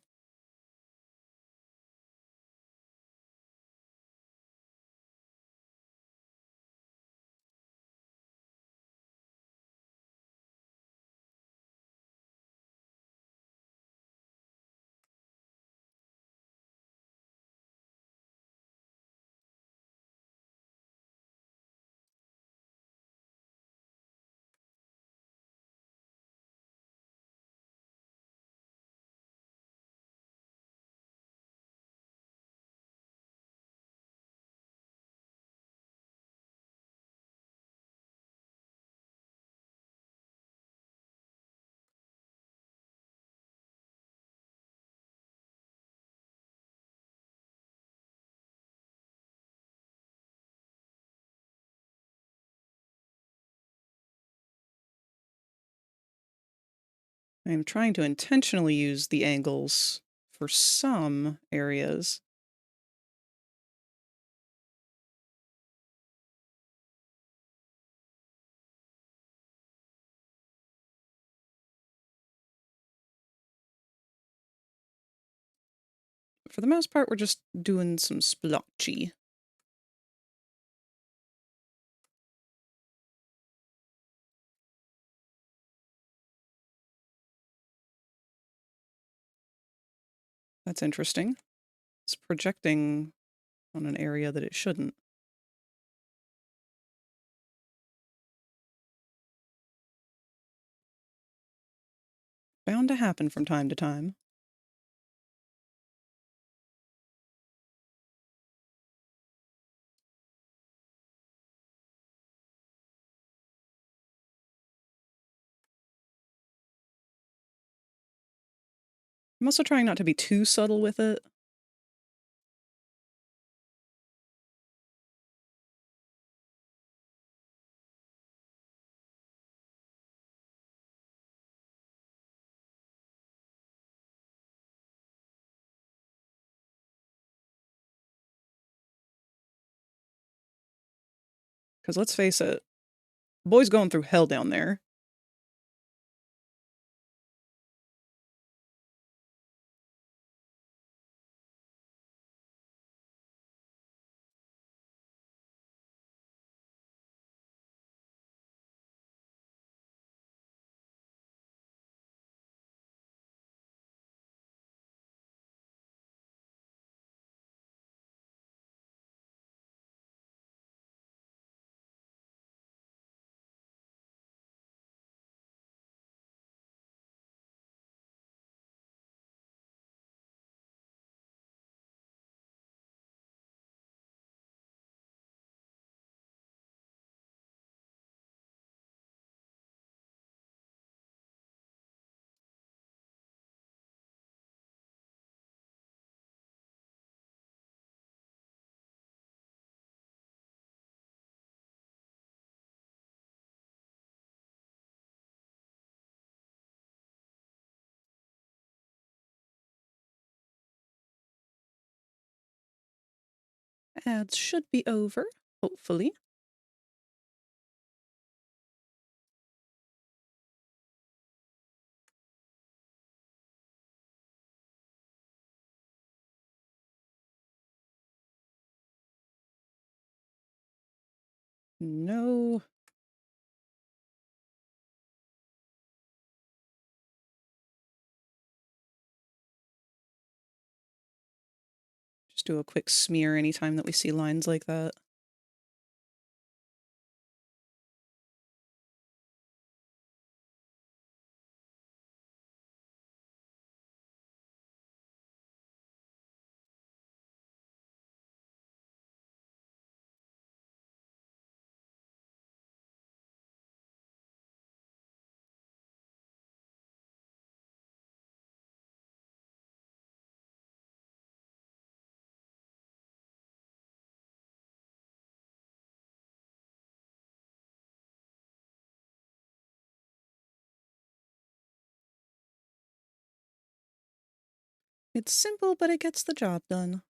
I'm trying to intentionally use the angles for some areas. For the most part, we're just doing some splotchy. That's interesting. It's projecting on an area that it shouldn't. Bound to happen from time to time. I'm also trying not to be too subtle with it. Because let's face it, boy's going through hell down there. Ads should be over, hopefully. No. Just do a quick smear anytime that we see lines like that. It's simple, but it gets the job done.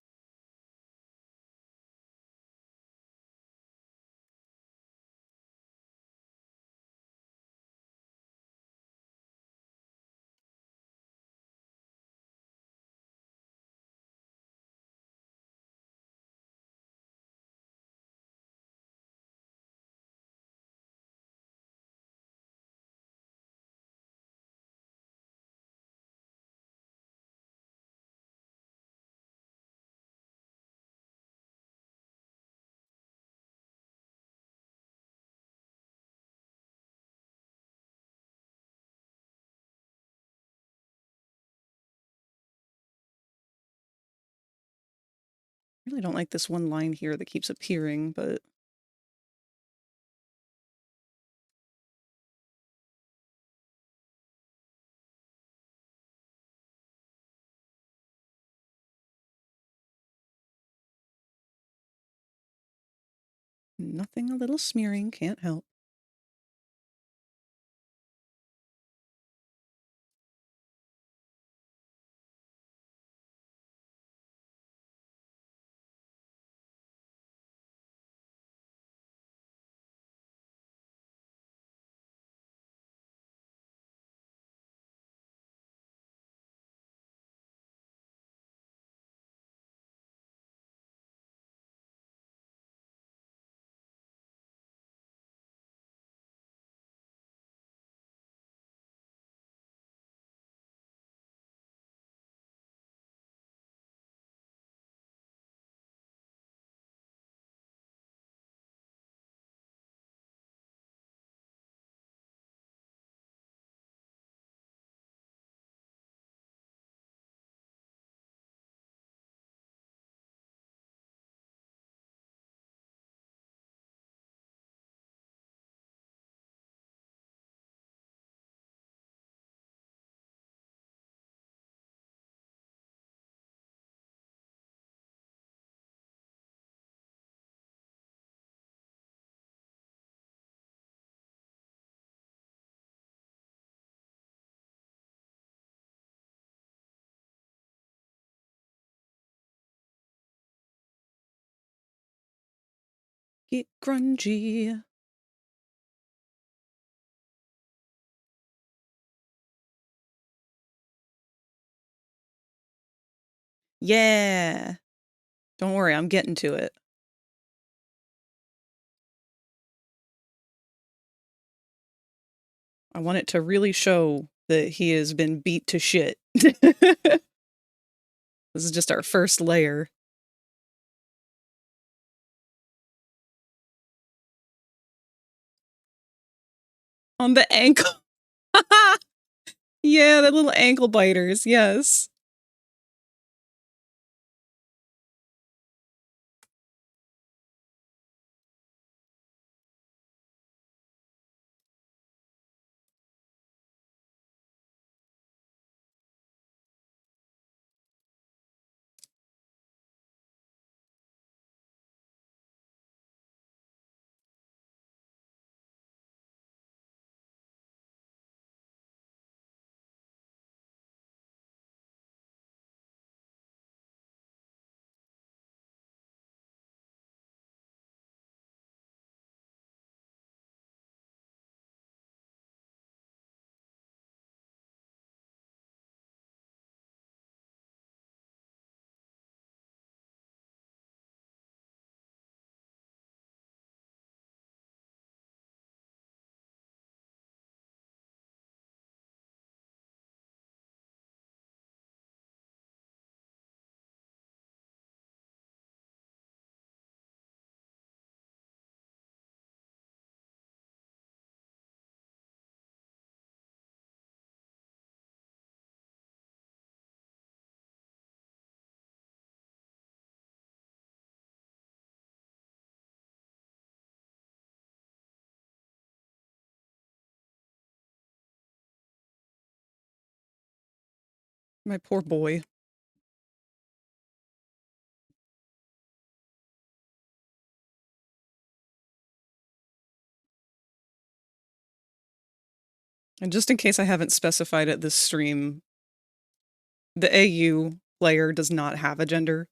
I really don't like this one line here that keeps appearing, but nothing a little smearing can't help. Get grungy. Yeah. Don't worry, I'm getting to it. I want it to really show that he has been beat to shit. This is just our first layer. On the ankle. Yeah, the little ankle biters, yes. My poor boy. And just in case I haven't specified it this stream, the AU player does not have a gender.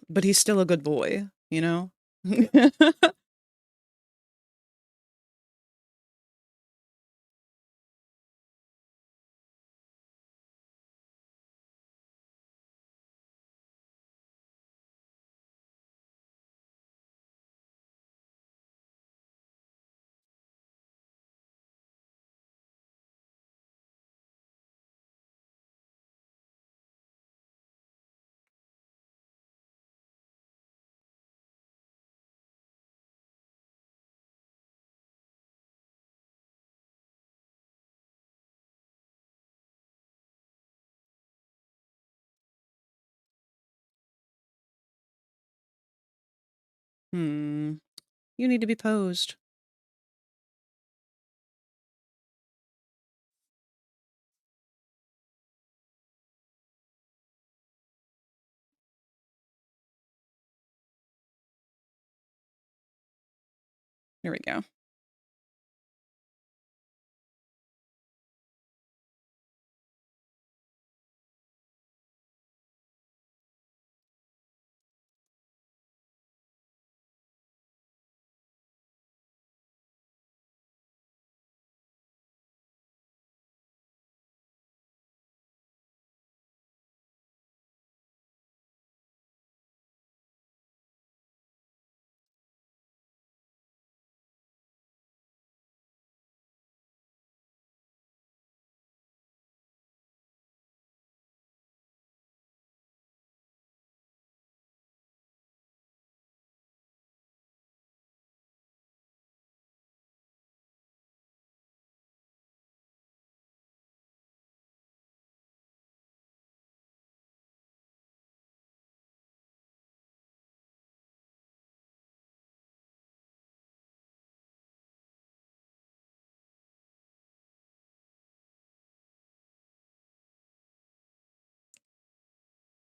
But he's still a good boy, you know? You need to be posed. There we go.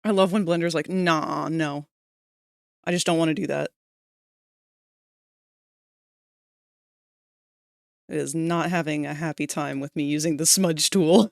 I love when Blender's like, nah, no. I just don't want to do that. It is not having a happy time with me using the smudge tool.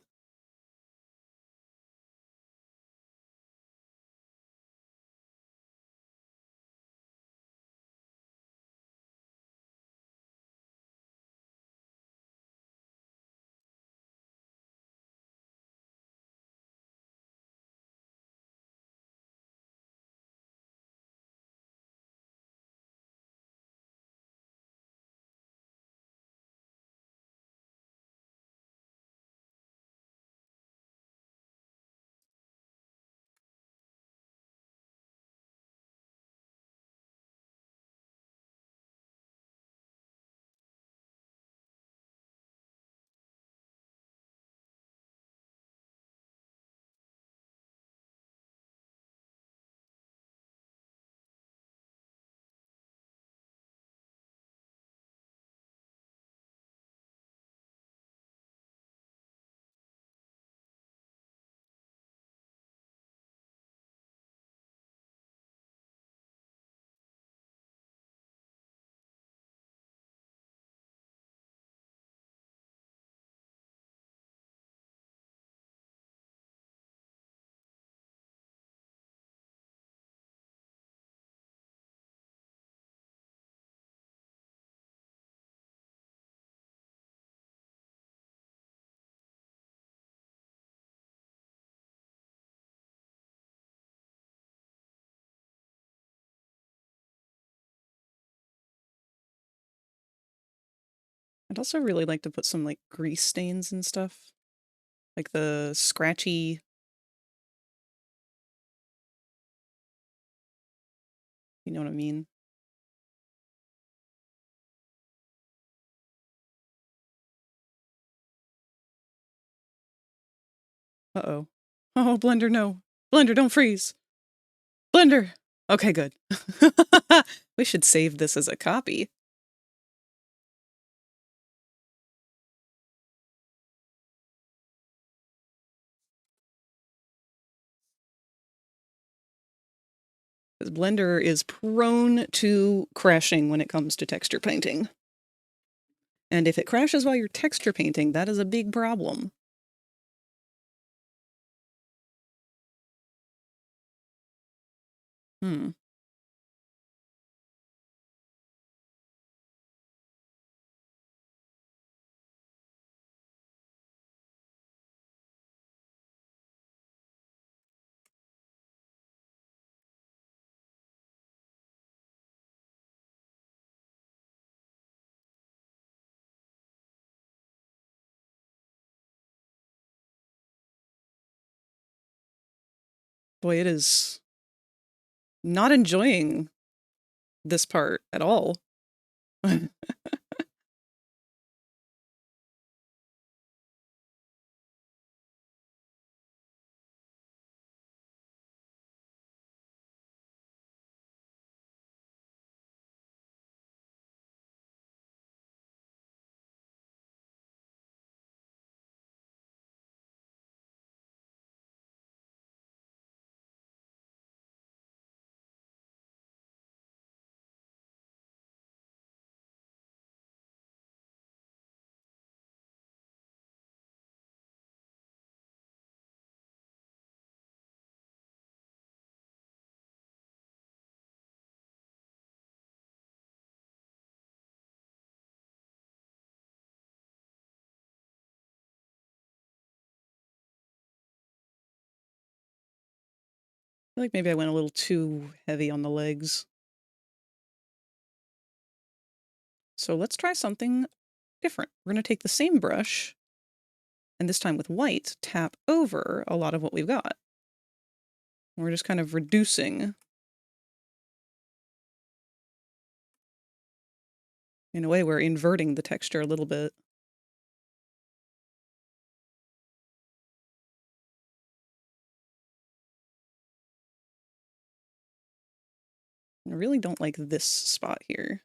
I'd also really like to put some, like, grease stains and stuff. Like the scratchy... You know what I mean? Uh-oh. Oh, Blender, no. Blender, don't freeze. Blender! Okay, good. We should save this as a copy. Because Blender is prone to crashing when it comes to texture painting. And if it crashes while you're texture painting, that is a big problem. Hmm. Boy, it is not enjoying this part at all. I feel like maybe I went a little too heavy on the legs. So let's try something different. We're going to take the same brush, and this time with white, tap over a lot of what we've got. We're just kind of reducing, in a way, we're inverting the texture a little bit. I really don't like this spot here.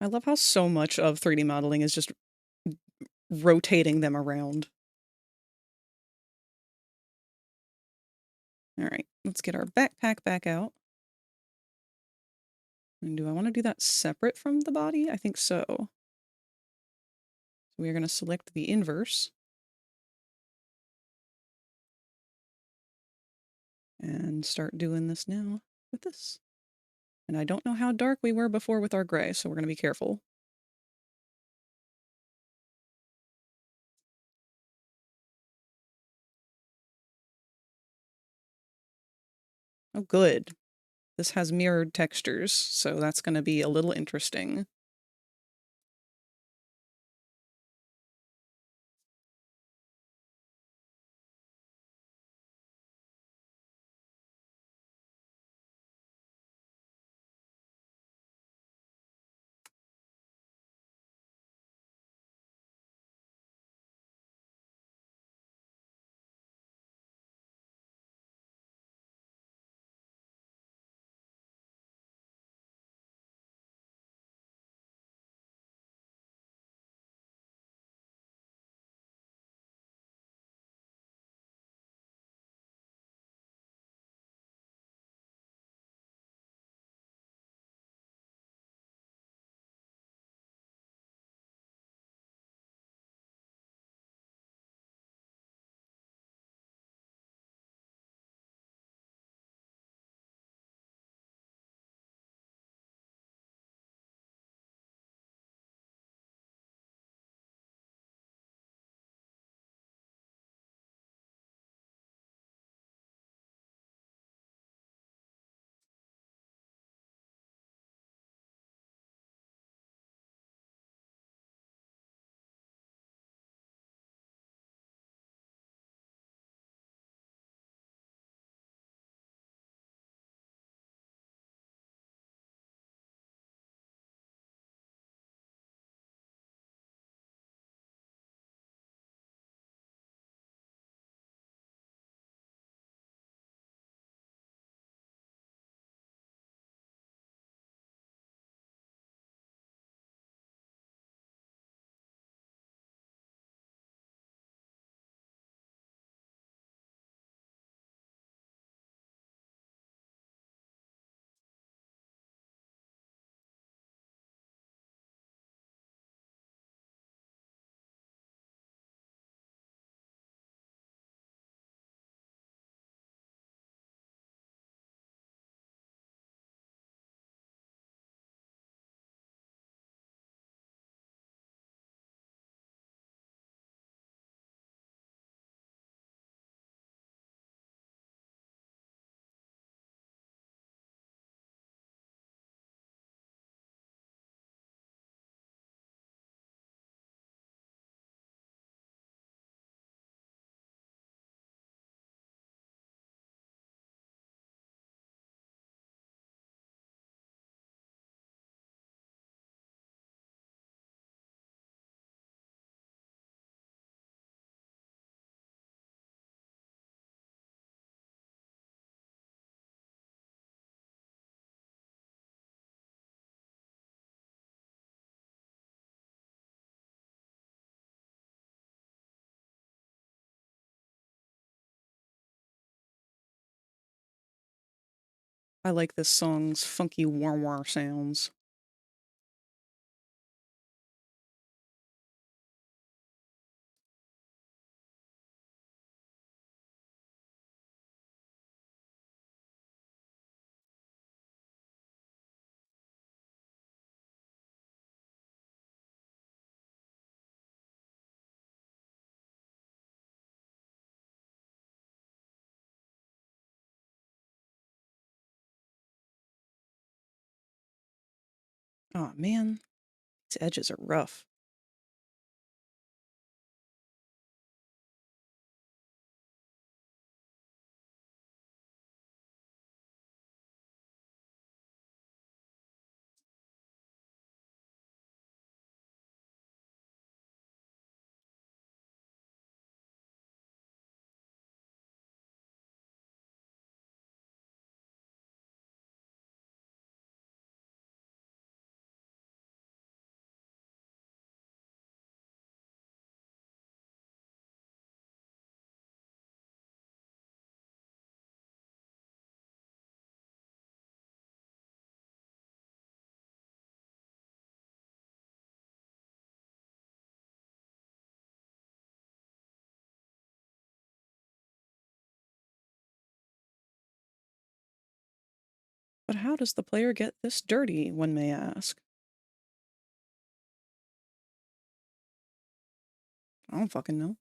I love how so much of 3D modeling is just rotating them around. All right, let's get our backpack back out. And do I want to do that separate from the body? I think so. So we are going to select the inverse. And start doing this now with this. And I don't know how dark we were before with our gray, so we're going to be careful. Oh, good. This has mirrored textures, so that's going to be a little interesting. I like this song's funky wah-wah sounds. Oh man, these edges are rough. But how does the player get this dirty, one may ask? I don't fucking know.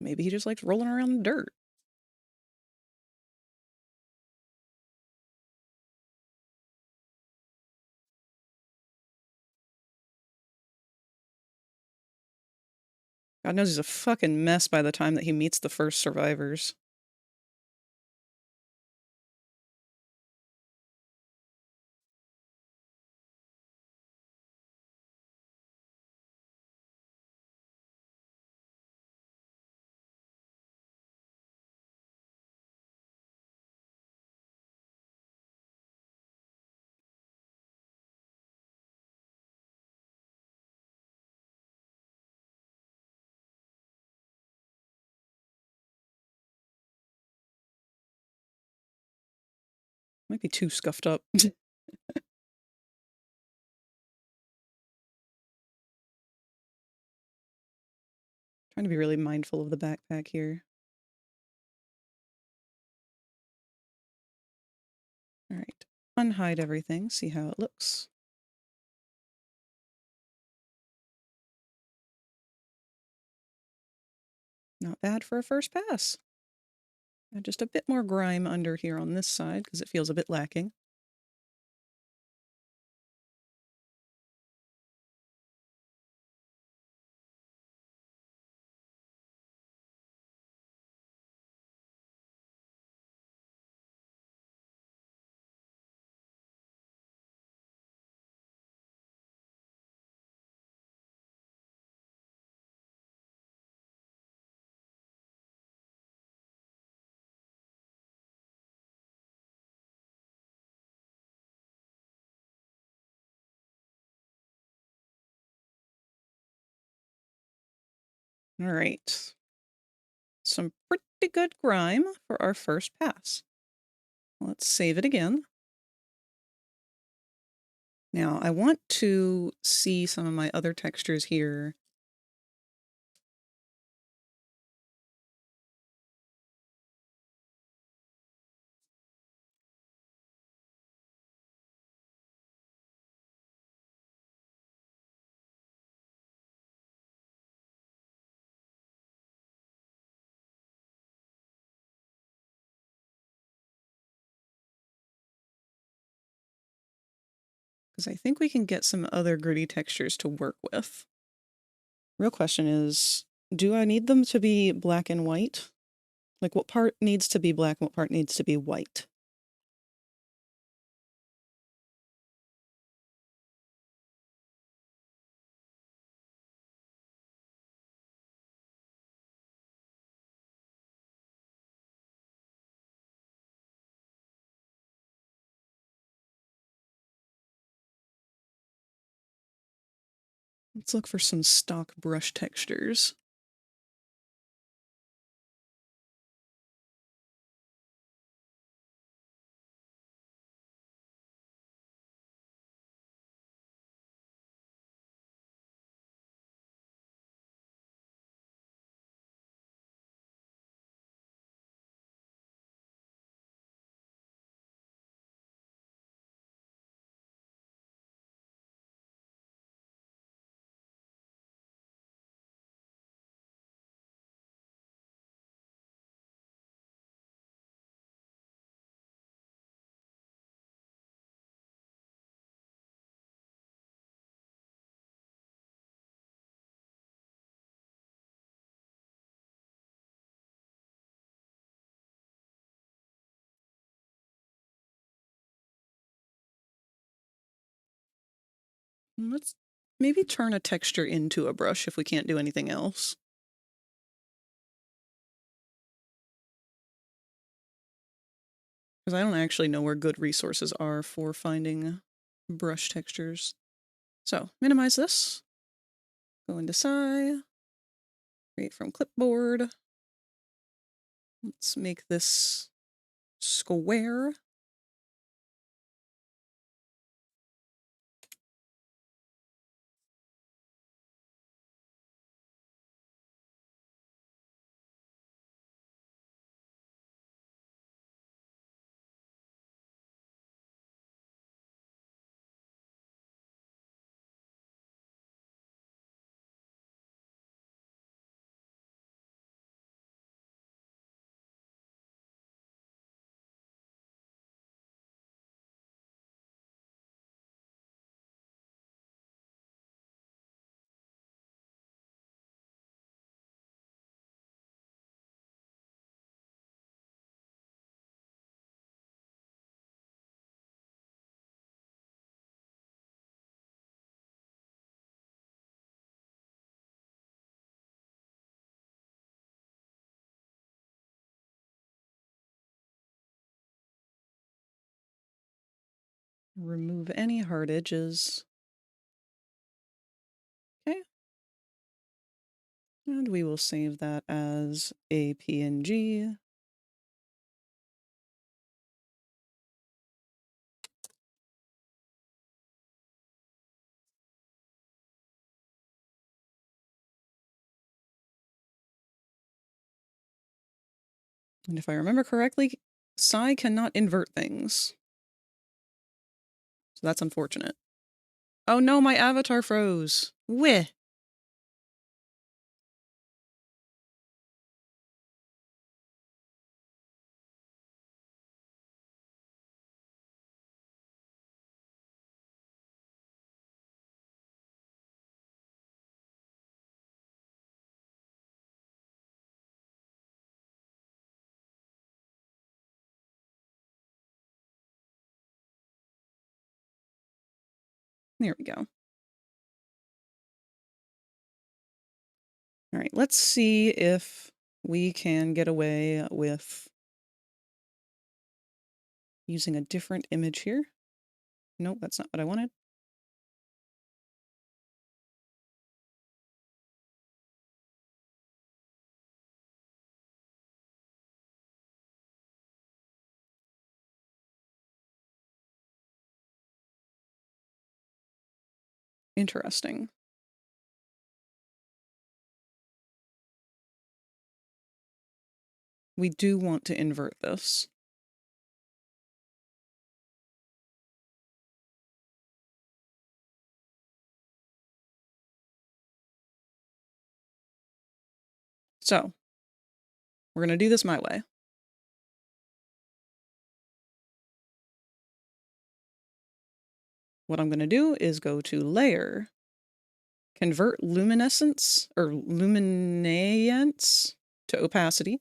Maybe he just likes rolling around in dirt. God knows he's a fucking mess by the time that he meets the first survivors. Might be too scuffed up. Trying to be really mindful of the backpack here. All right, unhide everything, see how it looks. Not bad for a first pass. And just a bit more grime under here on this side because it feels a bit lacking. All right. Some pretty good grime for our first pass. Let's save it again. Now, I want to see some of my other textures here. Because I think we can get some other gritty textures to work with. Real question is, do I need them to be black and white? Like, what part needs to be black and what part needs to be white? Let's look for some stock brush textures. Let's maybe turn a texture into a brush if we can't do anything else. Because I don't actually know where good resources are for finding brush textures. So, minimize this. Go into Sci. Create from clipboard. Let's make this square. Remove any hard edges. Okay. And we will save that as a PNG. And if I remember correctly, Psy cannot invert things. So that's unfortunate. Oh no, my avatar froze. Weh. There we go. All right, let's see if we can get away with using a different image here. Nope, that's not what I wanted. Interesting. We do want to invert this. So, we're going to do this my way. What I'm going to do is go to Layer, convert luminescence or luminance to opacity,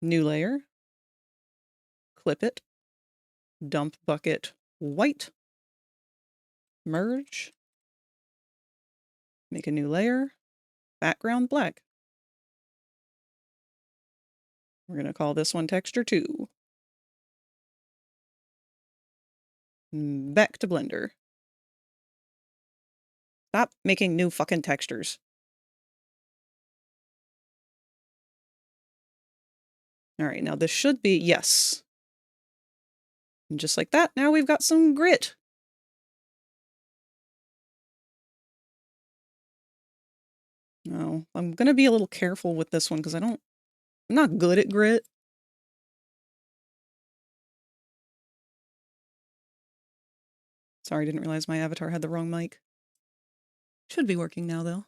new layer, clip it, dump bucket white, merge, make a new layer, background black. We're going to call this one texture 2. Back to Blender. Stop making new fucking textures. All right, now this should be, yes. And just like that, now we've got some grit. No, I'm going to be a little careful with this one because I'm not good at grit. Sorry, didn't realize my avatar had the wrong mic. Should be working now, though.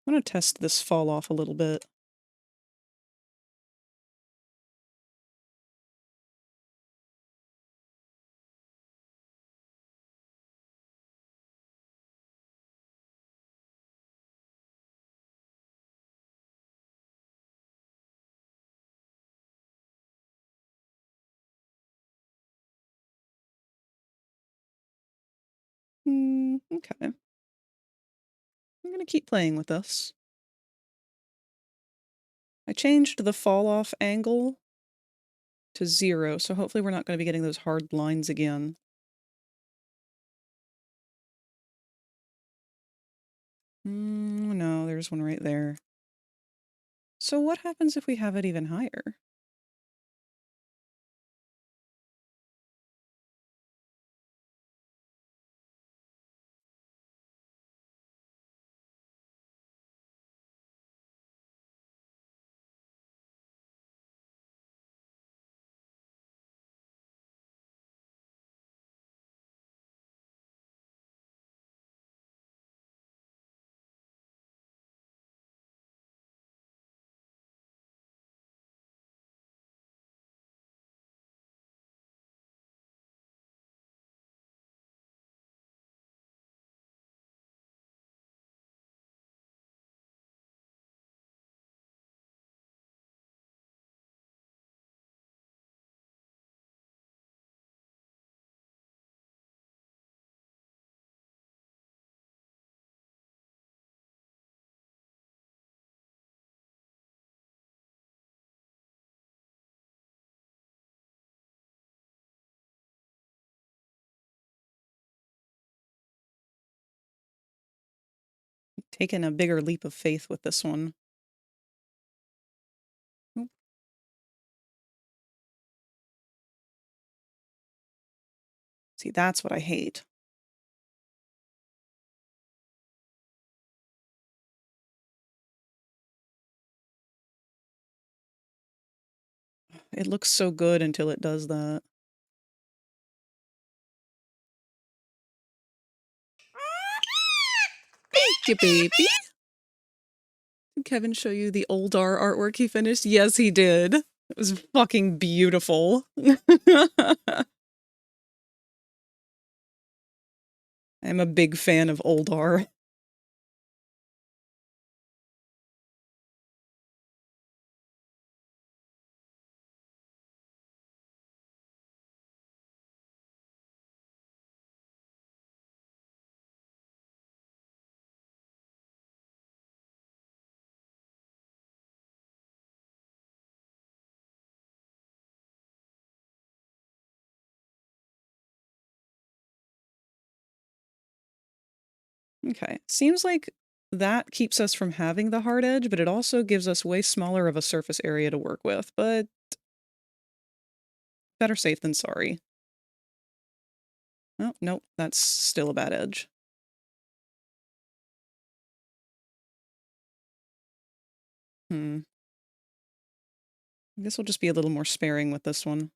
I'm going to test this fall off a little bit. Okay. I'm going to keep playing with this. I changed the fall off angle to 0, so hopefully we're not going to be getting those hard lines again. No, there's one right there. So what happens if we have it even higher? Taking a bigger leap of faith with this one. Oop. See, that's what I hate. It looks so good until it does that. Thank you, baby. Did Kevin show you the Oldar artwork he finished? Yes, he did. It was fucking beautiful. I'm a big fan of Oldar. Okay, seems like that keeps us from having the hard edge, but it also gives us way smaller of a surface area to work with, but better safe than sorry. Oh, nope, that's still a bad edge. I guess we'll just be a little more sparing with this one.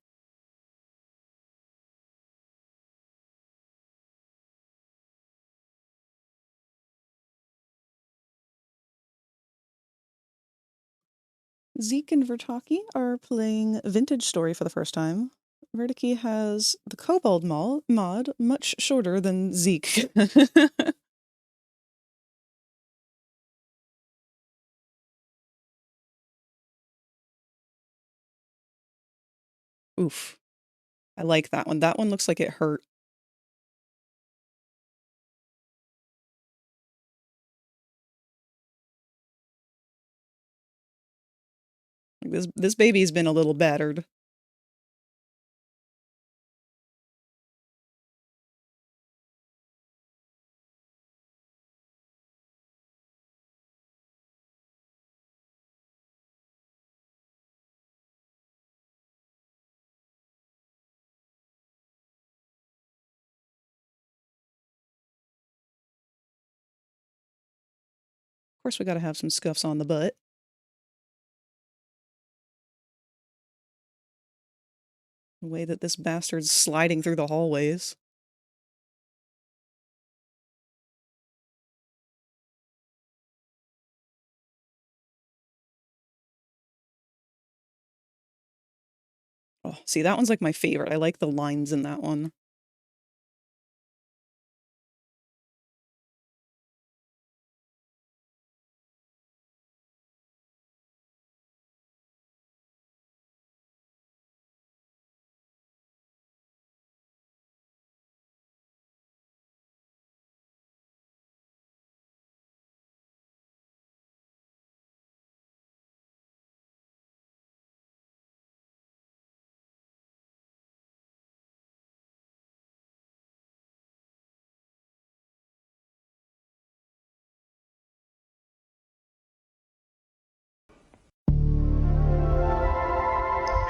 Zeke and Vertaki are playing Vintage Story for the first time. Vertaki has the Kobold mod, much shorter than Zeke. Oof. I like that one. That one looks like it hurt. This baby's been a little battered. Of course, we gotta have some scuffs on the butt. The way that this bastard's sliding through the hallways. Oh, see, that one's like my favorite. I like the lines in that one.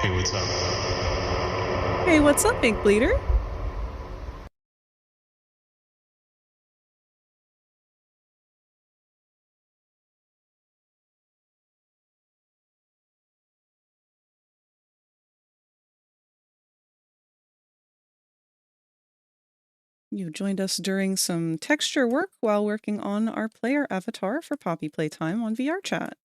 Hey, what's up? Hey, what's up, Ink Bleeder? You joined us during some texture work while working on our player avatar for Poppy Playtime on VR chat.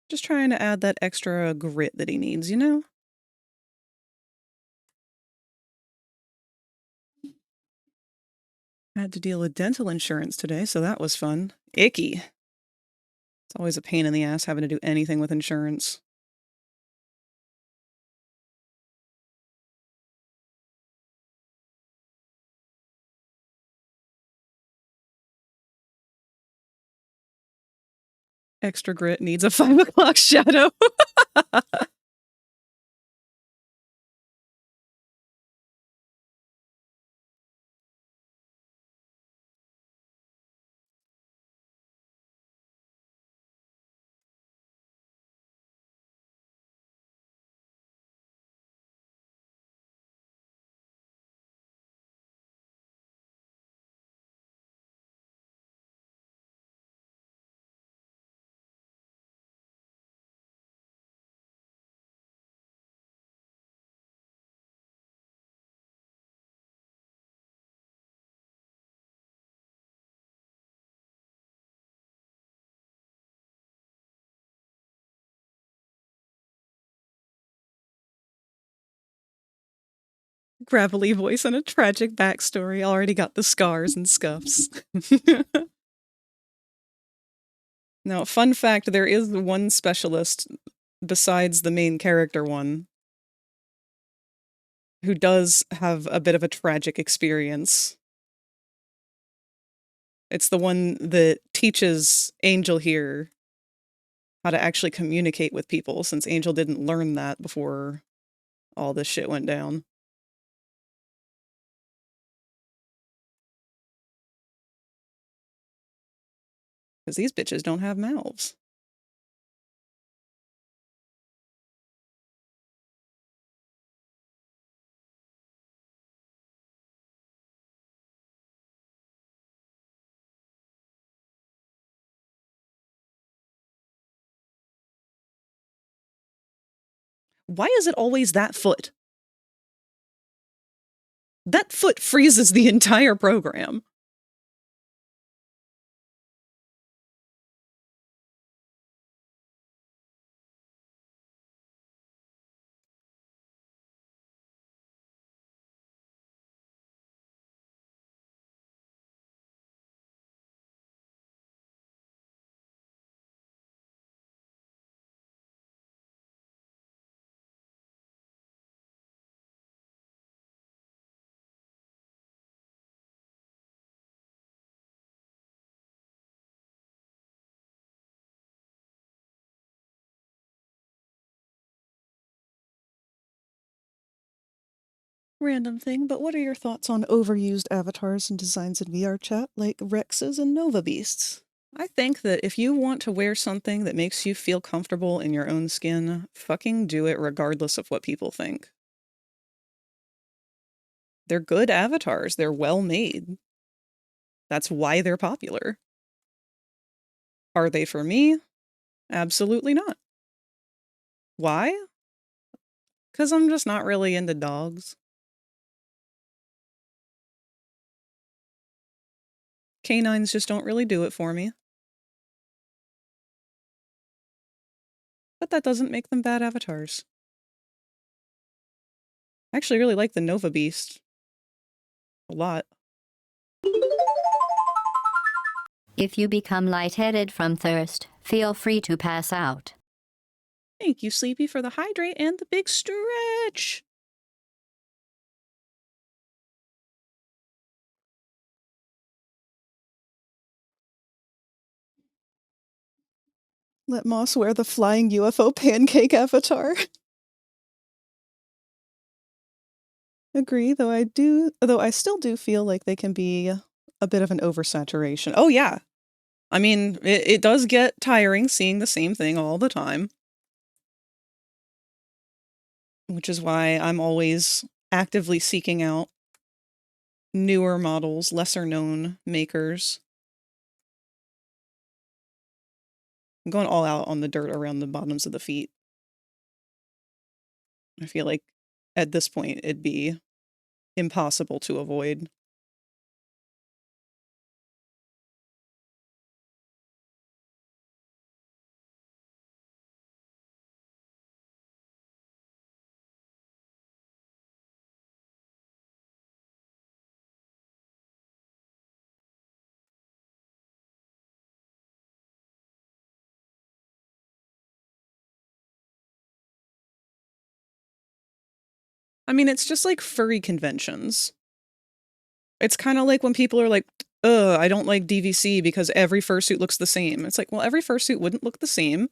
Just trying to add that extra grit that he needs, you know? I had to deal with dental insurance today, so that was fun. Icky. It's always a pain in the ass having to do anything with insurance. Extra grit needs a 5 o'clock shadow. Gravelly voice and a tragic backstory. Already got the scars and scuffs. Now, fun fact, there is one specialist besides the main character one who does have a bit of a tragic experience. It's the one that teaches Angel here how to actually communicate with people, since Angel didn't learn that before all this shit went down. Because these bitches don't have mouths. Why is it always that foot? That foot freezes the entire program. Random thing, but what are your thoughts on overused avatars and designs in VR chat, like Rexes and Nova Beasts? I think that if you want to wear something that makes you feel comfortable in your own skin, fucking do it regardless of what people think. They're good avatars. They're well made. That's why they're popular. Are they for me? Absolutely not. Why? Because I'm just not really into dogs. Canines just don't really do it for me. But that doesn't make them bad avatars. I actually really like the Nova Beast. A lot. If you become lightheaded from thirst, feel free to pass out. Thank you, Sleepy, for the hydrate and the big stretch. Let Moss wear the flying UFO pancake avatar. Agree, though I still do feel like they can be a bit of an oversaturation. Oh yeah. I mean, it does get tiring seeing the same thing all the time. Which is why I'm always actively seeking out newer models, lesser known makers. I'm going all out on the dirt around the bottoms of the feet. I feel like at this point it'd be impossible to avoid. I mean, it's just like furry conventions. It's kind of like when people are like, ugh, I don't like DVC because every fursuit looks the same. It's like, well, every fursuit wouldn't look the same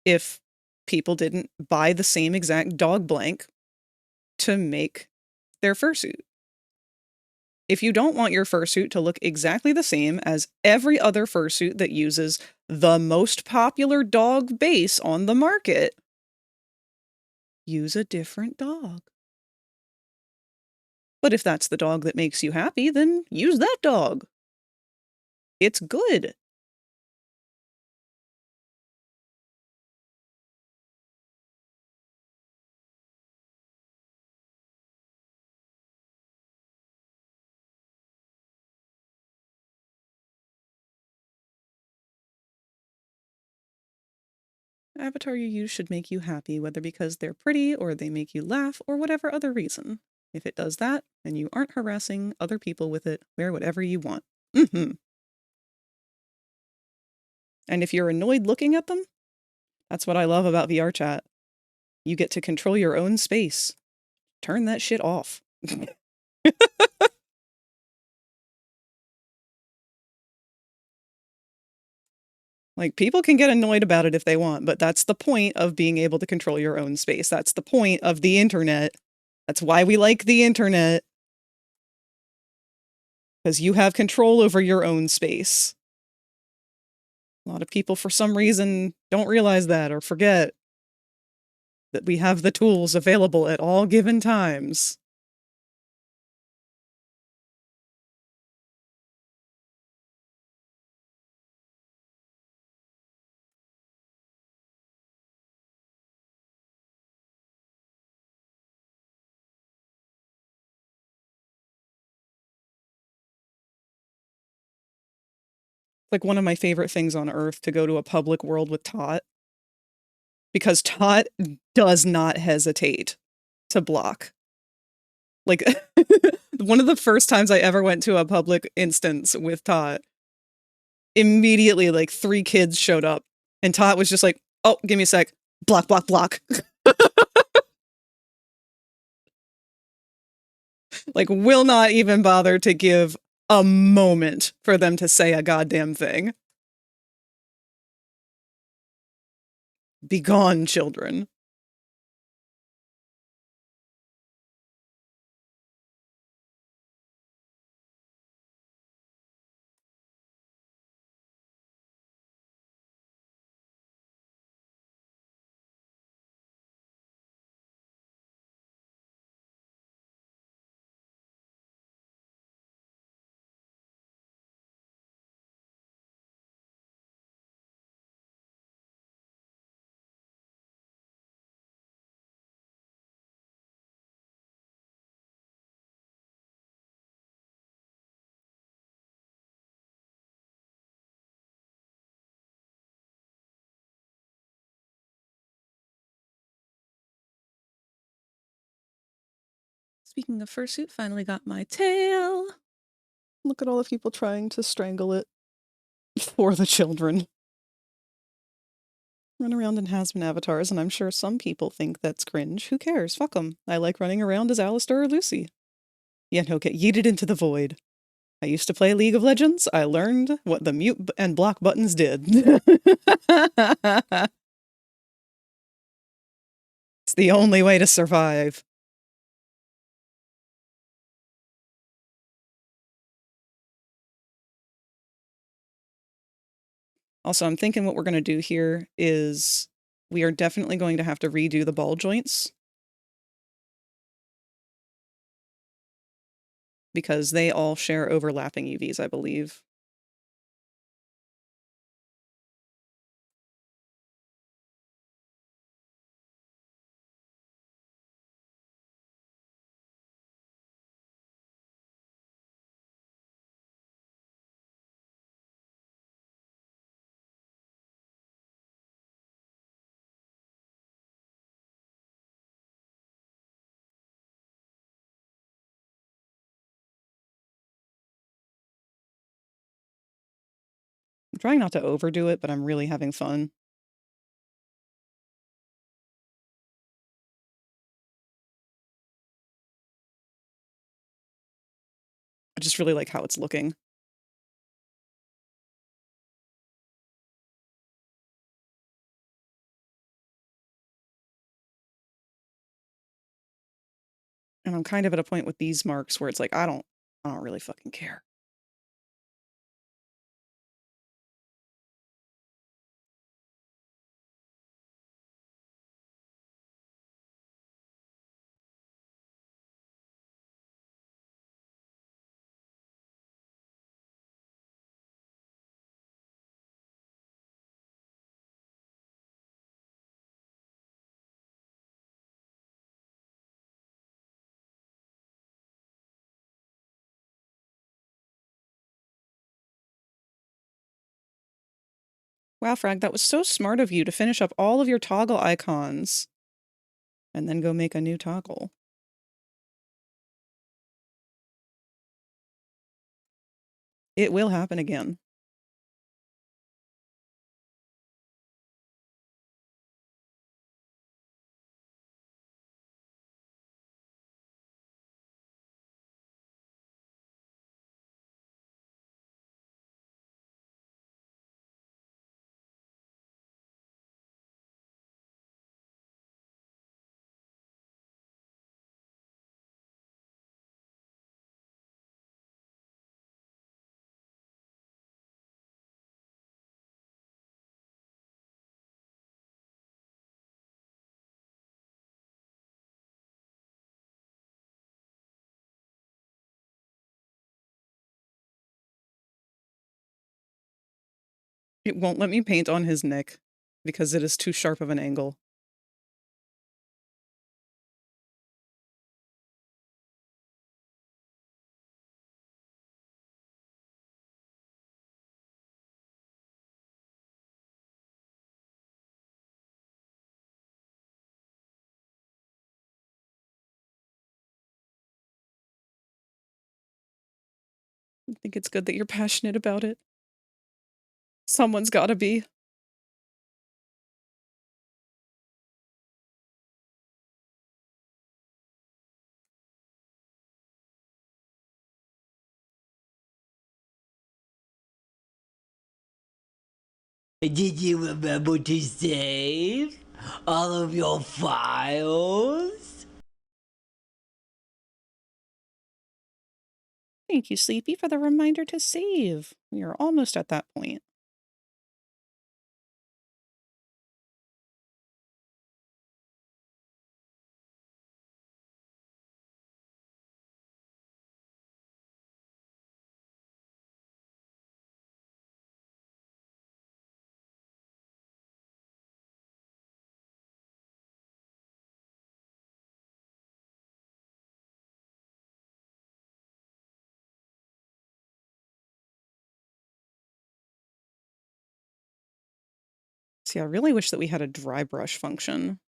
if people didn't buy the same exact dog blank to make their fursuit. If you don't want your fursuit to look exactly the same as every other fursuit that uses the most popular dog base on the market, use a different dog. But if that's the dog that makes you happy, then use that dog. It's good. Avatar you use should make you happy, whether because they're pretty or they make you laugh or whatever other reason. If it does that, and you aren't harassing other people with it, wear whatever you want. And if you're annoyed looking at them, that's what I love about VR chat. You get to control your own space. Turn that shit off. Like, people can get annoyed about it if they want, but that's the point of being able to control your own space. That's the point of the internet. That's why we like the internet. Because you have control over your own space. A lot of people, for some reason, don't realize that or forget that we have the tools available at all given times. Like one of my favorite things on Earth to go to a public world with Tot. Because Tot does not hesitate to block. Like, one of the first times I ever went to a public instance with Tot, immediately, like, 3 kids showed up. And Tot was just like, oh, give me a sec. Block, block, block. Like, will not even bother to give a moment for them to say a goddamn thing. Begone, children. Speaking of fursuit, finally got my tail. Look at all the people trying to strangle it for the children. Run around in has-been avatars, and I'm sure some people think that's cringe. Who cares? Fuck them. I like running around as Alistair or Lucy. Yeah, no, get yeeted into the void. I used to play League of Legends. I learned what the mute and block buttons did. It's the only way to survive. Also, I'm thinking what we're going to do here is we are definitely going to have to redo the ball joints, because they all share overlapping UVs, I believe. I'm trying not to overdo it, but I'm really having fun. I just really like how it's looking. And I'm kind of at a point with these marks where it's like, I don't really fucking care. Wow, Frag, that was so smart of you to finish up all of your toggle icons and then go make a new toggle. It will happen again. It won't let me paint on his neck because it is too sharp of an angle. I think it's good that you're passionate about it. Someone's gotta be. Did you remember to save all of your files? Thank you, Sleepy, for the reminder to save. We are almost at that point. See, I really wish that we had a dry brush function.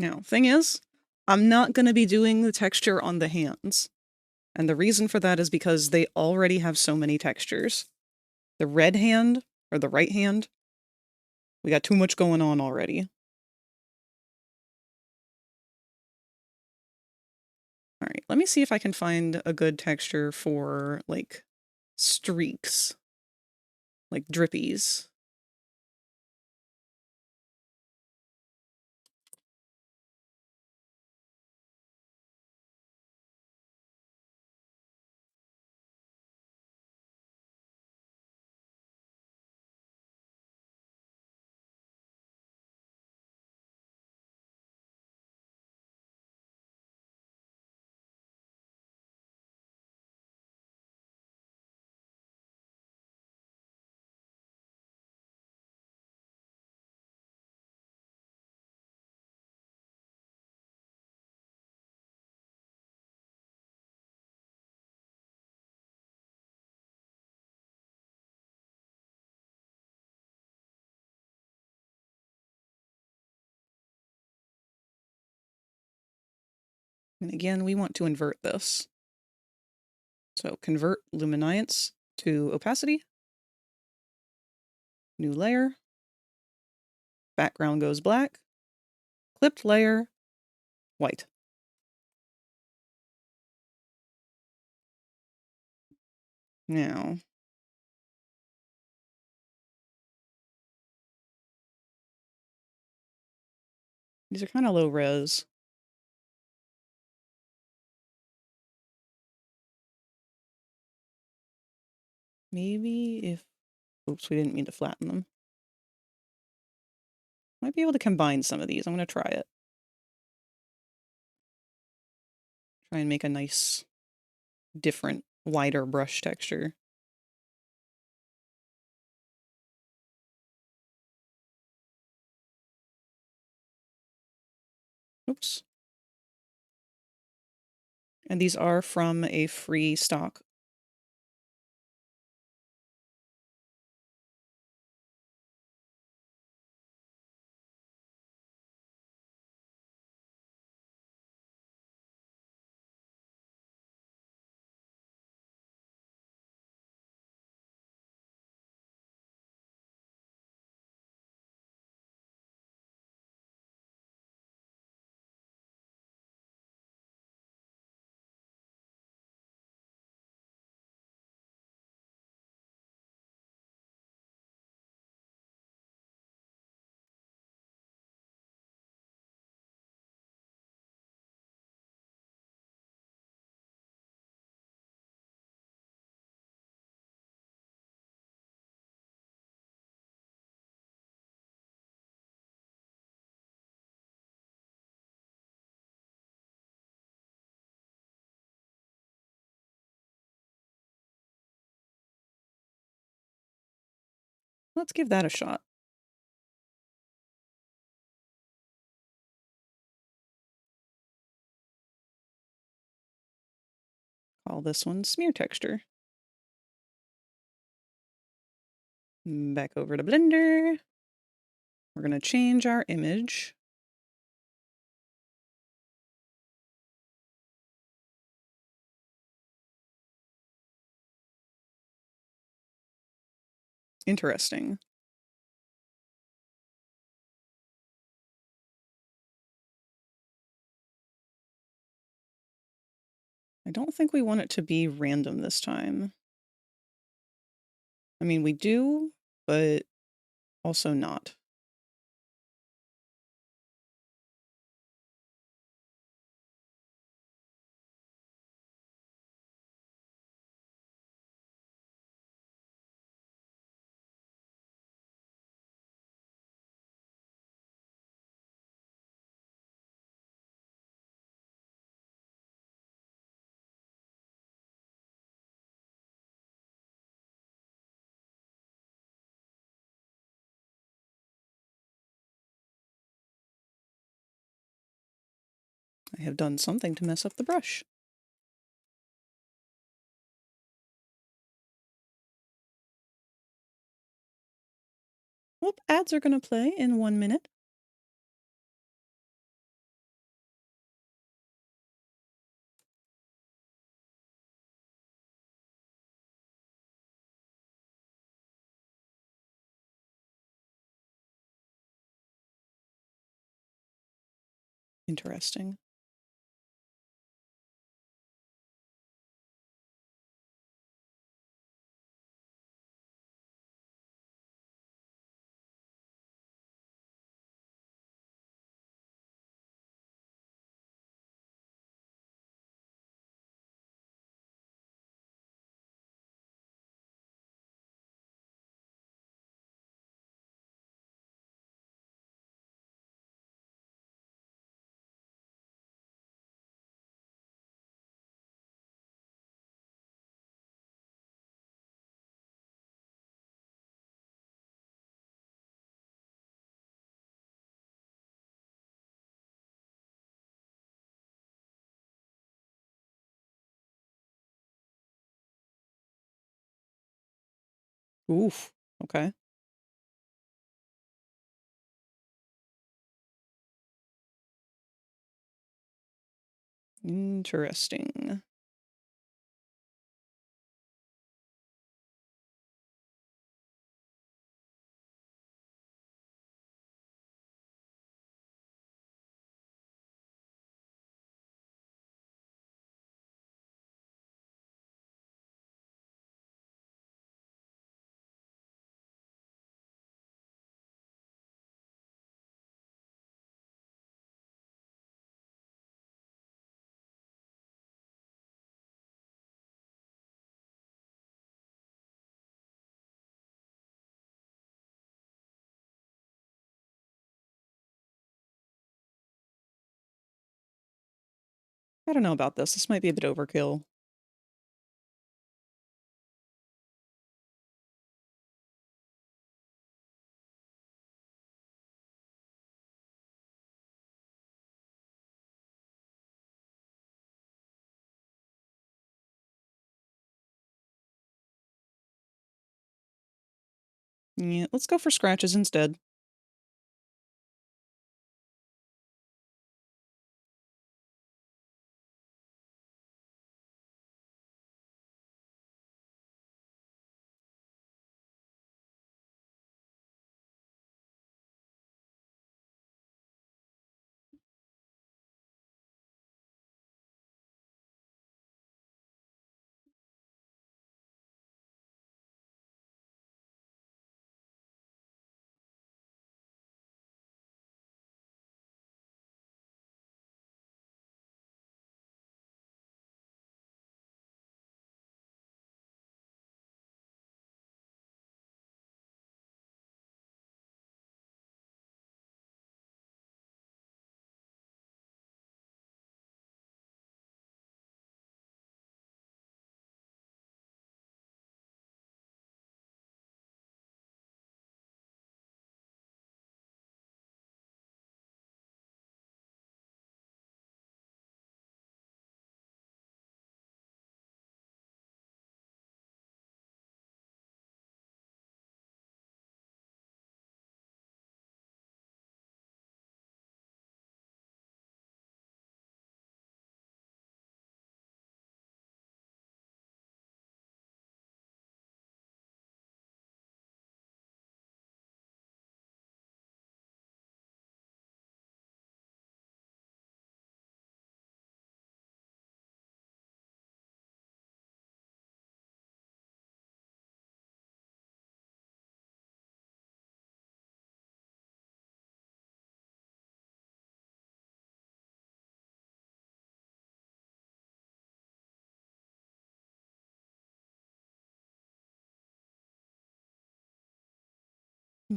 Now, thing is, I'm not going to be doing the texture on the hands. And the reason for that is because they already have so many textures. The red hand, or the right hand, we got too much going on already. Alright, let me see if I can find a good texture for, like, streaks. Like drippies. And again, we want to invert this. So convert luminance to opacity. New layer. Background goes black. Clipped layer, white. Now, these are kind of low res. Maybe if... Oops, we didn't mean to flatten them. Might be able to combine some of these. I'm going to try it. Try and make a nice, different, wider brush texture. Oops. And these are from a free stock. Let's give that a shot. Call this one smear texture. Back over to Blender. We're going to change our image. Interesting. I don't think we want it to be random this time. I mean, we do, but also not. I have done something to mess up the brush. Whoop, ads are going to play in 1 minute. Interesting. Oof. Okay. Interesting. I don't know about this. This might be a bit overkill. Yeah, let's go for scratches instead.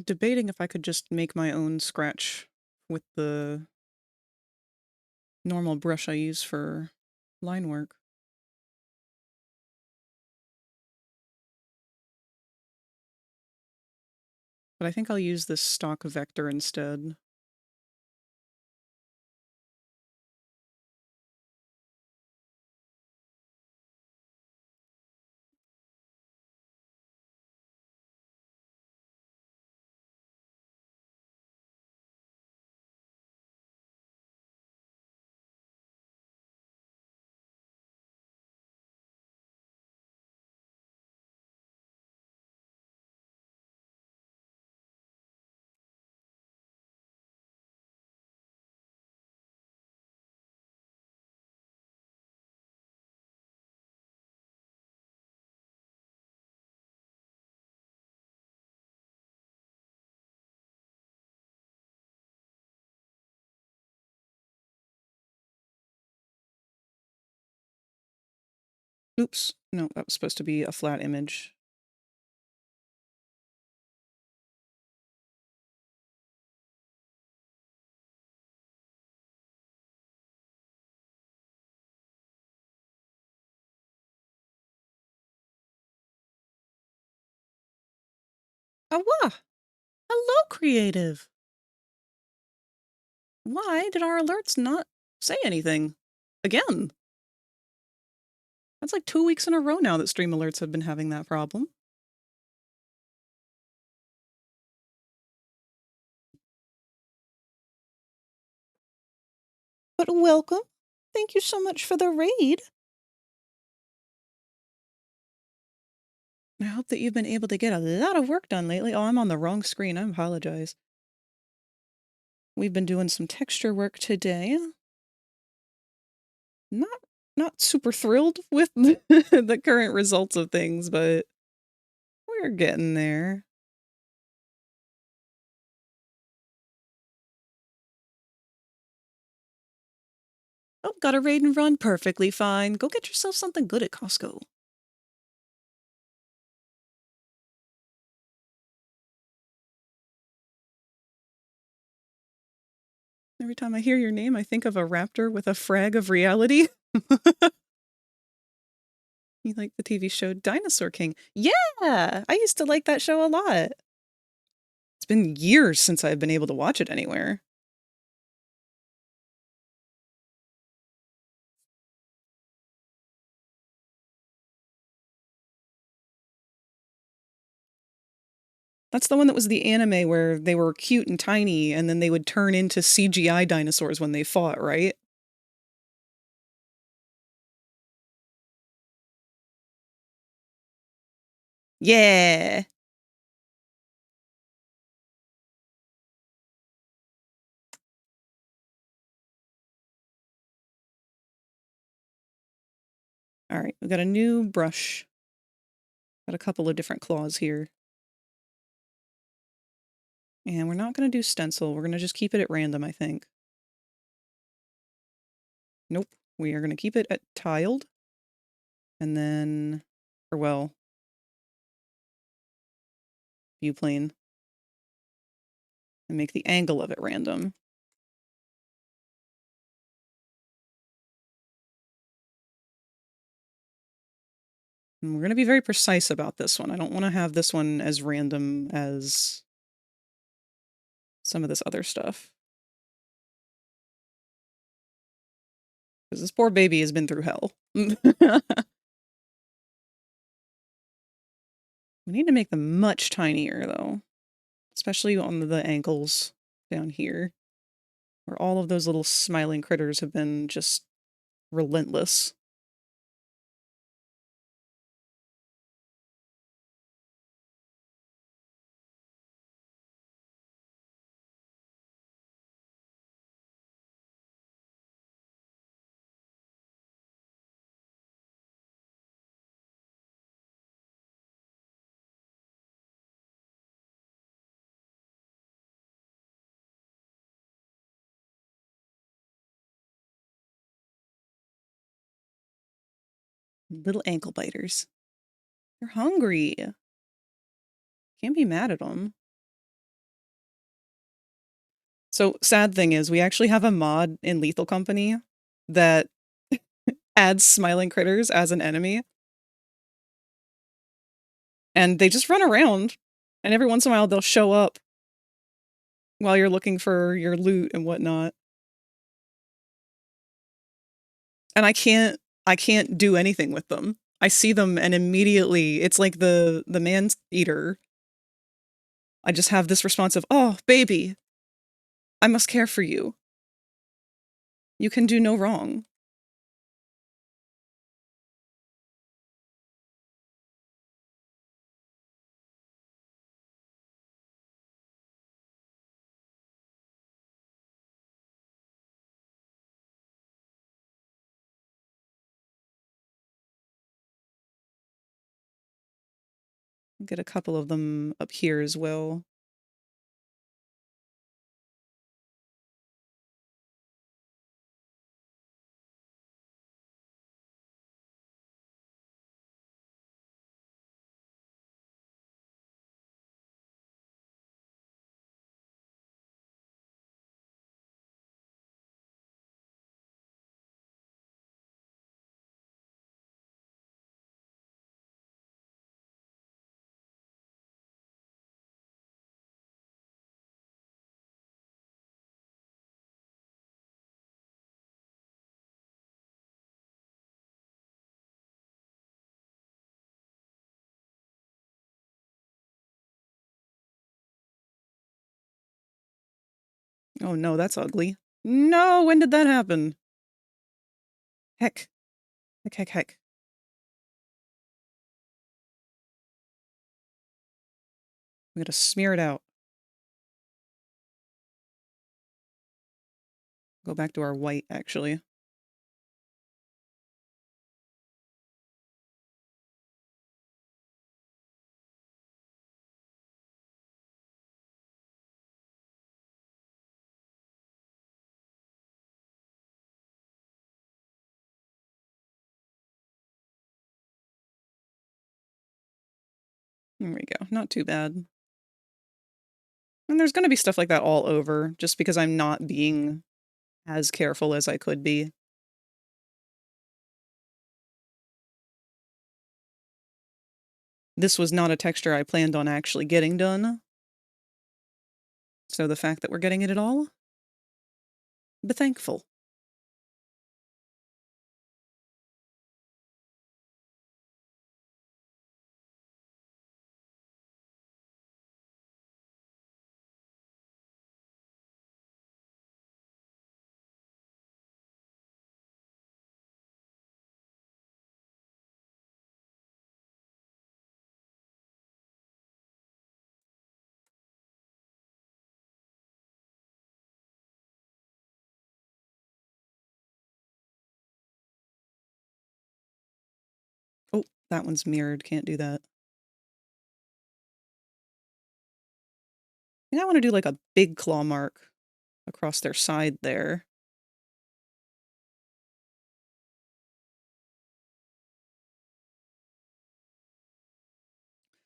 Debating if I could just make my own scratch with the normal brush I use for line work. But I think I'll use this stock vector instead. Oops. No, that was supposed to be a flat image. Oh, wow. Hello, creative. Why did our alerts not say anything? Again. That's like 2 weeks in a row now that stream alerts have been having that problem. But welcome. Thank you so much for the raid. I hope that you've been able to get a lot of work done lately. Oh, I'm on the wrong screen. I apologize. We've been doing some texture work today. Not super thrilled with the current results of things, but we're getting there. Oh, got a raid and run perfectly fine. Go get yourself something good at Costco. Every time I hear your name, I think of a raptor with a frag of reality. You like the TV show Dinosaur King? Yeah! I used to like that show a lot. It's been years since I've been able to watch it anywhere. That's the one that was the anime where they were cute and tiny, and then they would turn into CGI dinosaurs when they fought, right? Yeah! Alright, we've got a new brush. Got a couple of different claws here. And we're not going to do stencil. We're going to just keep it at random, I think. Nope. We are going to keep it at tiled. And then, or well, view plane. And make the angle of it random. And we're going to be very precise about this one. I don't want to have this one as random as some of this other stuff. Because this poor baby has been through hell. We need to make them much tinier, though. Especially on the ankles down here. Where all of those little smiling critters have been just relentless. Little ankle biters. They're hungry. Can't be mad at them. So, sad thing is, we actually have a mod in Lethal Company that adds smiling critters as an enemy. And they just run around. And every once in a while, they'll show up while you're looking for your loot and whatnot. And I can't do anything with them. I see them and immediately, it's like the man-eater. I just have this response of, oh, baby, I must care for you. You can do no wrong. Get a couple of them up here as well. Oh no, that's ugly. No, when did that happen? Heck. Heck, heck, heck. We gotta smear it out. Go back to our white, actually. There we go. Not too bad. And there's gonna be stuff like that all over, just because I'm not being as careful as I could be. This was not a texture I planned on actually getting done. So the fact that we're getting it at all, be thankful. Oh, that one's mirrored. Can't do that. I think I want to do like a big claw mark across their side there.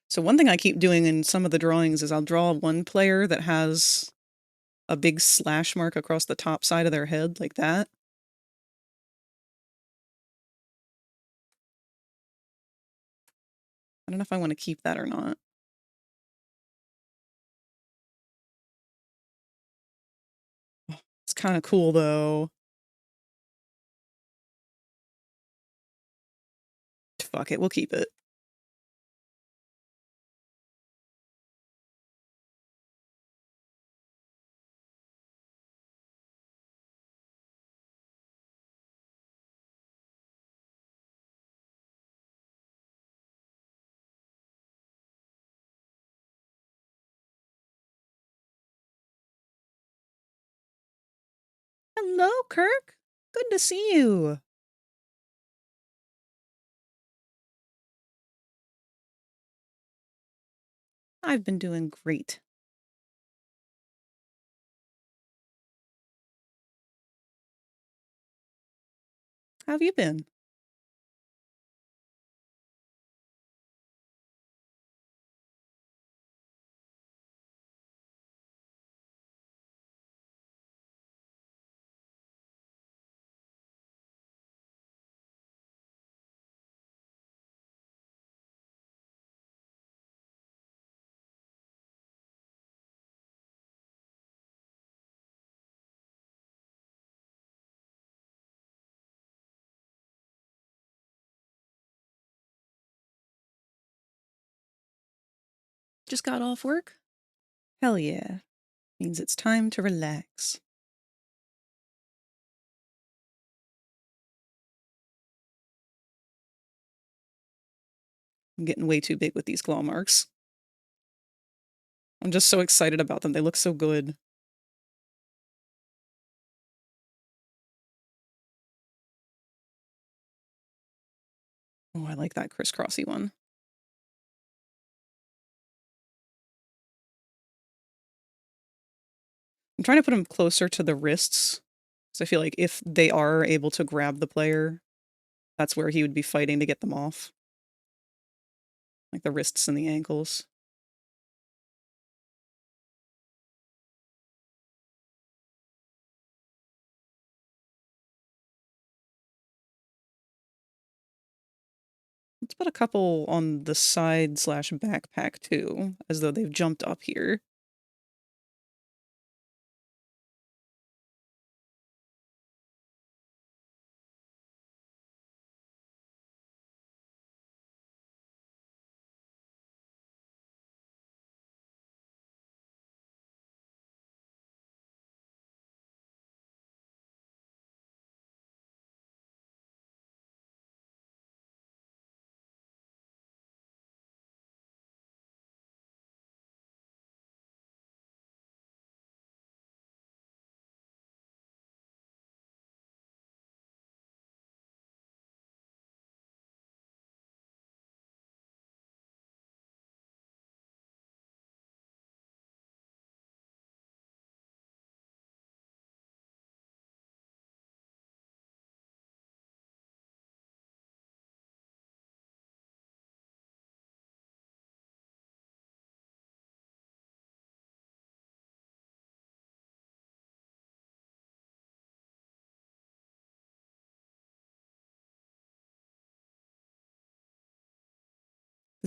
So one thing I keep doing in some of the drawings is I'll draw one player that has a big slash mark across the top side of their head like that. I don't know if I want to keep that or not. It's kind of cool though. Fuck it, we'll keep it. Hello, Kirk. Good to see you. I've been doing great. How have you been? Just got off work? Hell yeah. Means it's time to relax. I'm getting way too big with these claw marks. I'm just so excited about them. They look so good. Oh, I like that crisscrossy one. I'm trying to put them closer to the wrists. So I feel like if they are able to grab the player, that's where he would be fighting to get them off. Like the wrists and the ankles. Let's put a couple on the side slash backpack too, as though they've jumped up here.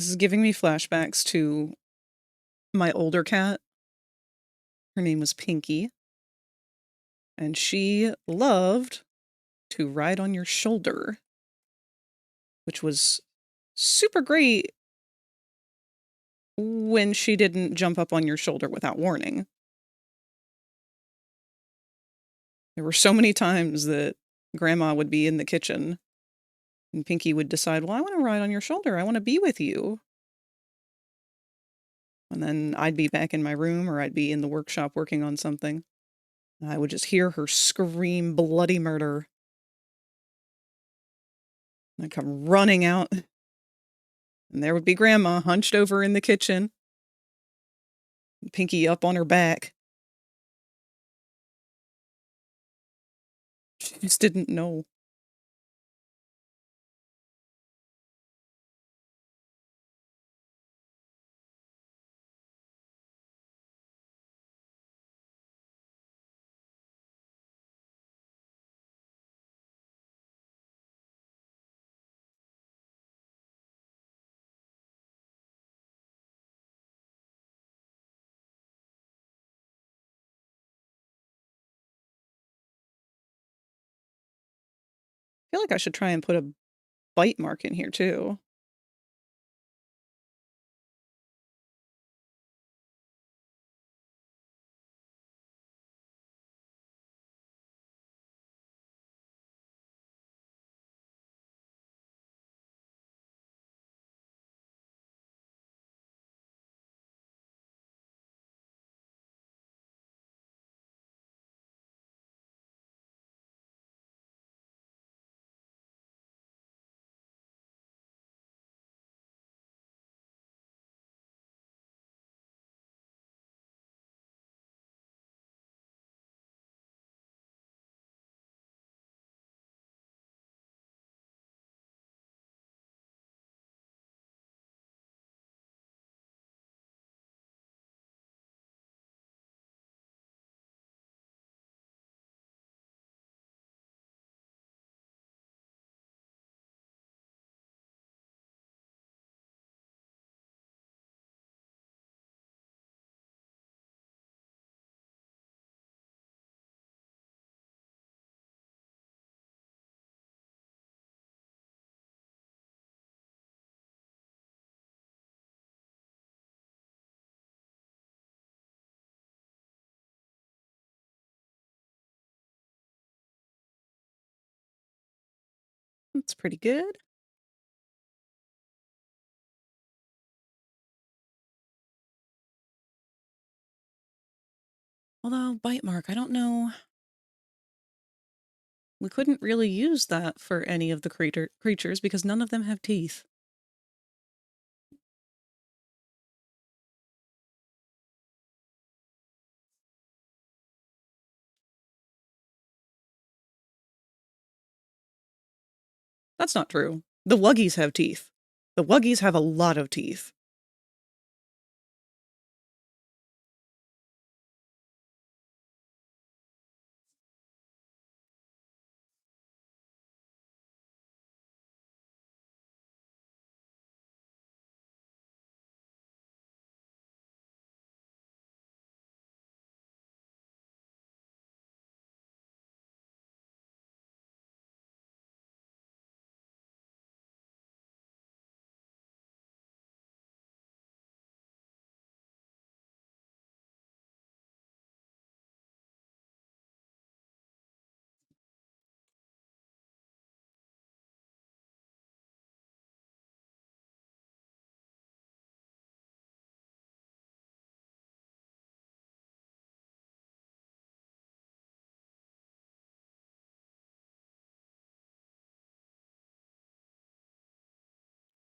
This is giving me flashbacks to my older cat. Her name was Pinky. And she loved to ride on your shoulder, which was super great when she didn't jump up on your shoulder without warning. There were so many times that Grandma would be in the kitchen and Pinky would decide, well, I want to ride on your shoulder. I want to be with you. And then I'd be back in my room or I'd be in the workshop working on something. And I would just hear her scream bloody murder. And I'd come running out. And there would be Grandma hunched over in the kitchen. Pinky up on her back. She just didn't know. I feel like I should try and put a bite mark in here too. That's pretty good. Although, bite mark, I don't know. We couldn't really use that for any of the creatures because none of them have teeth. That's not true. The Wuggies have teeth. The Wuggies have a lot of teeth.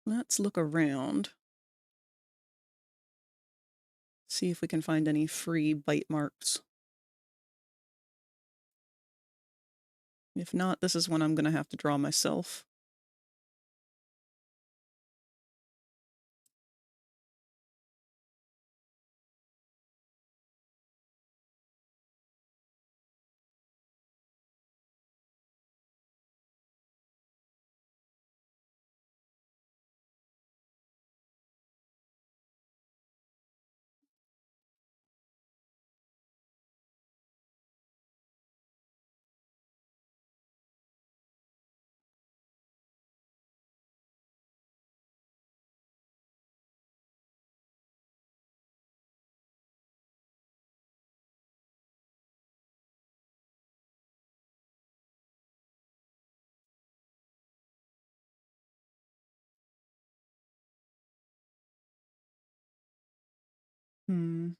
Let's look around. See if we can find any free bite marks. If not, this is one I'm going to have to draw myself. Hmm.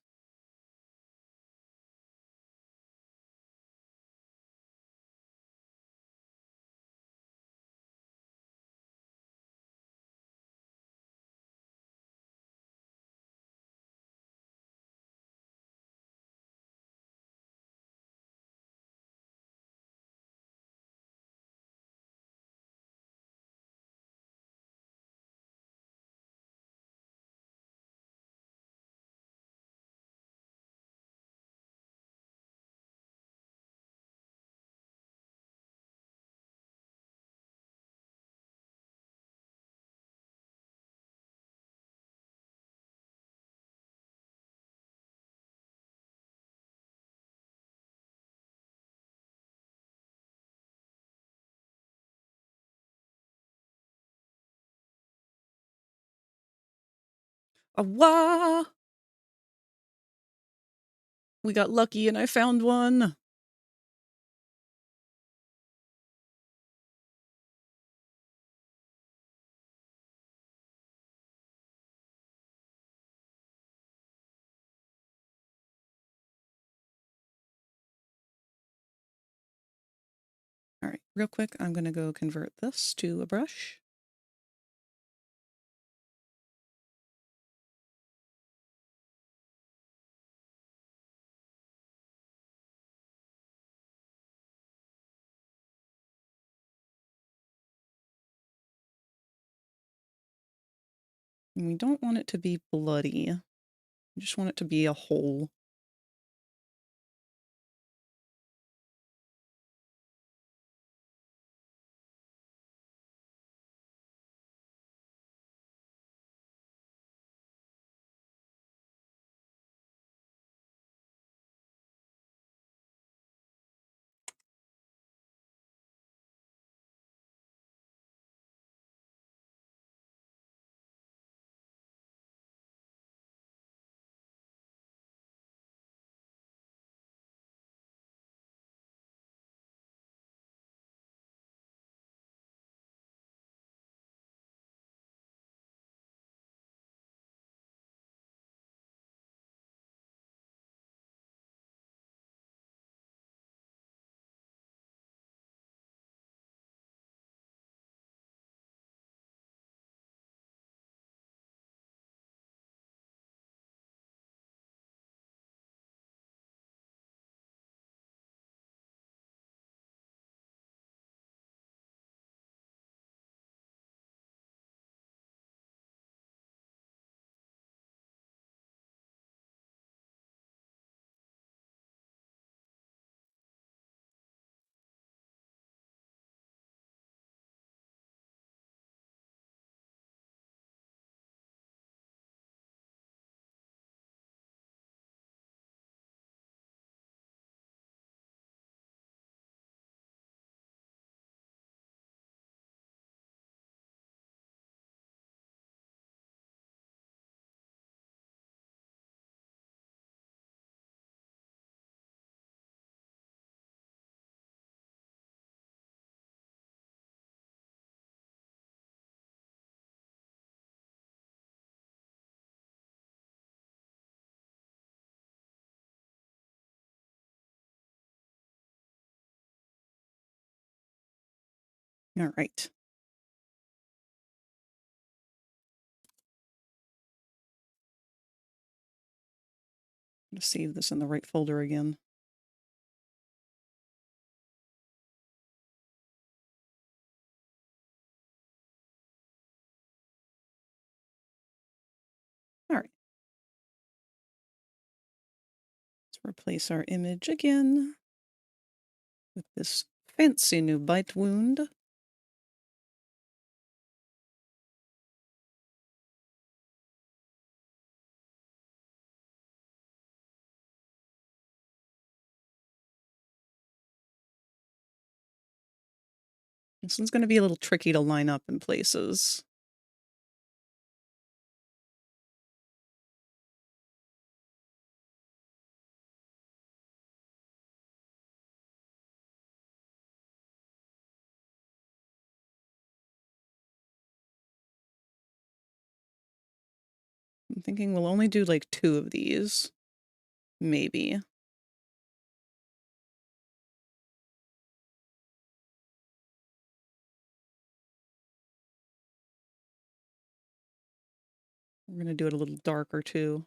Wah! We got lucky and I found one. All right, real quick, I'm going to go convert this to a brush. And we don't want it to be bloody. We just want it to be a hole. All right. I'm going to save this in the right folder again. All right. Let's replace our image again with this fancy new bite wound. This one's going to be a little tricky to line up in places. I'm thinking we'll only do like 2 of these. Maybe. We're gonna do it a little darker too.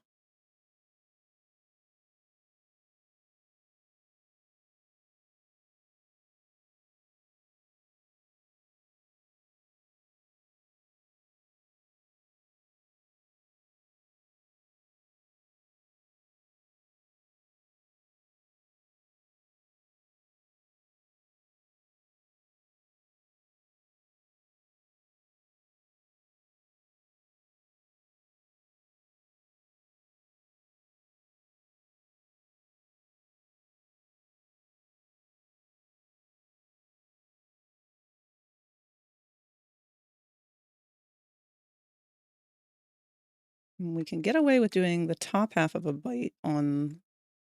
And we can get away with doing the top half of a bite on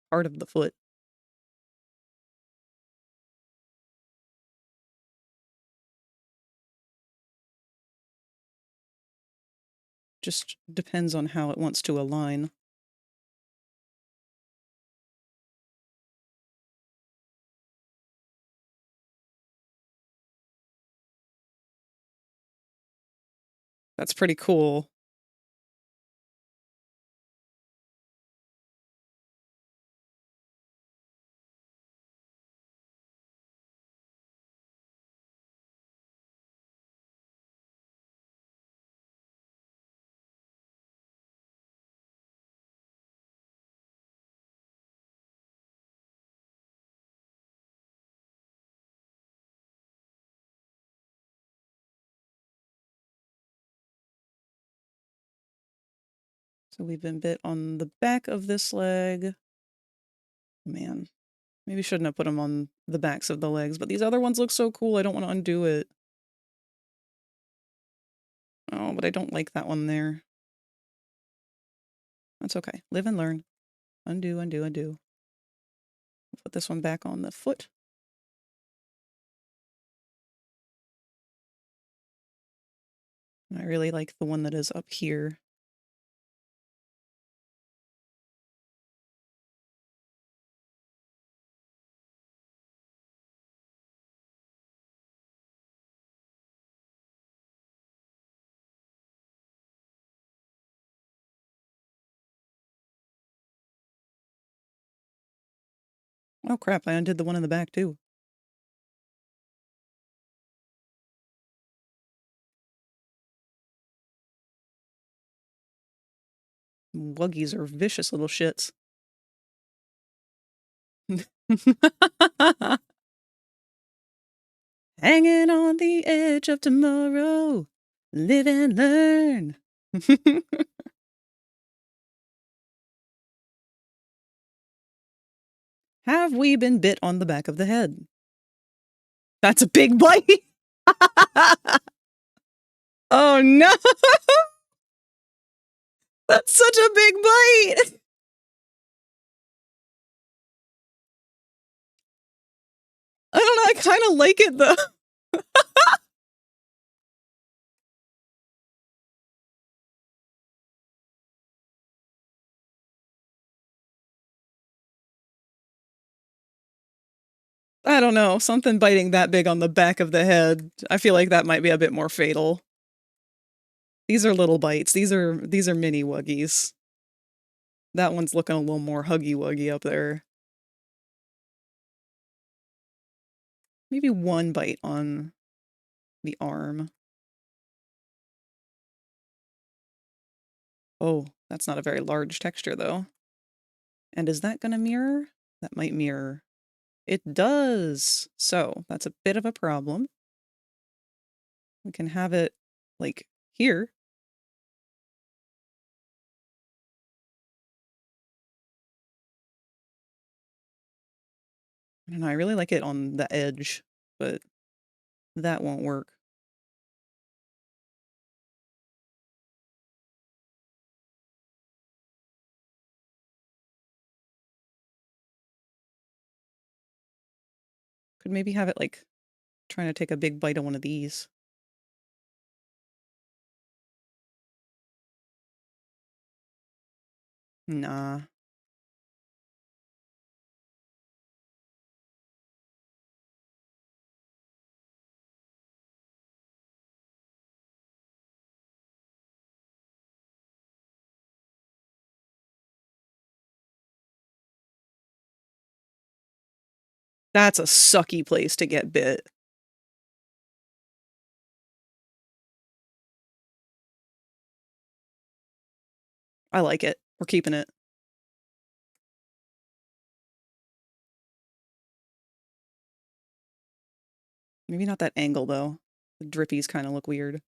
part of the foot. Just depends on how it wants to align. That's pretty cool. So we've been bit on the back of this leg. Man, maybe shouldn't have put them on the backs of the legs, but these other ones look so cool. I don't want to undo it. Oh, but I don't like that one there. That's okay. Live and learn. Undo, undo, undo. Put this one back on the foot. I really like the one that is up here. Oh crap, I undid the one in the back too. Wuggies are vicious little shits. Hanging on the edge of tomorrow. Live and learn. Have we been bit on the back of the head? That's a big bite. Oh no. That's such a big bite. I don't know, I kind of like it though. I don't know, something biting that big on the back of the head. I feel like that might be a bit more fatal. These are little bites. These are mini wuggies. That one's looking a little more huggy wuggy up there. Maybe one bite on the arm. Oh, that's not a very large texture though. And is that gonna mirror? That might mirror. It does! So, that's a bit of a problem. We can have it, like, here. I don't know, I really like it on the edge, but that won't work. Could maybe have it, like, trying to take a big bite of one of these. Nah. That's a sucky place to get bit. I like it. We're keeping it. Maybe not that angle, though. The drippies kind of look weird.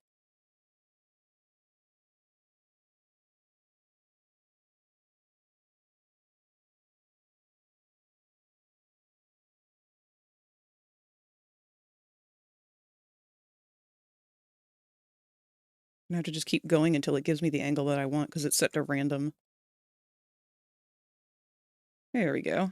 I'm gonna have to just keep going until it gives me the angle that I want because it's set to random. There we go.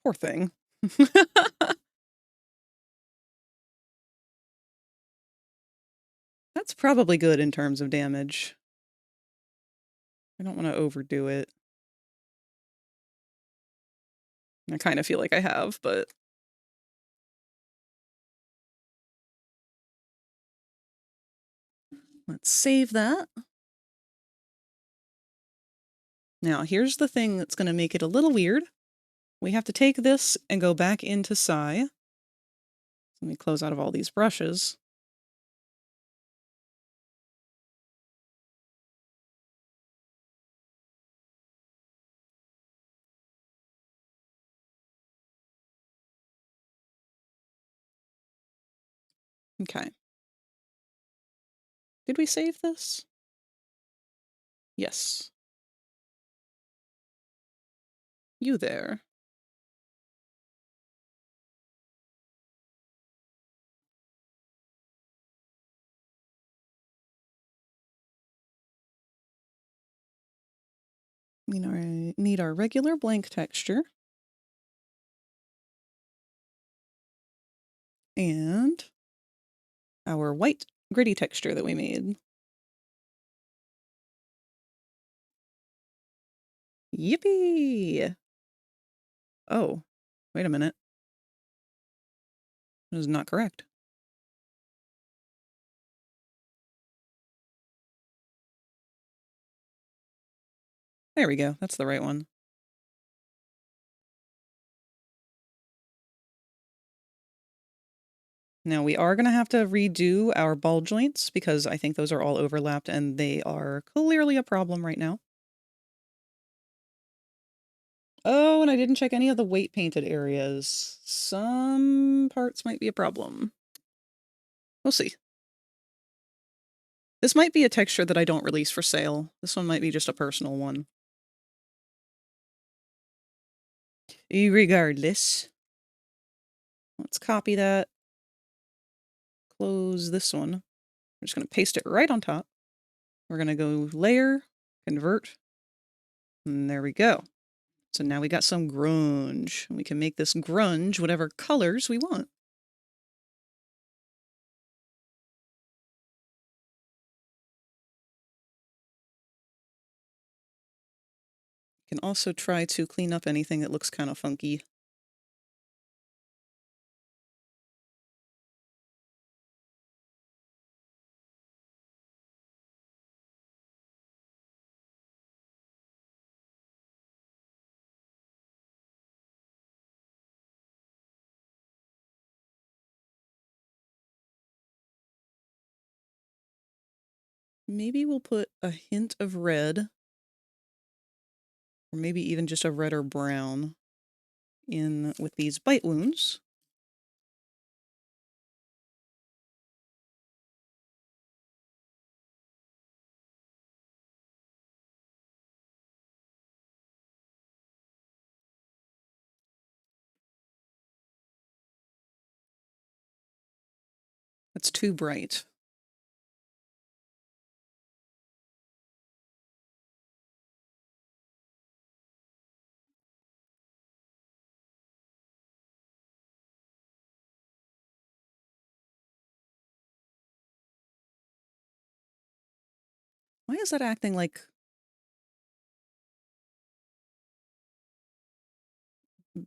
Poor thing. That's probably good in terms of damage. I don't want to overdo it. I kind of feel like I have, but... Let's save that. Now, here's the thing that's going to make it a little weird. We have to take this and go back into Psy. Let me close out of all these brushes. Okay. Did we save this? Yes. You there. We need our regular blank texture. And our white gritty texture that we made. Yippee! Oh, wait a minute. That is not correct. There we go. That's the right one. Now we are going to have to redo our ball joints because I think those are all overlapped and they are clearly a problem right now. Oh, and I didn't check any of the weight painted areas. Some parts might be a problem. We'll see. This might be a texture that I don't release for sale. This one might be just a personal one. Regardless, let's copy that. Close this one. I'm just going to paste it right on top. We're going to go layer, convert, and there we go. So now we got some grunge. We can make this grunge whatever colors we want. You can also try to clean up anything that looks kind of funky. Maybe we'll put a hint of red, or maybe even just a red or brown in with these bite wounds. That's too bright. Why is that acting like...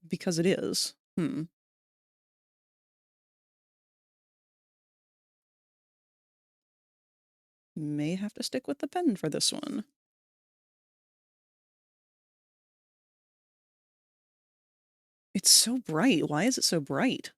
Because it is. May have to stick with the pen for this one. It's so bright. Why is it so bright?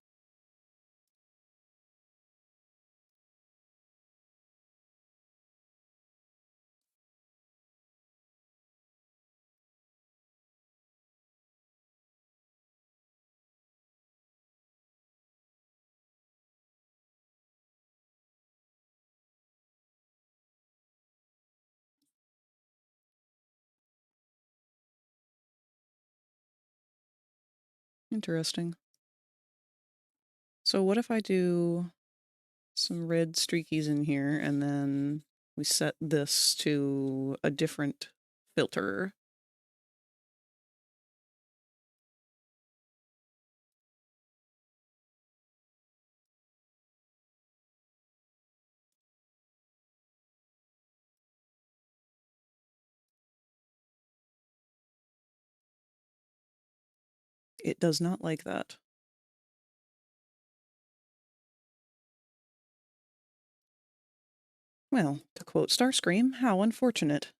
Interesting. So what if I do some red streakies in here and then we set this to a different filter? It does not like that. Well, to quote Starscream, how unfortunate.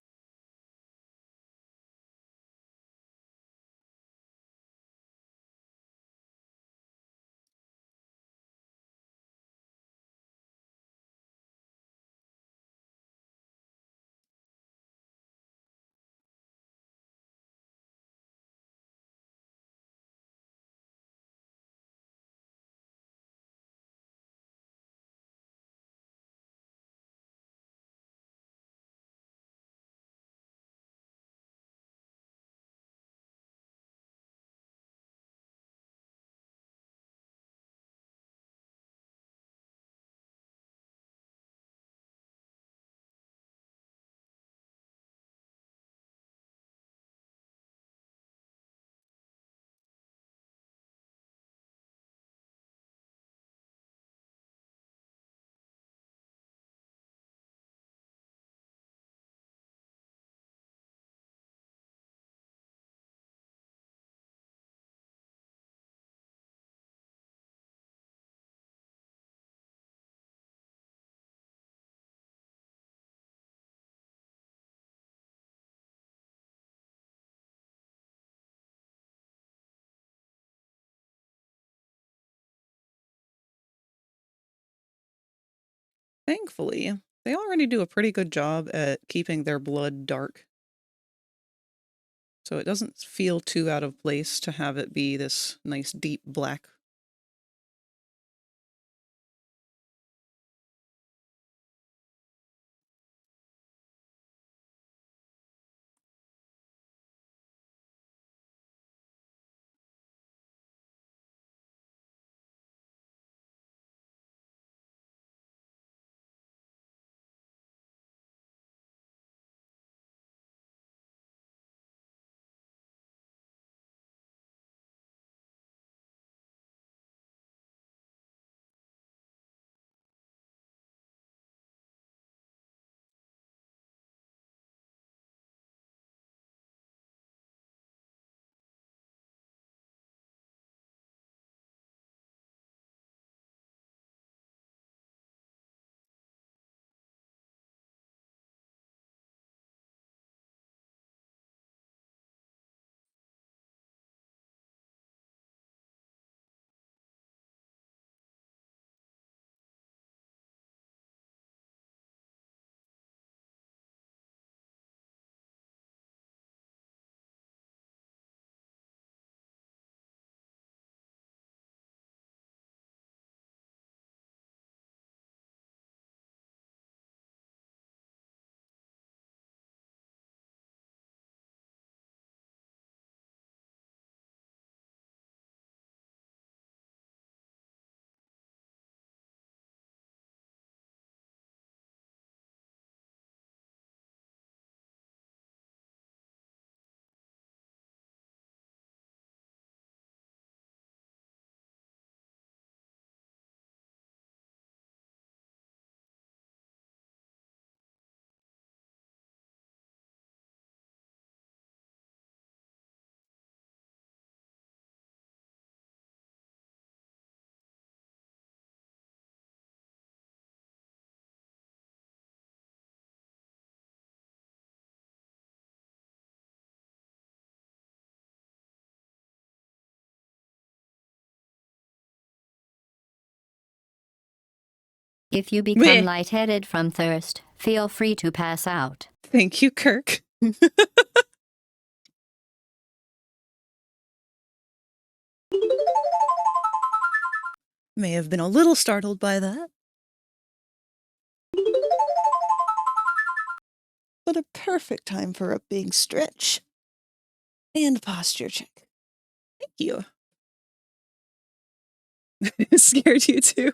Thankfully, they already do a pretty good job at keeping their blood dark. So it doesn't feel too out of place to have it be this nice deep black. If you become lightheaded from thirst, feel free to pass out. Thank you, Kirk. May have been a little startled by that. But a perfect time for a big stretch. And posture check. Thank you. It scared you too.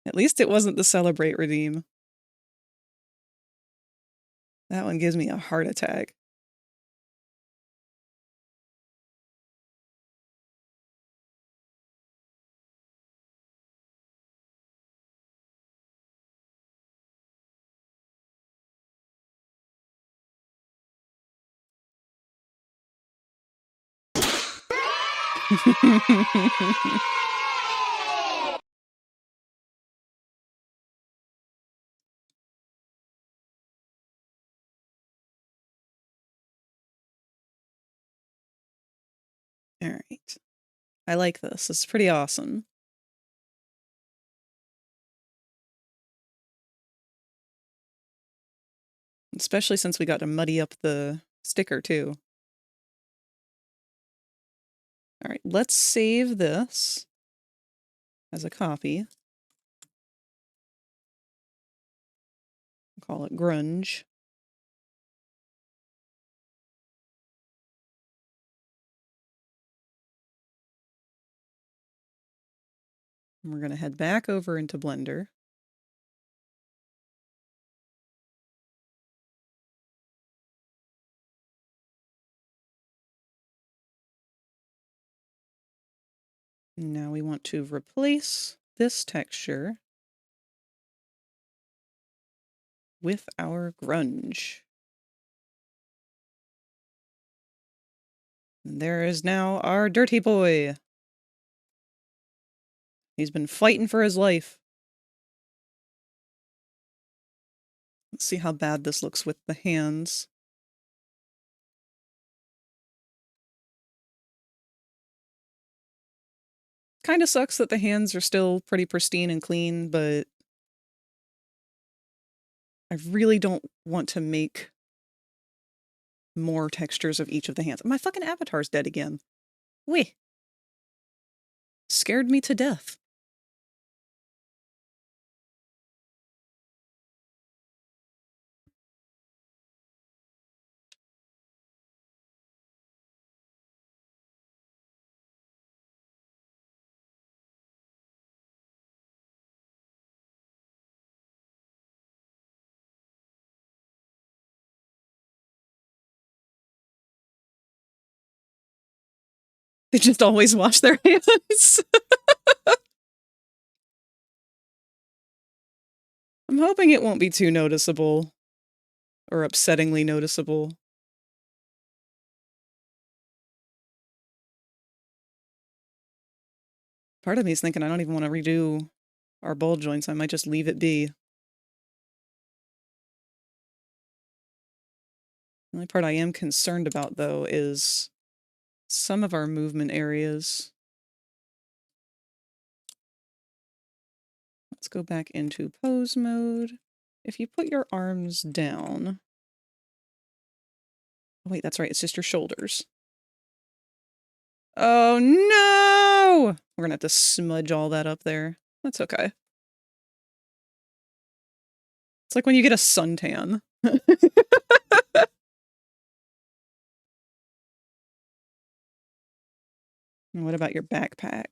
At least it wasn't the Celebrate Redeem. That one gives me a heart attack. All right. I like this. It's pretty awesome. Especially since we got to muddy up the sticker too. All right, let's save this as a copy. Call it Grunge. And we're going to head back over into Blender. Now we want to replace this texture with our grunge. And there is now our dirty boy. He's been fighting for his life. Let's see how bad this looks with the hands. Kind of sucks that the hands are still pretty pristine and clean, but I really don't want to make more textures of each of the hands. My fucking avatar's dead again. Wait. Scared me to death. They just always wash their hands. I'm hoping it won't be too noticeable. Or upsettingly noticeable. Part of me is thinking I don't even want to redo our ball joints. I might just leave it be. The only part I am concerned about, though, is some of our movement areas. Let's go back into pose mode. If you put your arms down... Oh, wait, that's right. It's just your shoulders. Oh, no! We're gonna have to smudge all that up there. That's okay. It's like when you get a suntan. What about your backpack?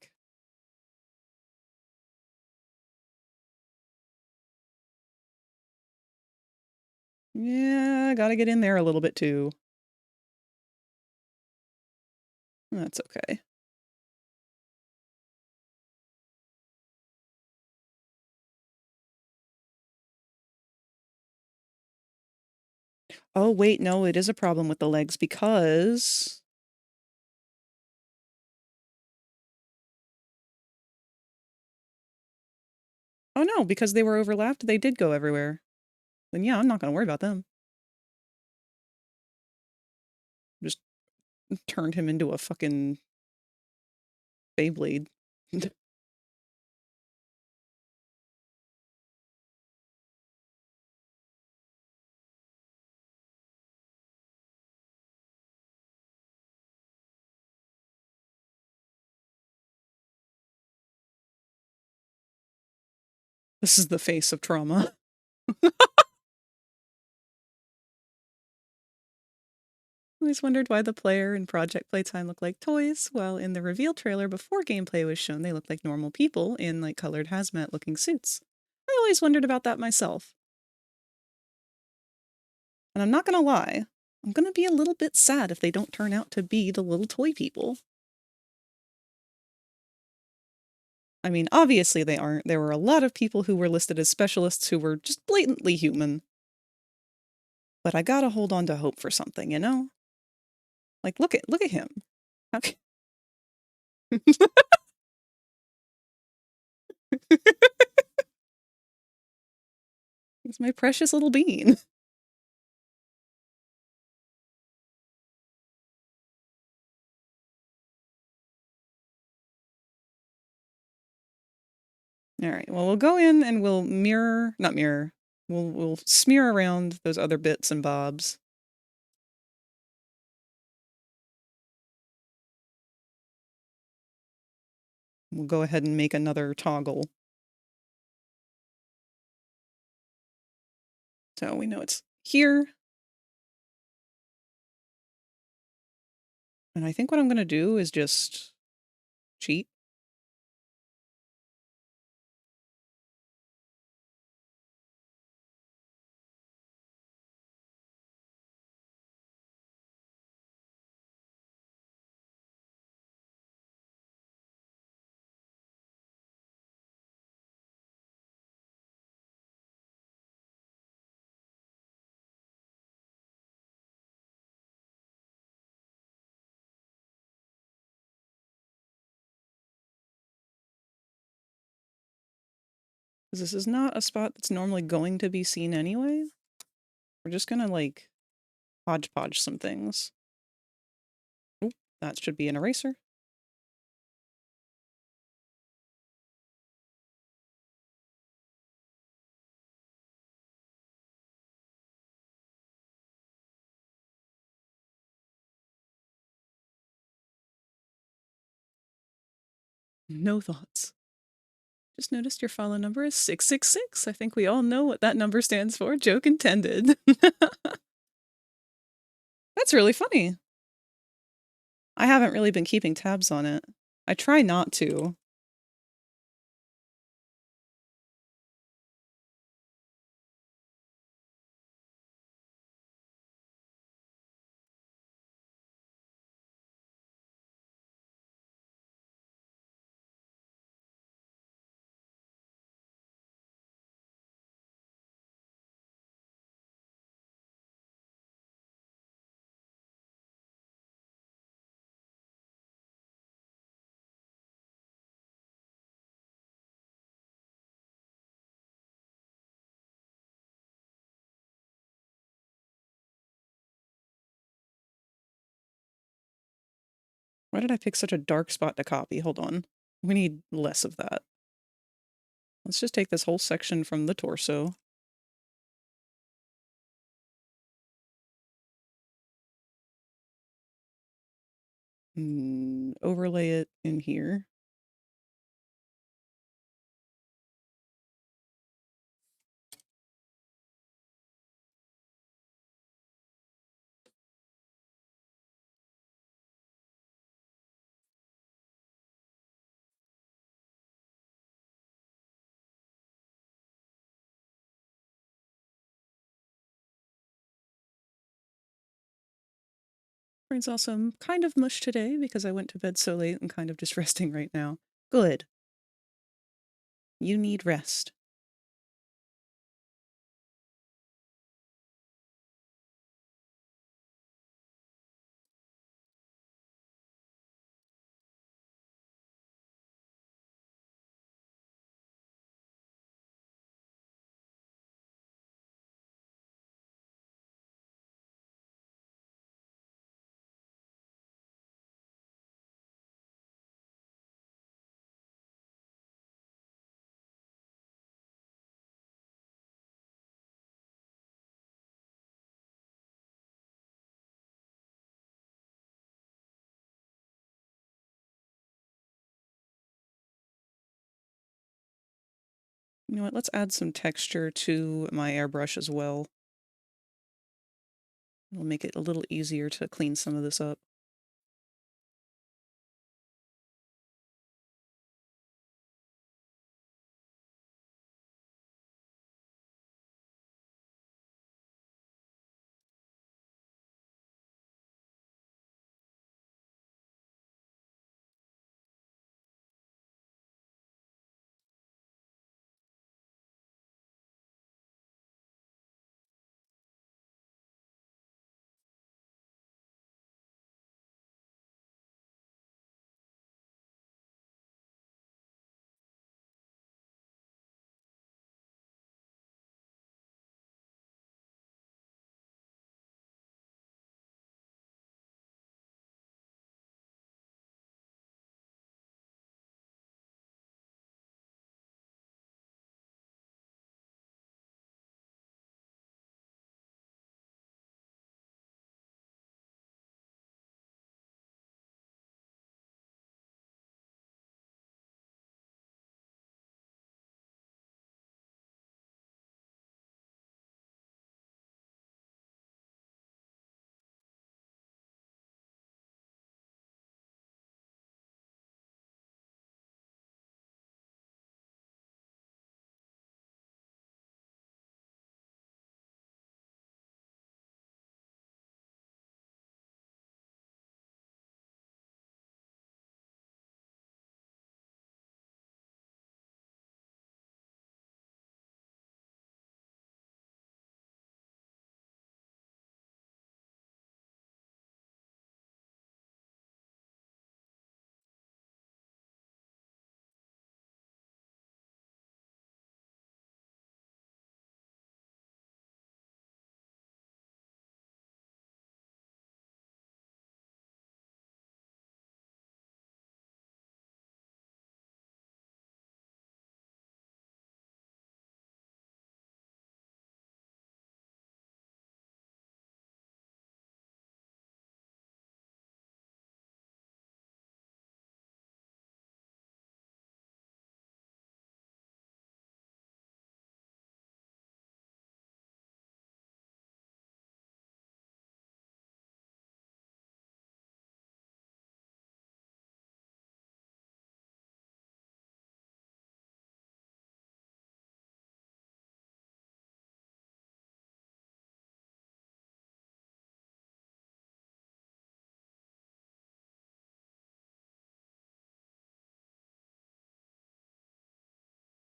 Yeah, gotta get in there a little bit too. That's okay. Oh, wait, no, it is a problem with the legs because... Oh no, because they were overlapped, they did go everywhere. Then yeah, I'm not gonna worry about them. Just turned him into a fucking Beyblade. This is the face of trauma. Always wondered why the player in Project Playtime looked like toys, while in the reveal trailer before gameplay was shown they looked like normal people in like colored hazmat-looking suits. I always wondered about that myself. And I'm not gonna lie, I'm gonna be a little bit sad if they don't turn out to be the little toy people. I mean, obviously they aren't. There were a lot of people who were listed as specialists who were just blatantly human. But I gotta hold on to hope for something, you know? Like, look at him. How can... He's my precious little bean. All right, well, we'll go in and we'll not mirror, we'll smear around those other bits and bobs. We'll go ahead and make another toggle. So we know it's here. And I think what I'm going to do is just cheat. Because this is not a spot that's normally going to be seen anyway. We're just going to, like, hodgepodge some things. Oop, that should be an eraser. No thoughts. Just noticed your follow number is 666. I think we all know what that number stands for. Joke intended. That's really funny. I haven't really been keeping tabs on it. I try not to. Why did I pick such a dark spot to copy? Hold on. We need less of that. Let's just take this whole section from the torso. Overlay it in here. Brain's also kind of mush today because I went to bed so late and kind of just resting right now. Good. You need rest. You know what, let's add some texture to my airbrush as well. It'll make it a little easier to clean some of this up.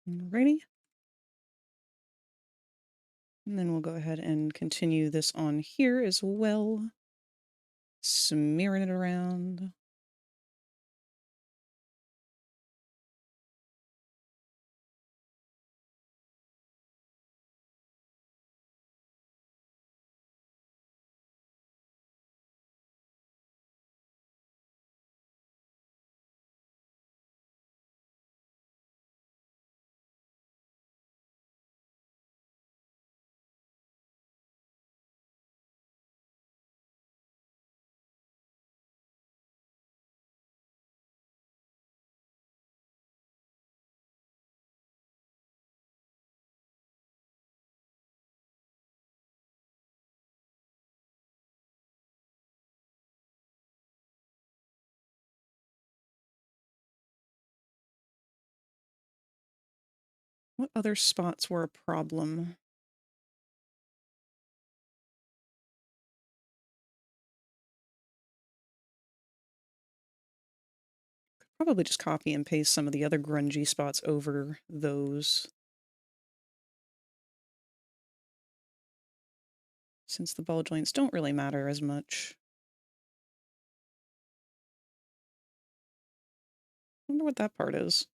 Alrighty. And then we'll go ahead and continue this on here as well. Smearing it around. What other spots were a problem? Probably just copy and paste some of the other grungy spots over those, since the ball joints don't really matter as much. I wonder what that part is.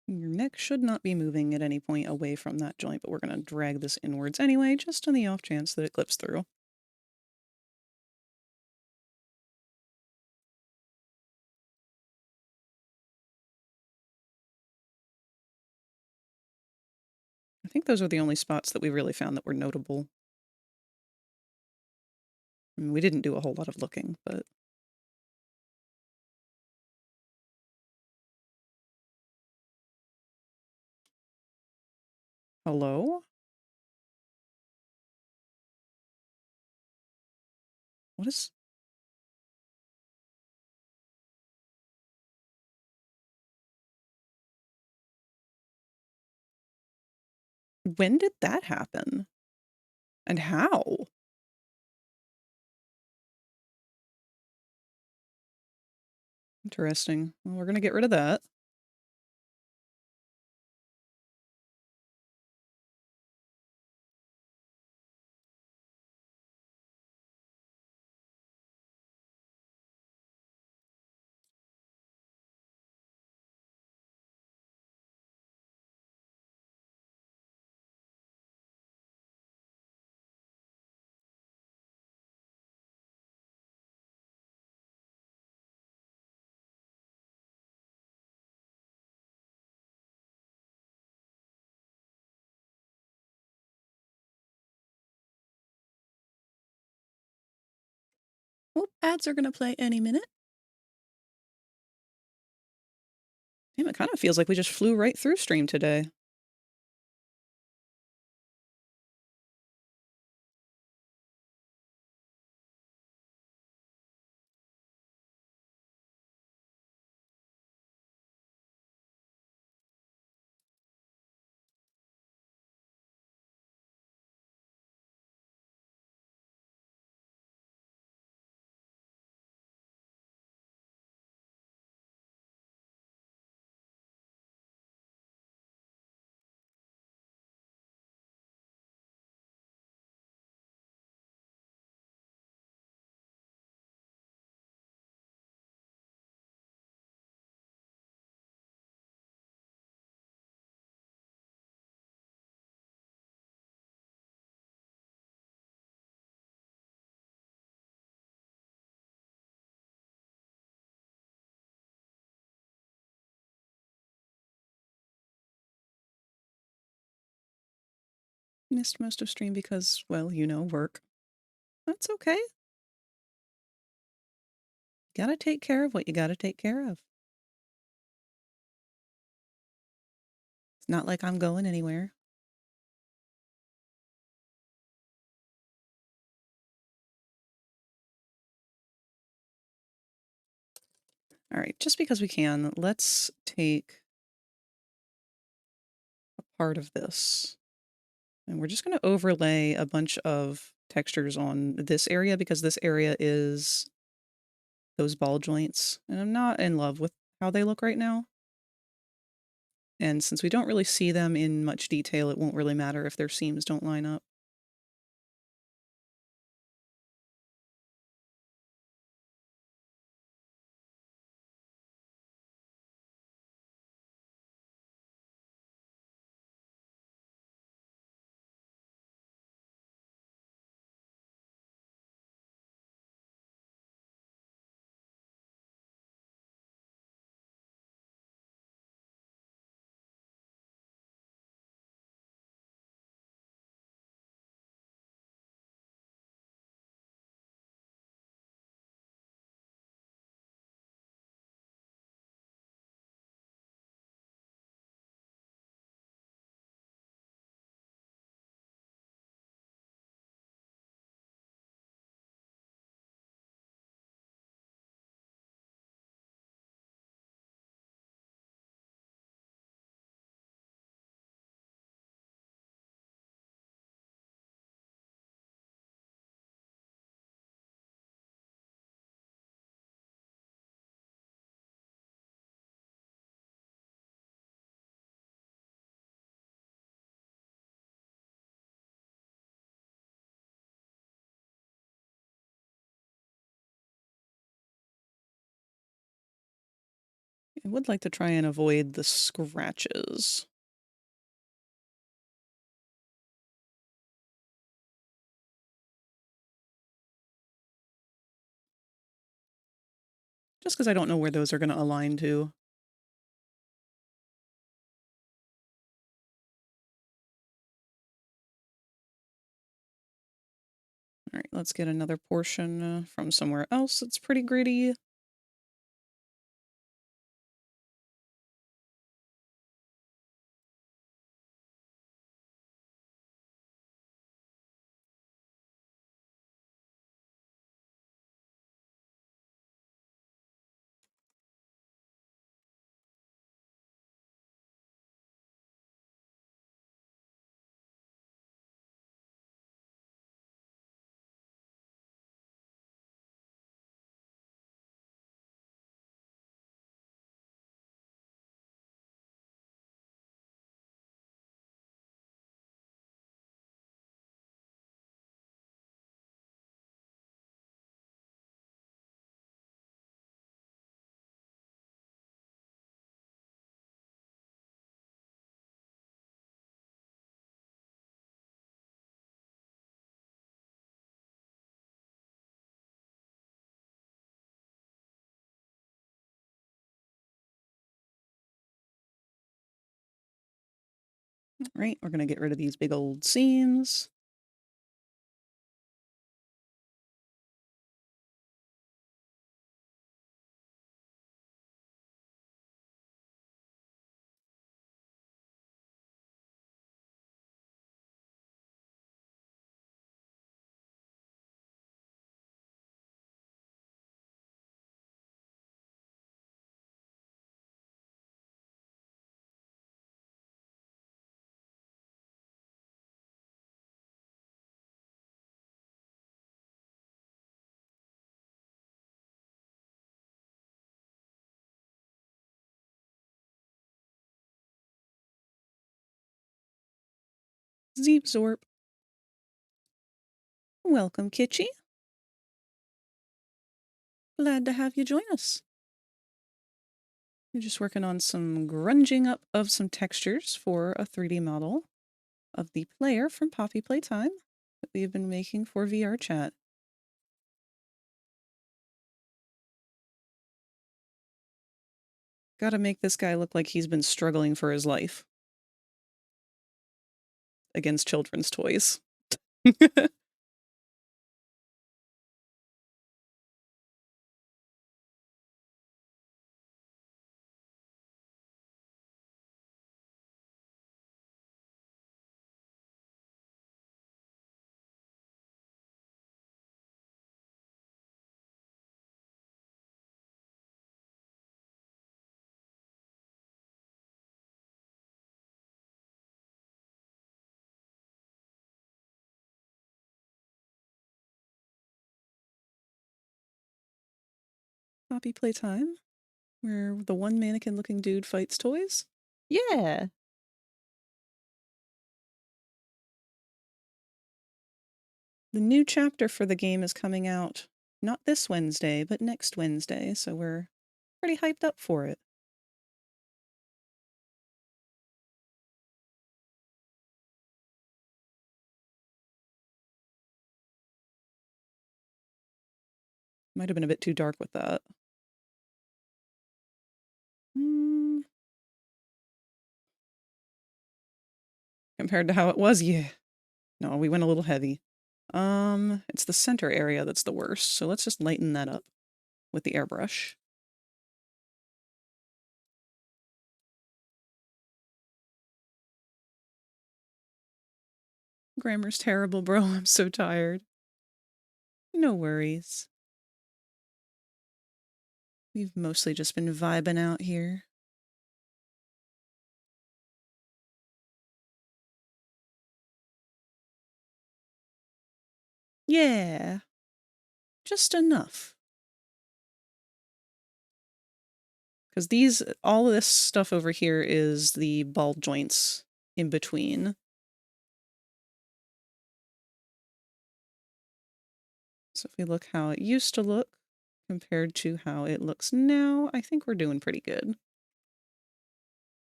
Your neck should not be moving at any point away from that joint, but we're going to drag this inwards anyway, just on the off chance that it clips through. I think those are the only spots that we really found that were notable. I mean, we didn't do a whole lot of looking, but... Hello? What is... When did that happen? And how? Interesting. Well, we're going to get rid of that. Well, ads are going to play any minute. Damn, it kind of feels like we just flew right through stream today. Missed most of stream because, well, you know, work. That's okay. Gotta take care of what you gotta take care of. It's not like I'm going anywhere. All right, just because we can, let's take a part of this. And we're just going to overlay a bunch of textures on this area because this area is those ball joints. And I'm not in love with how they look right now. And since we don't really see them in much detail, it won't really matter if their seams don't line up. I would like to try and avoid the scratches. Just because I don't know where those are going to align to. All right, let's get another portion from somewhere else that's pretty gritty. All right, we're going to get rid of these big old seams. Zeep Zorp. Welcome, Kitschy. Glad to have you join us. We're just working on some grunging up of some textures for a 3D model of the player from Poppy Playtime that we've been making for VR chat. Gotta make this guy look like he's been struggling for his life against children's toys. Poppy Playtime, where the one mannequin-looking dude fights toys? Yeah! The new chapter for the game is coming out not this Wednesday, but next Wednesday, so we're pretty hyped up for it. Might have been a bit too dark with that. Compared to how it was, yeah. No, we went a little heavy. It's the center area that's the worst, so let's just lighten that up with the airbrush. Grammar's terrible, bro. I'm so tired. No worries. We've mostly just been vibing out here. Yeah. Just enough. Because all of this stuff over here is the ball joints in between. So if we look how it used to look compared to how it looks now, I think we're doing pretty good.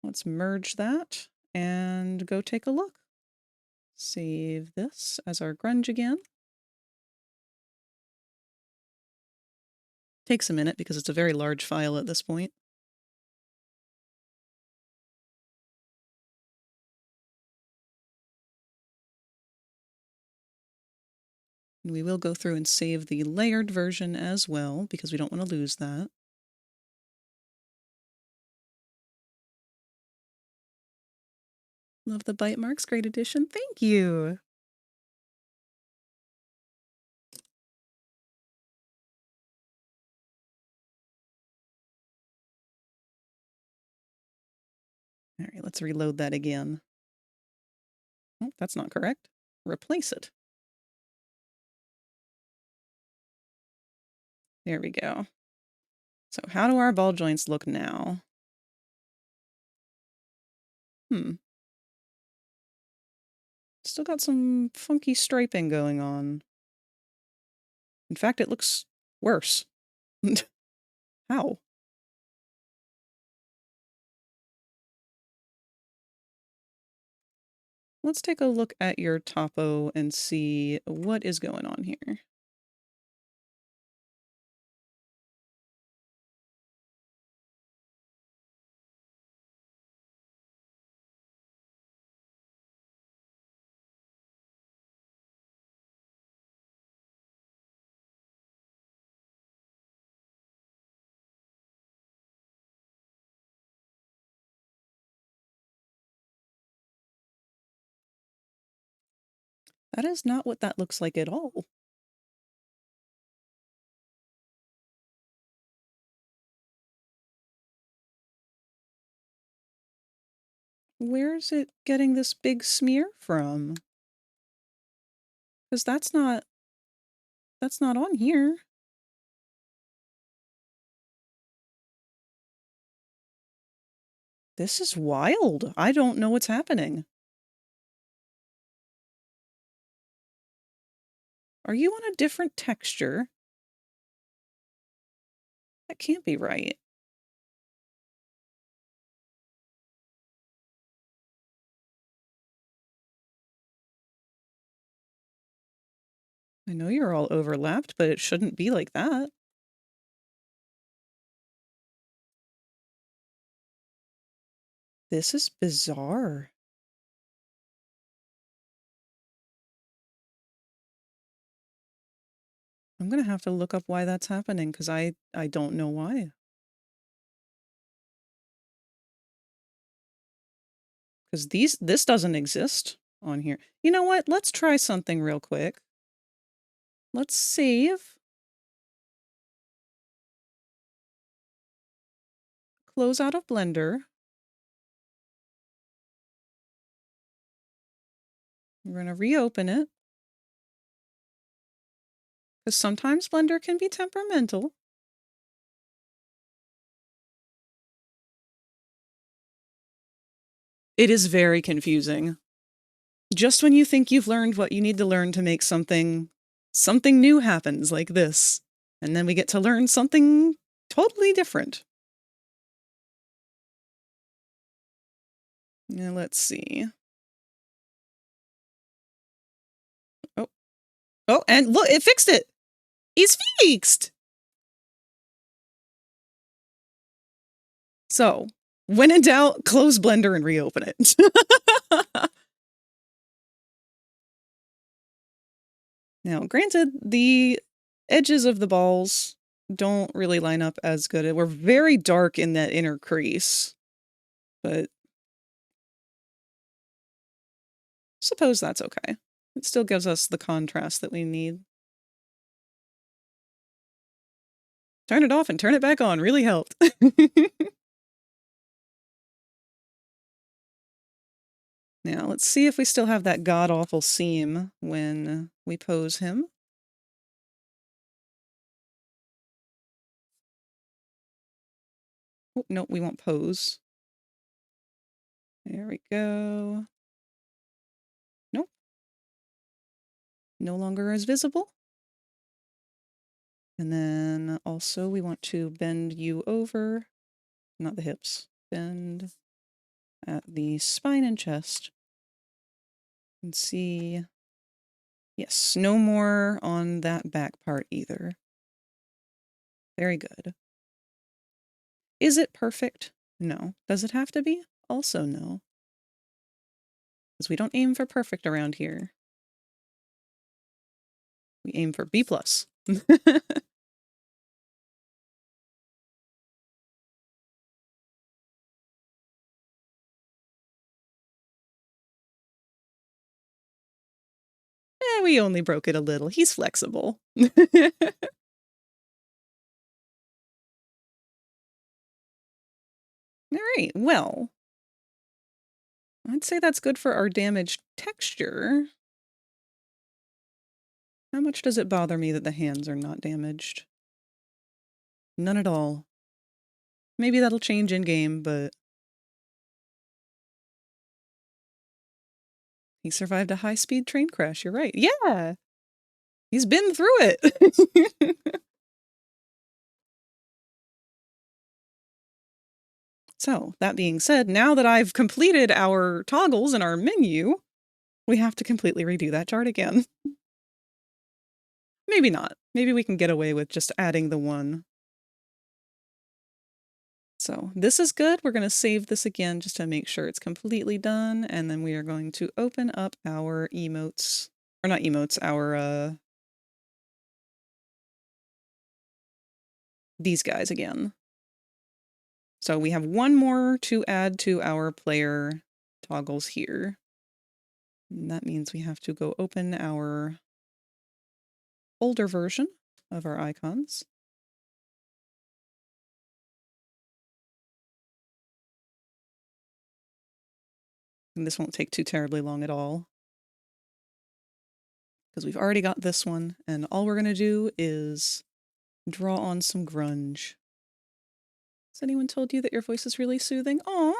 Let's merge that and go take a look. Save this as our grunge again. Takes a minute because it's a very large file at this point. And we will go through and save the layered version as well because we don't want to lose that. Love the bite marks. Great addition. Thank you. All right, let's reload that again. Oh, that's not correct. Replace it. There we go. So how do our ball joints look now? Still got some funky striping going on. In fact, it looks worse. How? Let's take a look at your topo and see what is going on here. That is not what that looks like at all. Where's it getting this big smear from? Because that's not on here. This is wild. I don't know what's happening. Are you on a different texture? That can't be right. I know you're all overlapped, but it shouldn't be like that. This is bizarre. I'm gonna have to look up why that's happening because I don't know why. Because this doesn't exist on here. You know what? Let's try something real quick. Let's save. Close out of Blender. We're going to reopen it. Because sometimes Blender can be temperamental. It is very confusing. Just when you think you've learned what you need to learn to make something new happens like this. And then we get to learn something totally different. Now let's see. Oh, and look, it fixed it. It's fixed. So, when in doubt, close Blender and reopen it. Now, granted, the edges of the balls don't really line up as good. We're very dark in that inner crease, but suppose that's okay. It still gives us the contrast that we need. Turn it off and turn it back on really helped. Now, let's see if we still have that god-awful seam when we pose him. Oh, no, we won't pose. There we go. Nope. No longer as visible. And then also we want to bend you over, not the hips, bend at the spine and chest. And see... Yes, no more on that back part either. Very good. Is it perfect? No. Does it have to be? Also no. Because we don't aim for perfect around here. We aim for B+. We only broke it a little. He's flexible. Alright, well. I'd say that's good for our damaged texture. How much does it bother me that the hands are not damaged? None at all. Maybe that'll change in-game, but... He survived a high-speed train crash, you're right. Yeah! He's been through it! So, that being said, now that I've completed our toggles in our menu, we have to completely redo that chart again. Maybe not. Maybe we can get away with just adding the one. So, this is good. We're going to save this again just to make sure it's completely done, and then we are going to open up our emotes. Or not emotes, our, these guys again. So we have one more to add to our player toggles here. And that means we have to go open our older version of our icons. And this won't take too terribly long at all. Because we've already got this one, and all we're going to do is draw on some grunge. Has anyone told you that your voice is really soothing? Aww!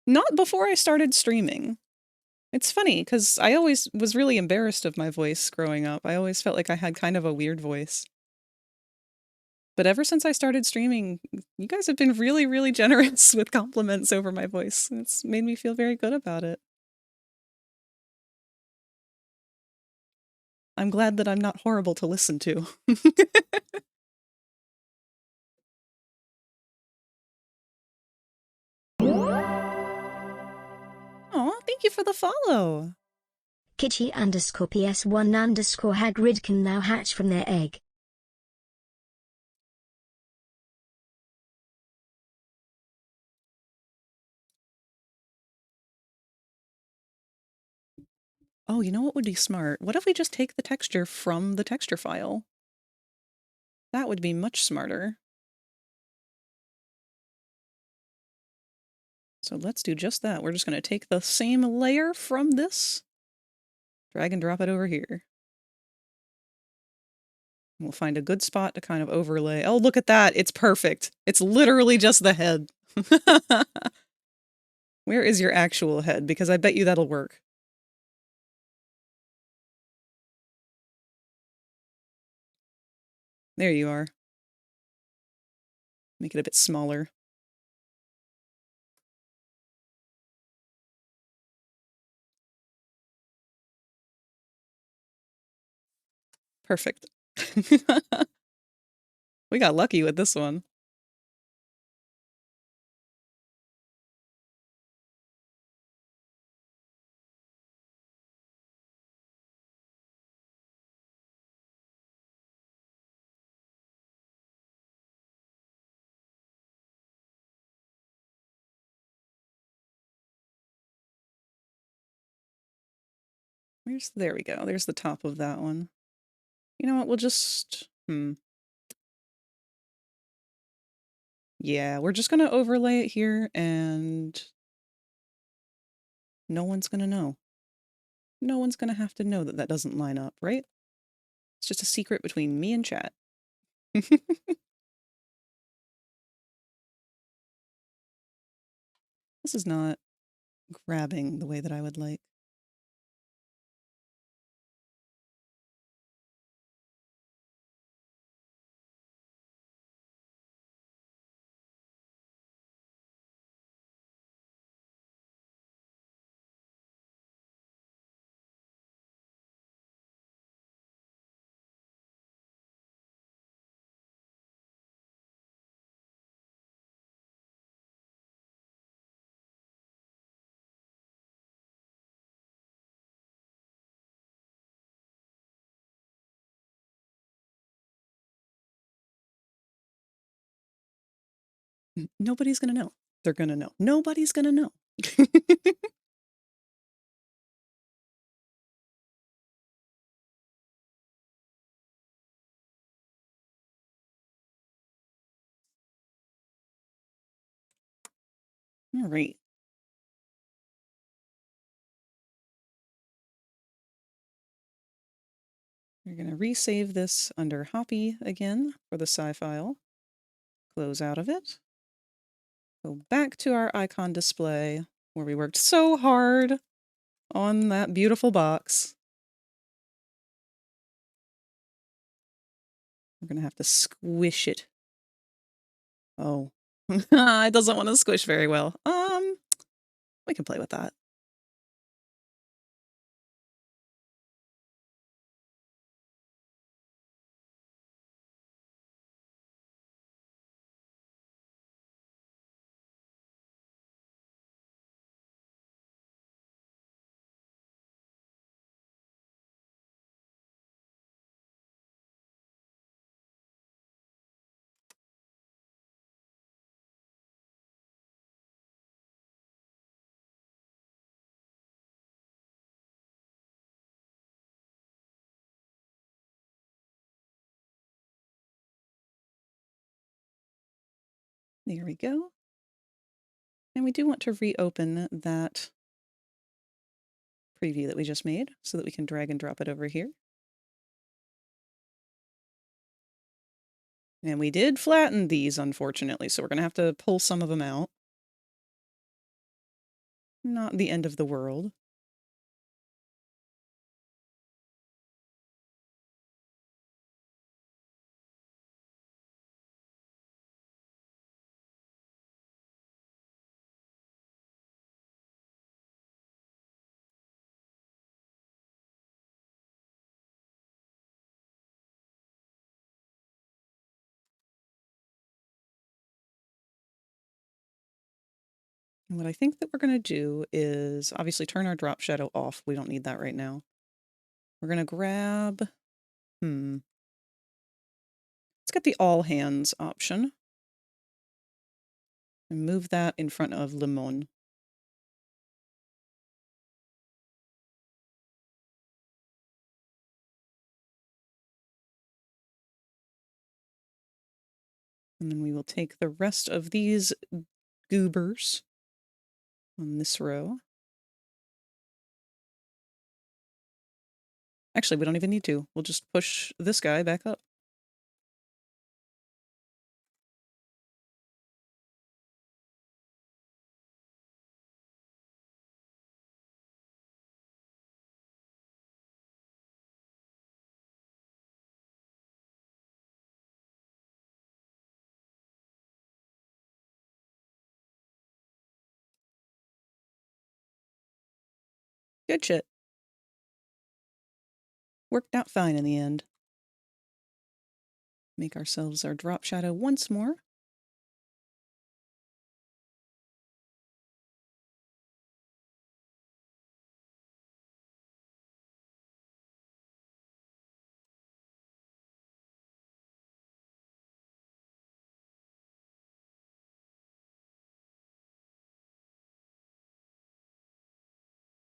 Not before I started streaming. It's funny, because I always was really embarrassed of my voice growing up. I always felt like I had kind of a weird voice. But ever since I started streaming, you guys have been really, really generous with compliments over my voice. It's made me feel very good about it. I'm glad that I'm not horrible to listen to. Aw, thank you for the follow. Kitchi_PS1_ Hagrid can now hatch from their egg. Oh, you know what would be smart? What if we just take the texture from the texture file? That would be much smarter. So let's do just that. We're just going to take the same layer from this, drag and drop it over here. We'll find a good spot to kind of overlay. Oh, look at that. It's perfect. It's literally just the head. Where is your actual head? Because I bet you that'll work. There you are. Make it a bit smaller. Perfect. We got lucky with this one. There we go. There's the top of that one. You know what? We'll just... Yeah, we're just going to overlay it here, and no one's going to know. No one's going to have to know that that doesn't line up, right? It's just a secret between me and chat. This is not grabbing the way that I would like. Nobody's gonna know. They're gonna know. Nobody's gonna know. All right. We're going to resave this under Hoppy again for the sci file. Close out of it. Go back to our icon display where we worked so hard on that beautiful box. We're going to have to squish it. Oh, it doesn't want to squish very well. We can play with that. There we go. And we do want to reopen that preview that we just made so that we can drag and drop it over here. And we did flatten these, unfortunately, so we're going to have to pull some of them out. Not the end of the world. And what I think that we're going to do is obviously turn our drop shadow off. We don't need that right now. We're going to grab, let's get the all hands option and move that in front of Limon. And then we will take the rest of these goobers on this row. Actually, we don't even need to. We'll just push this guy back up. Good shit. Worked out fine in the end. Make ourselves our drop shadow once more.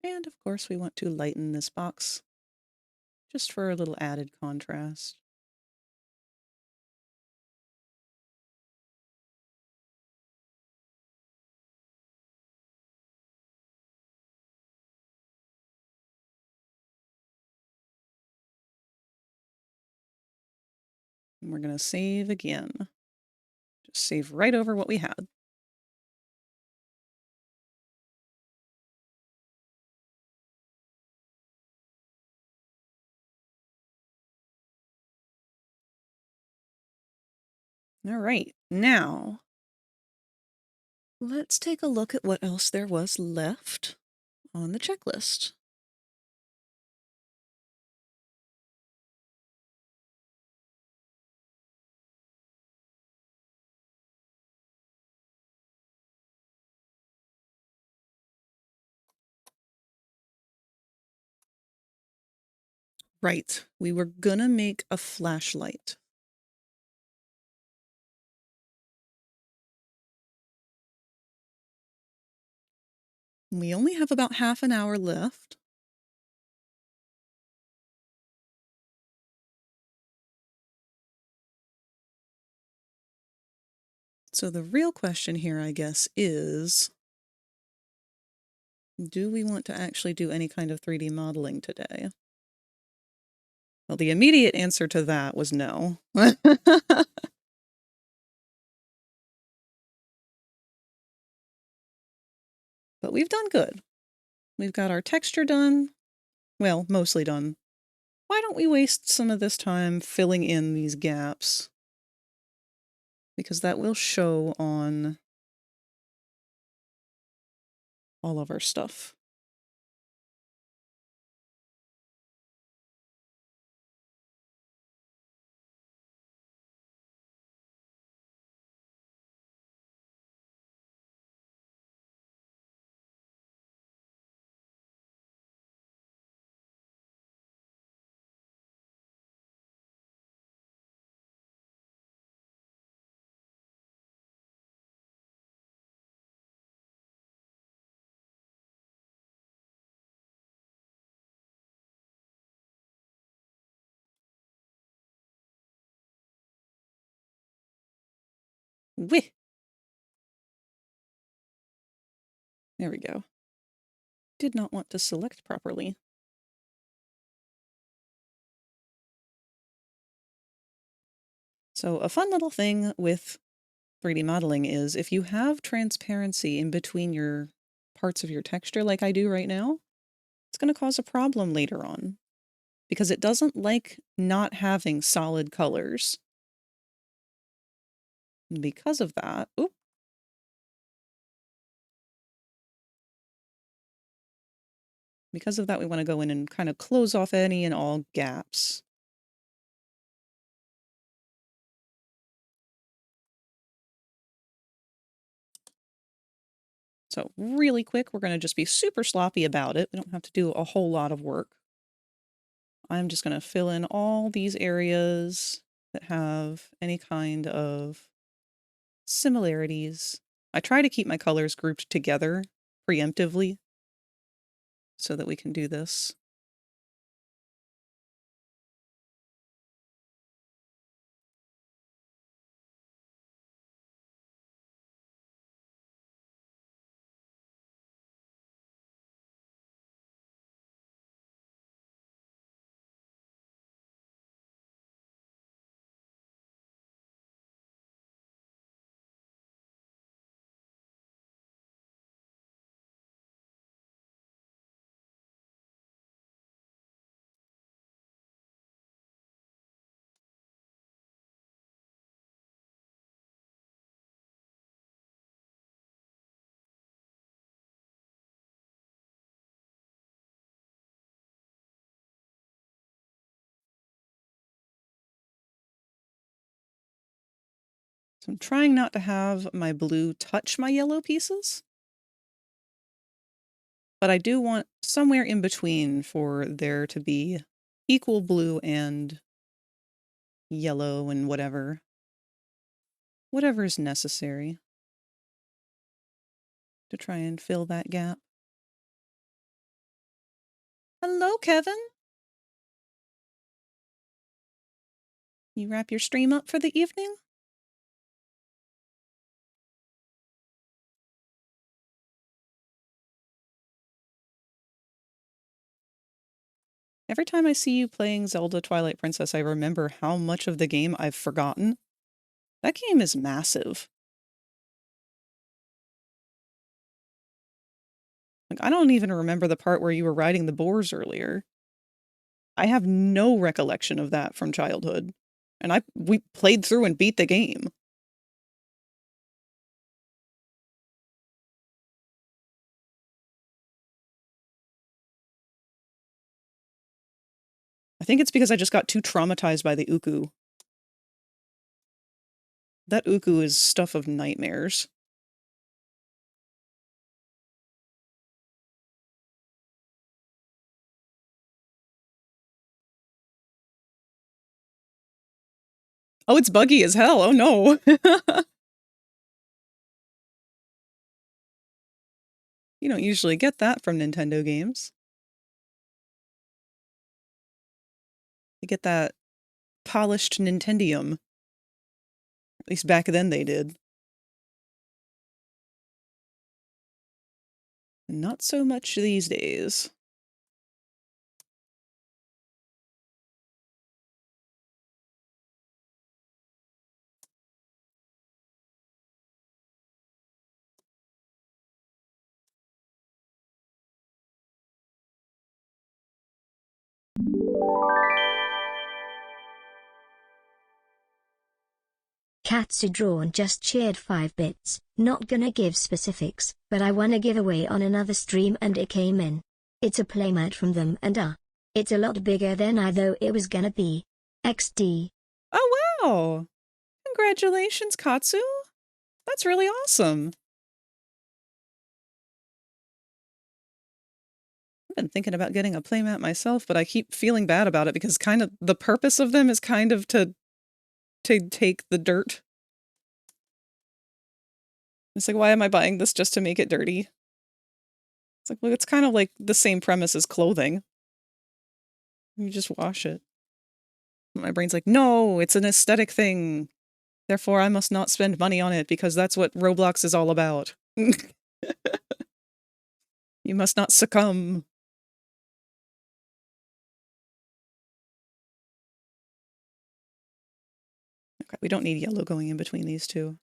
And of course we want to lighten this box just for a little added contrast. And we're going to save again. Just save right over what we had. All right, now let's take a look at what else there was left on the checklist. Right, we were gonna make a flashlight. We only have about half an hour left. So the real question here, I guess, is, do we want to actually do any kind of 3D modeling today? Well, the immediate answer to that was no. But we've done good. We've got our texture done. Well, mostly done. Why don't we waste some of this time filling in these gaps? Because that will show on all of our stuff. Wih! There we go. Did not want to select properly. So a fun little thing with 3D modeling is if you have transparency in between your parts of your texture like I do right now, it's going to cause a problem later on because it doesn't like not having solid colors. And because of that, because of that, we want to go in and kind of close off any and all gaps. So really quick, we're going to just be super sloppy about it. We don't have to do a whole lot of work. I'm just going to fill in all these areas that have any kind of similarities. I try to keep my colors grouped together preemptively so that we can do this. So I'm trying not to have my blue touch my yellow pieces. But I do want somewhere in between for there to be equal blue and yellow and whatever is necessary to try and fill that gap. Hello, Kevin. You wrap your stream up for the evening? Every time I see you playing Zelda Twilight Princess, I remember how much of the game I've forgotten. That game is massive. Like, I don't even remember the part where you were riding the boars earlier. I have no recollection of that from childhood. And we played through and beat the game. I think it's because I just got too traumatized by the Uku. That Uku is stuff of nightmares. Oh, it's buggy as hell. Oh no. You don't usually get that from Nintendo games. You get that polished Nintendium. At least back then they did. Not so much these days. Katsu Drawn just cheered 5 bits. Not gonna give specifics, but I won a giveaway on another stream and it came in. It's a playmat from them and it's a lot bigger than I thought it was gonna be. XD. Oh wow! Congratulations, Katsu! That's really awesome! I've been thinking about getting a playmat myself, but I keep feeling bad about it because kind of the purpose of them is kind of to take the dirt. It's like, why am I buying this just to make it dirty? It's like, well, it's kind of like the same premise as clothing. You just wash it. My brain's like, no, it's an aesthetic thing. Therefore, I must not spend money on it because that's what Roblox is all about. You must not succumb. Okay, we don't need yellow going in between these two.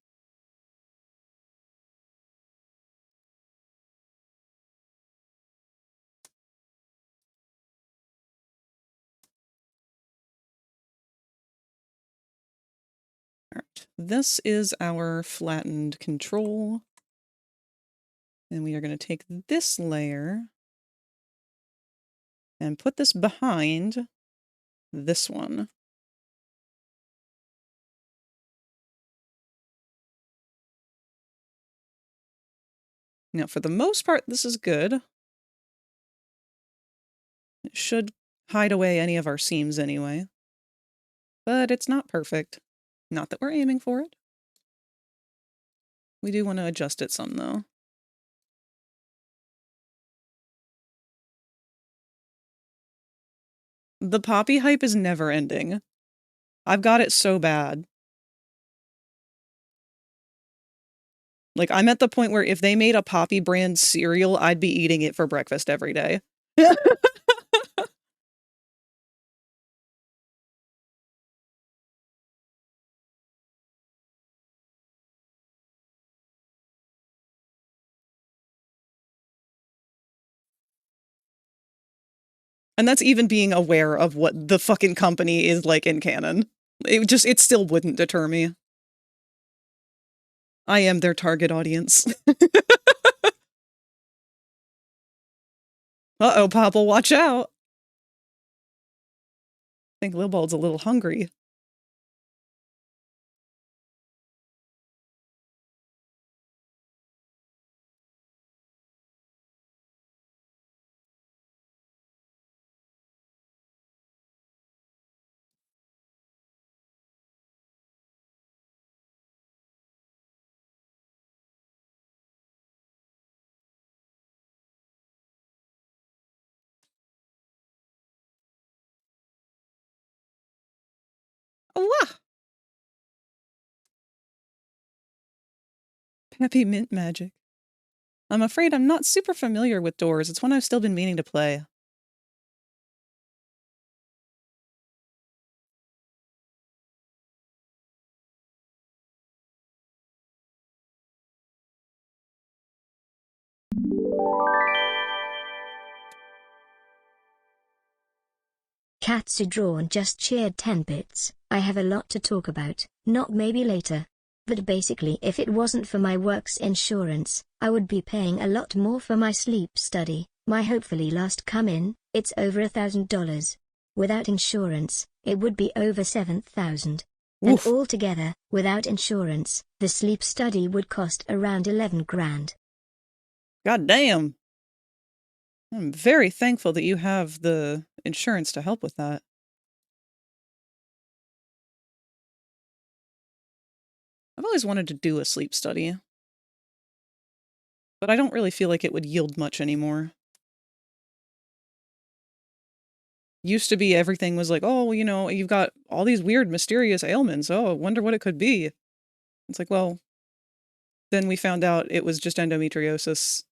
All right, this is our flattened control. And we are going to take this layer and put this behind this one. Now, for the most part, this is good. It should hide away any of our seams anyway. But it's not perfect. Not that we're aiming for it. We do want to adjust it some, though. The Poppy hype is never ending. I've got it so bad. Like, I'm at the point where if they made a Poppy brand cereal, I'd be eating it for breakfast every day. And that's even being aware of what the fucking company is like in canon. It still wouldn't deter me. I am their target audience. Uh-oh, Popple, watch out! I think Libald's a little hungry. Wah! Peppy mint magic. I'm afraid I'm not super familiar with doors. It's one I've still been meaning to play. Katsu Drawn just cheered 10 bits. I have a lot to talk about, not maybe later. But basically if it wasn't for my work's insurance, I would be paying a lot more for my sleep study. My hopefully last come in, it's over $1,000. Without insurance, it would be over 7,000. And altogether, without insurance, the sleep study would cost around 11 grand. God damn. I'm very thankful that you have the insurance to help with that. I've always wanted to do a sleep study. But I don't really feel like it would yield much anymore. Used to be everything was like, oh, you know, you've got all these weird, mysterious ailments. Oh, I wonder what it could be. It's like, well, then we found out it was just endometriosis.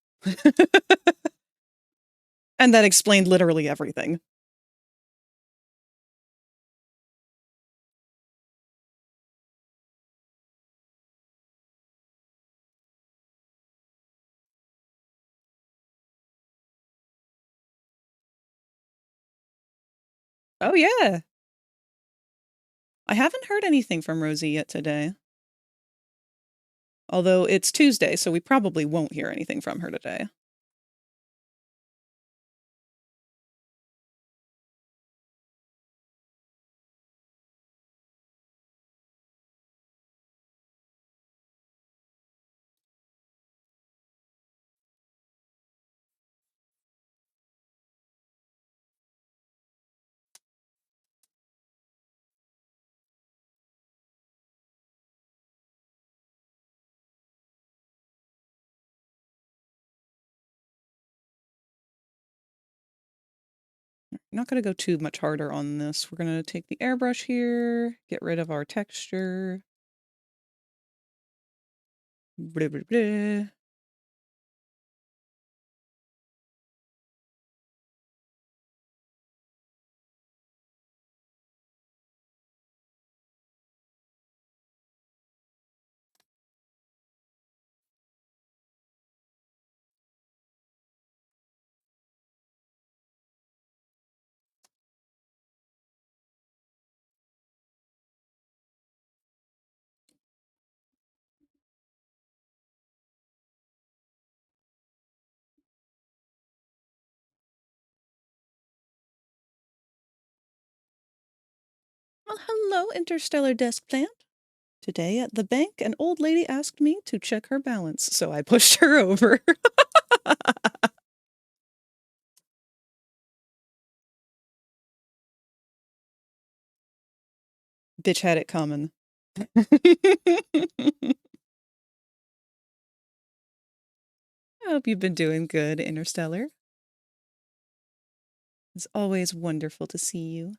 And that explained literally everything. Oh, yeah. I haven't heard anything from Rosie yet today. Although it's Tuesday, so we probably won't hear anything from her today. Not going to go too much harder on this. We're going to take the airbrush here, get rid of our texture. Blah, blah, blah. Well, hello, interstellar desk plant. Today at the bank, an old lady asked me to check her balance, so I pushed her over. Bitch had it coming. I hope you've been doing good, Interstellar. It's always wonderful to see you.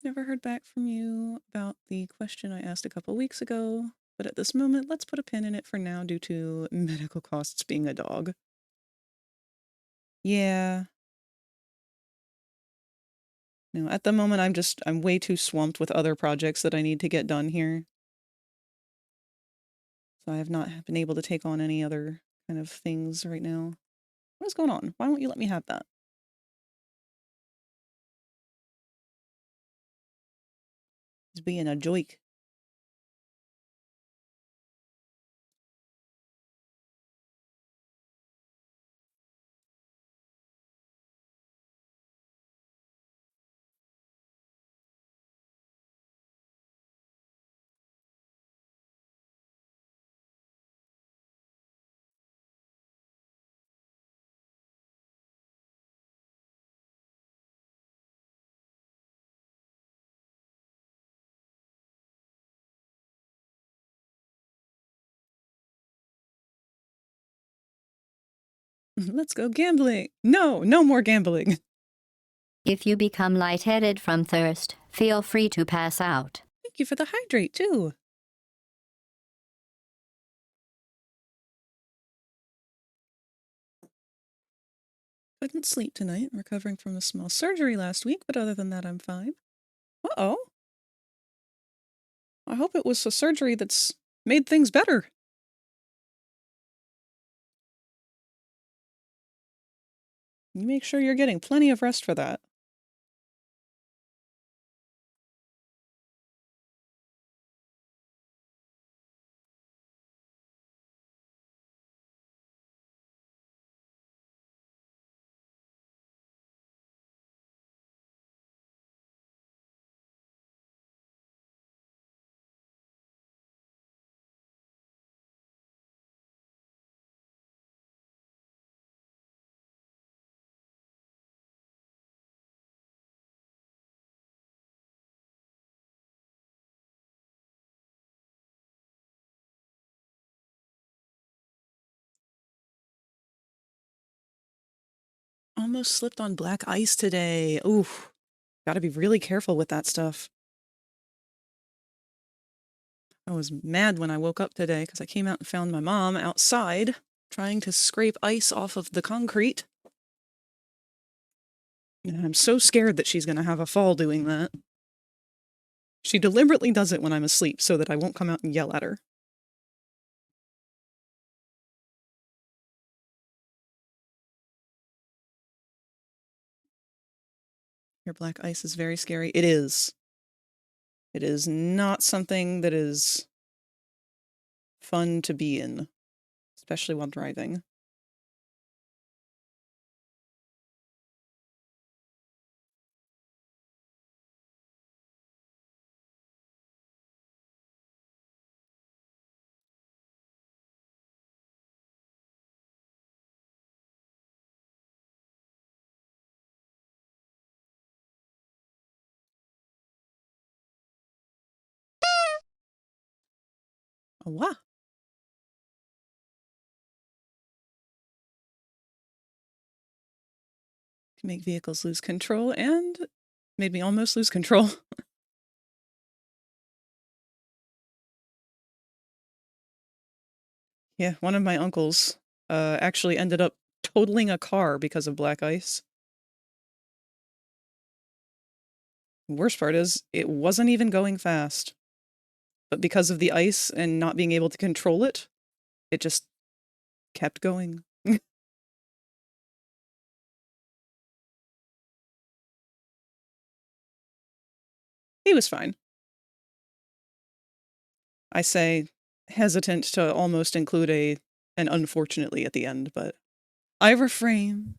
Never heard back from you about the question I asked a couple weeks ago, but at this moment, let's put a pin in it for now due to medical costs being a dog. Yeah. No, at the moment, I'm way too swamped with other projects that I need to get done here. So I have not been able to take on any other kind of things right now. What is going on? Why won't you let me have that? He's being a joik. Let's go gambling. No, no more gambling. If you become lightheaded from thirst, feel free to pass out. Thank you for the hydrate, too. Couldn't sleep tonight, recovering from a small surgery last week, but other than that, I'm fine. Uh-oh. I hope it was a surgery that's made things better. You make sure you're getting plenty of rest for that. almost slipped on black ice today. Oof. Gotta be really careful with that stuff. I was mad when I woke up today because I came out and found my mom outside trying to scrape ice off of the concrete. And I'm so scared that she's going to have a fall doing that. She deliberately does it when I'm asleep so that I won't come out and yell at her. Your black ice is very scary. It is. It is not something that is fun to be in, especially while driving. Oh, wow. Can make vehicles lose control and made me almost lose control. Yeah, one of my uncles actually ended up totaling a car because of black ice. The worst part is, it wasn't even going fast. But because of the ice and not being able to control it, it just kept going. He was fine. I say hesitant to almost include an unfortunately at the end, but I refrain.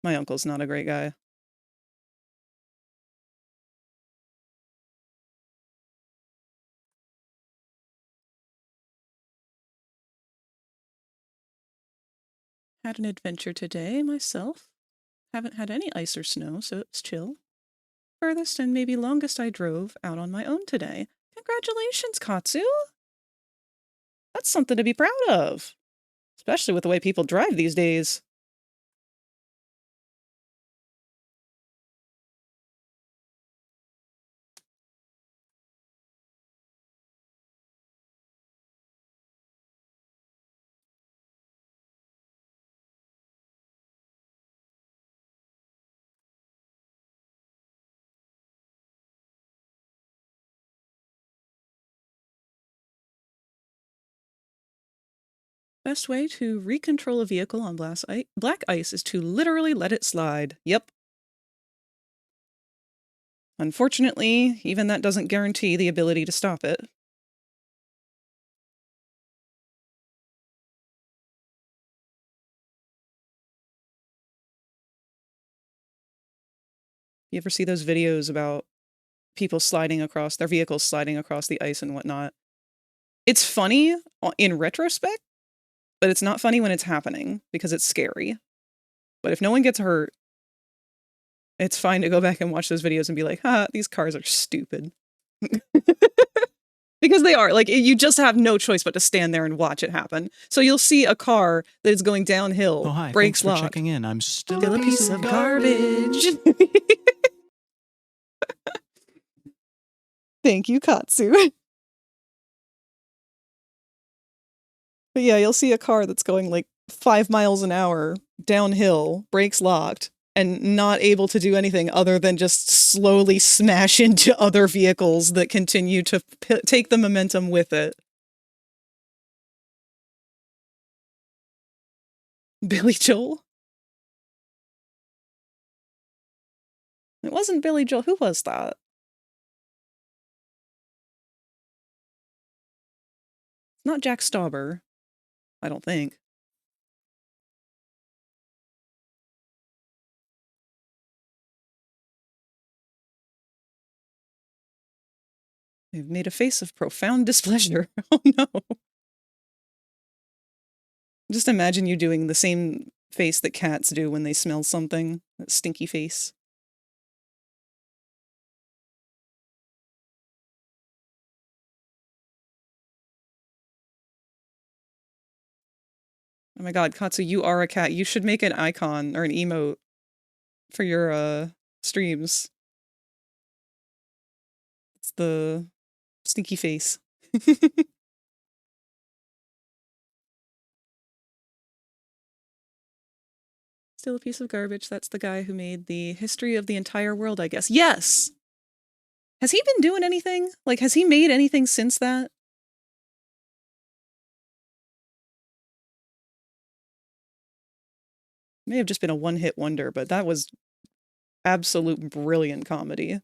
My uncle's not a great guy. Had an adventure today myself. Haven't had any ice or snow, so it's chill. Furthest and maybe longest I drove out on my own today. Congratulations, Katsu! That's something to be proud of. Especially with the way people drive these days. Best way to recontrol a vehicle on black ice is to literally let it slide. Yep. Unfortunately, even that doesn't guarantee the ability to stop it. You ever see those videos about people sliding across, their vehicles sliding across the ice and whatnot? It's funny in retrospect, but it's not funny when it's happening because it's scary. But if no one gets hurt, it's fine to go back and watch those videos and be like, ha, these cars are stupid. Because they are. Like, you just have no choice but to stand there and watch it happen. So you'll see a car that is going downhill, Oh, hi. brakes Thanks for locked. checking in. I'm still Still a piece of garbage. Thank you, Katsu. But yeah, you'll see a car that's going like 5 miles an hour downhill, brakes locked, and not able to do anything other than just slowly smash into other vehicles that continue to take the momentum with it. Billy Joel? It wasn't Billy Joel. Who was that? It's not Jack Stauber. I don't think. They've made a face of profound displeasure. Oh no. Just imagine you doing the same face that cats do when they smell something. That stinky face. my god, Katsu, you are a cat. You should make an icon or an emote for your streams. It's the sneaky face. Still a piece of garbage. That's the guy who made the history of the entire world, I guess. Yes! Has he been doing anything? Like, has he made anything since that? May have just been a one-hit wonder, but that was absolute brilliant comedy.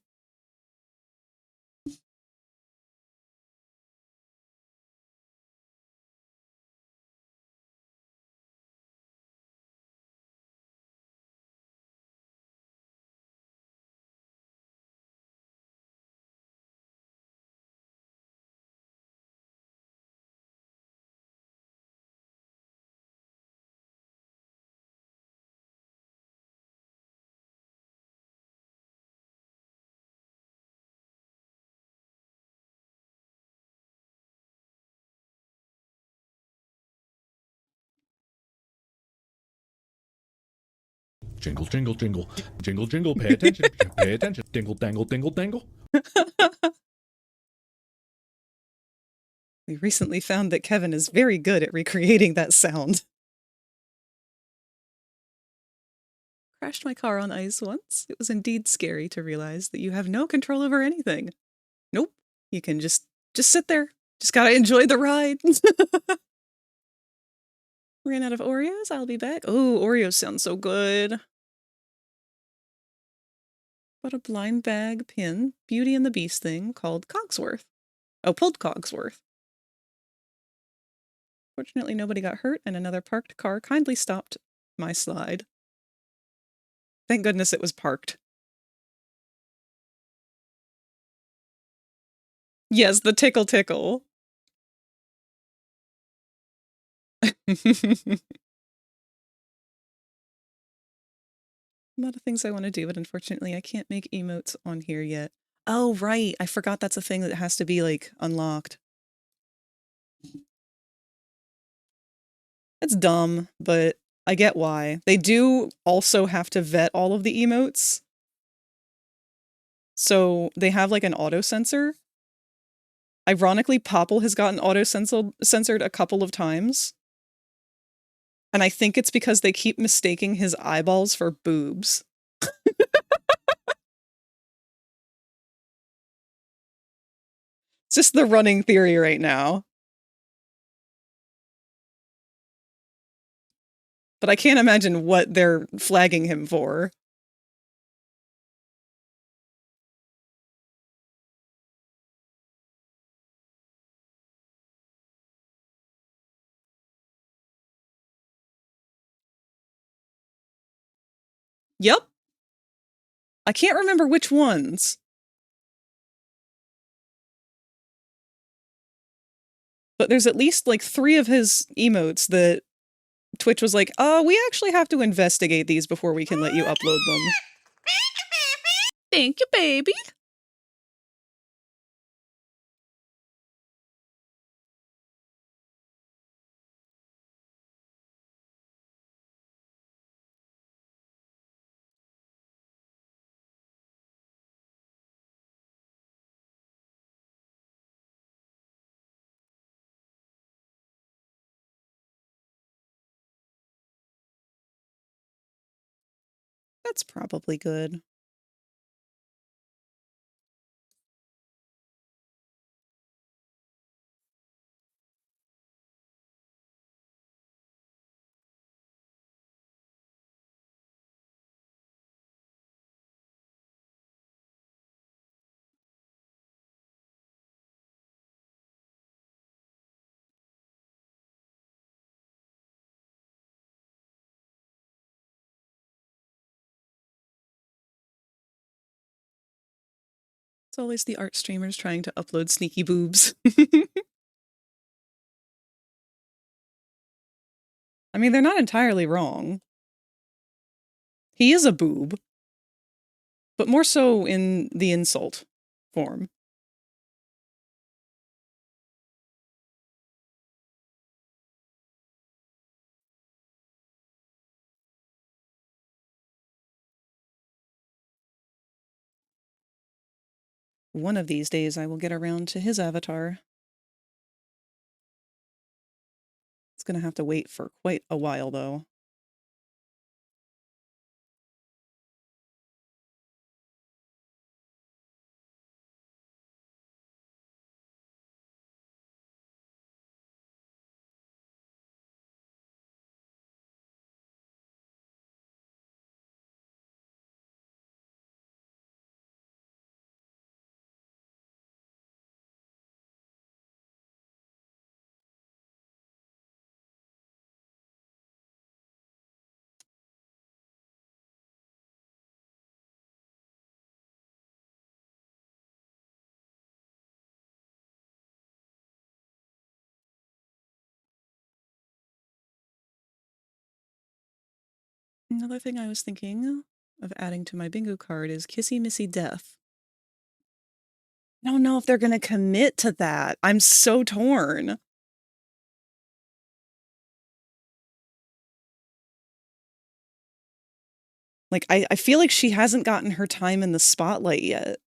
Jingle, jingle, jingle. Jingle, jingle, pay attention. Pay attention. Dingle, dangle, dingle, dangle. We recently found that Kevin is very good at recreating that sound. Crashed my car on ice once. It was indeed scary to realize that you have no control over anything. Nope. You can just sit there. Just gotta enjoy the ride. Ran out of Oreos. I'll be back. Oh, Oreos sound so good. Bought a blind bag pin, Beauty and the Beast thing called Cogsworth. Oh, pulled Cogsworth. Fortunately, nobody got hurt, and another parked car kindly stopped my slide. Thank goodness it was parked. Yes, the tickle tickle. A lot of things I want to do, but unfortunately I can't make emotes on here yet. Oh, right. I forgot that's a thing that has to be, like, unlocked. It's dumb, but I get why. They do also have to vet all of the emotes. So they have, like, an auto-censor. Ironically, Popple has gotten auto-censored a couple of times. And I think it's because they keep mistaking his eyeballs for boobs. It's just the running theory right now. But I can't imagine what they're flagging him for. Yep. I can't remember which ones. But there's at least, like, 3 of his emotes that Twitch was like, "Oh, we actually have to investigate these before we can let you upload them." Thank you, baby. That's probably good. It's always the art streamers trying to upload sneaky boobs. I mean, they're not entirely wrong. He is a boob. But more so in the insult form. One of these days I will get around to his avatar. It's gonna have to wait for quite a while, though. Another thing I was thinking of adding to my bingo card is Kissy Missy Death. I don't know if they're gonna commit to that. I'm so torn. Like, I feel like she hasn't gotten her time in the spotlight yet.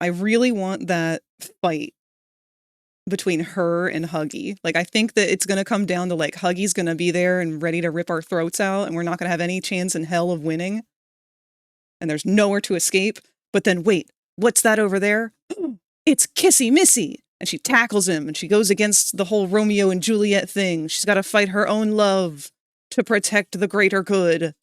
I really want that fight between her and Huggy. Like, I think that it's gonna come down to, like, Huggy's gonna be there and ready to rip our throats out, and we're not gonna have any chance in hell of winning. And there's nowhere to escape. But then, wait, what's that over there? It's Kissy Missy! And she tackles him, and she goes against the whole Romeo and Juliet thing. She's gotta fight her own love to protect the greater good.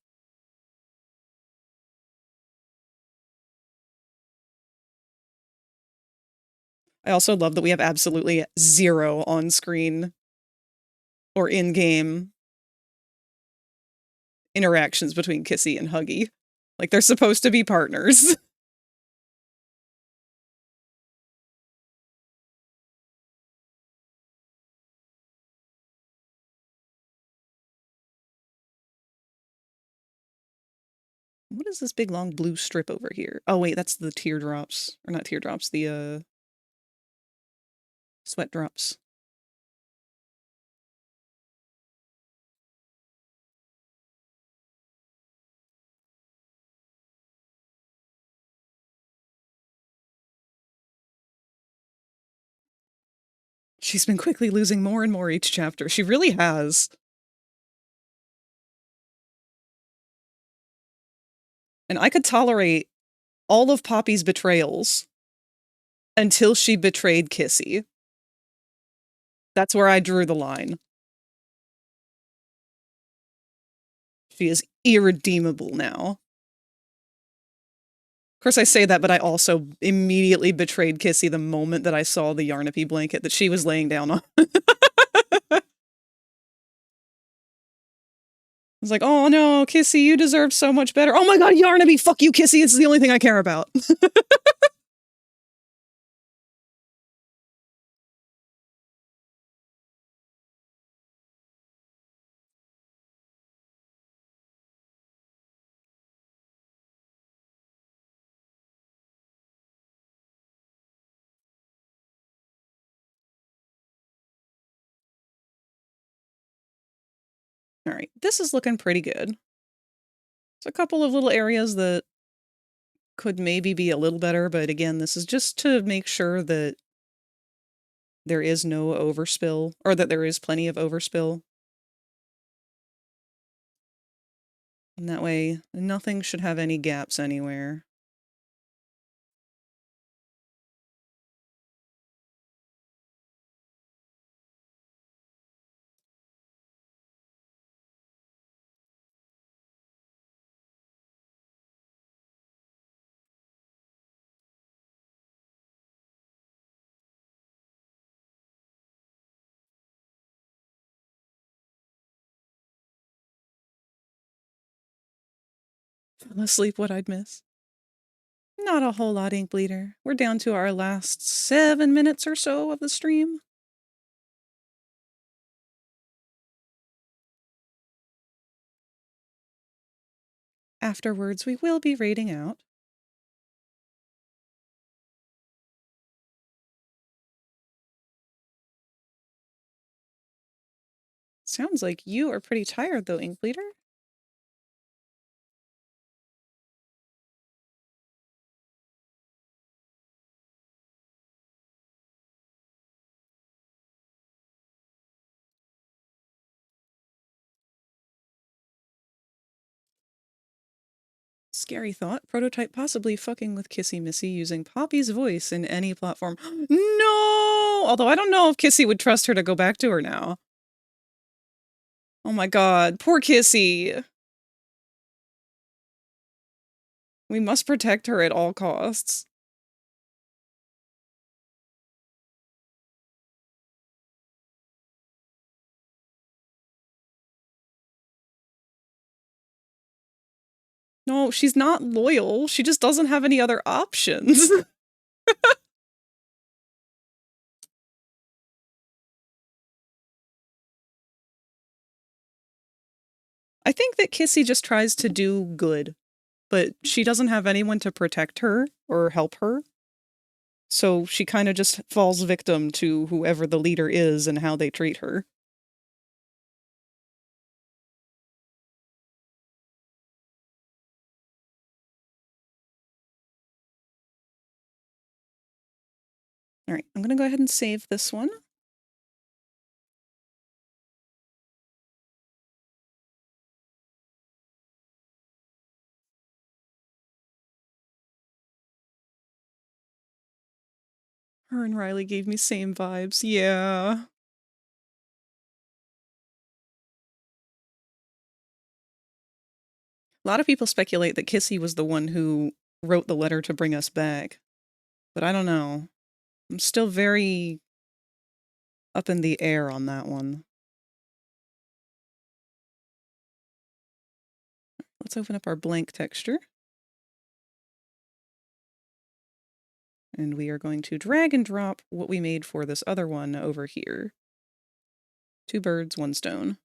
I also love that we have absolutely 0 on-screen or in-game interactions between Kissy and Huggy. Like, they're supposed to be partners. What is this big long blue strip over here? Oh wait, that's the teardrops. Or not teardrops, the sweat drops. She's been quickly losing more and more each chapter. She really has. And I could tolerate all of Poppy's betrayals until she betrayed Kissy. That's where I drew the line. She is irredeemable now. Of course, I say that, but I also immediately betrayed Kissy the moment that I saw the Yarnapy blanket that she was laying down on. I was like, oh no, Kissy, you deserve so much better. Oh my god, Yarnaby, fuck you, Kissy, it's the only thing I care about. Alright, this is looking pretty good. There's a couple of little areas that could maybe be a little better, but again, this is just to make sure that there is no overspill, or that there is plenty of overspill. And that way, nothing should have any gaps anywhere. Fell asleep what I'd miss. Not a whole lot, Ink Bleeder. We're down to our last 7 minutes or so of the stream. Afterwards, we will be raiding out. Sounds like you are pretty tired though, Ink Bleeder. Scary thought. Prototype possibly fucking with Kissy Missy using Poppy's voice in any platform. No! Although I don't know if Kissy would trust her to go back to her now. Oh my god. Poor Kissy. We must protect her at all costs. No, she's not loyal. She just doesn't have any other options. I think that Kissy just tries to do good, but she doesn't have anyone to protect her or help her. So she kind of just falls victim to whoever the leader is and how they treat her. All right, I'm going to go ahead and save this one. Her and Riley gave me same vibes. Yeah. A lot of people speculate that Kissy was the one who wrote the letter to bring us back. But I don't know. I'm still very up in the air on that one. Let's open up our blank texture. And we are going to drag and drop what we made for this other one over here. 2 birds, 1 stone.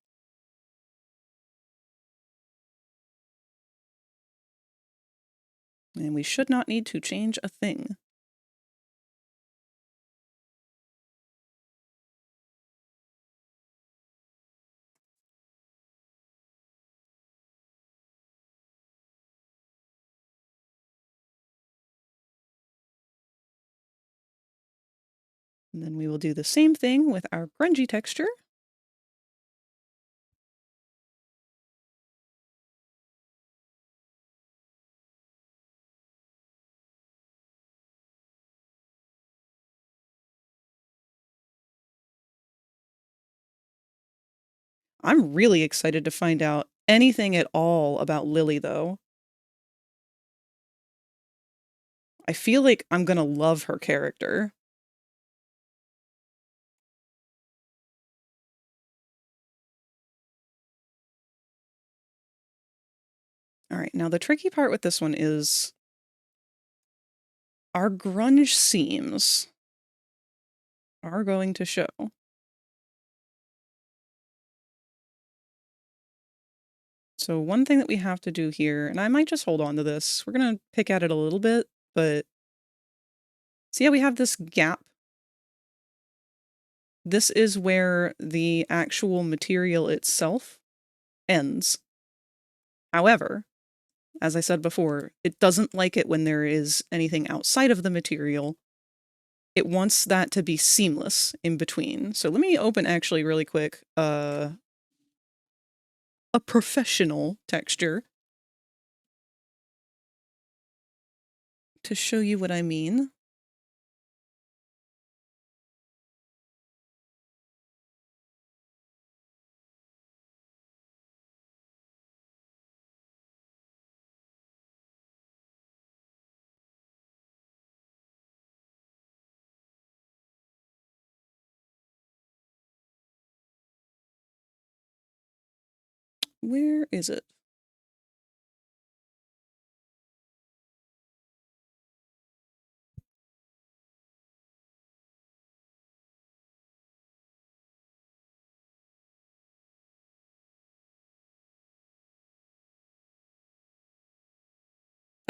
And we should not need to change a thing. And then we will do the same thing with our grungy texture. I'm really excited to find out anything at all about Lily, though. I feel like I'm gonna love her character. All right, now the tricky part with this one is our grunge seams are going to show. So one thing that we have to do here, and I might just hold on to this, we're going to pick at it a little bit, but see how we have this gap? This is where the actual material itself ends. However, as I said before, it doesn't like it when there is anything outside of the material. It wants that to be seamless in between. So let me open actually really quick a professional texture to show you what I mean. Where is it?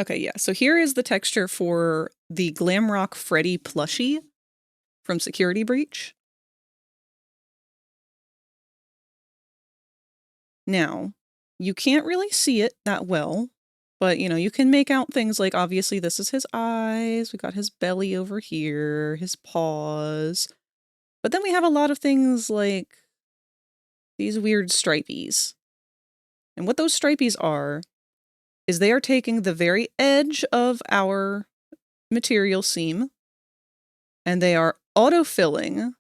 Okay, yeah, so here is the texture for the Glamrock Freddy plushie from Security Breach. Now, you can't really see it that well, but, you know, you can make out things like, obviously, this is his eyes, we got his belly over here, his paws. But then we have a lot of things like these weird stripies. And what those stripies are is they are taking the very edge of our material seam and they are autofilling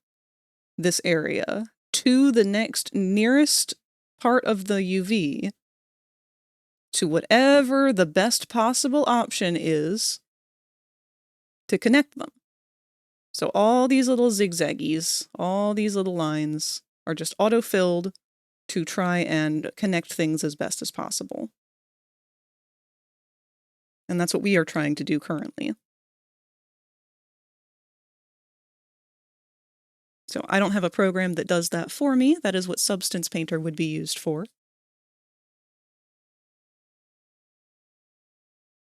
this area to the next nearest part of the UV to whatever the best possible option is to connect them. So all these little zigzaggies, all these little lines are just auto-filled to try and connect things as best as possible. And that's what we are trying to do currently. So I don't have a program that does that for me. That is what Substance Painter would be used for.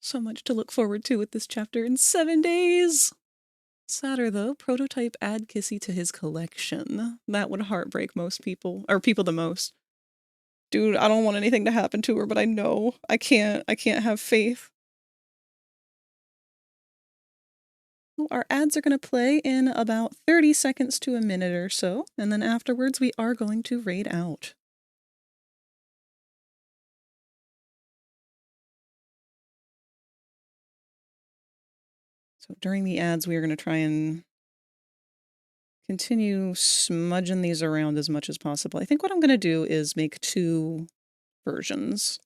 So much to look forward to with this chapter in 7 days! Sadder though, prototype add Kissy to his collection. That would heartbreak most people, or people the most. Dude, I don't want anything to happen to her, but I know. I can't have faith. Well, our ads are going to play in about 30 seconds to a minute or so, and then afterwards we are going to raid out. So during the ads, we are going to try and continue smudging these around as much as possible. I think what I'm going to do is make 2 versions.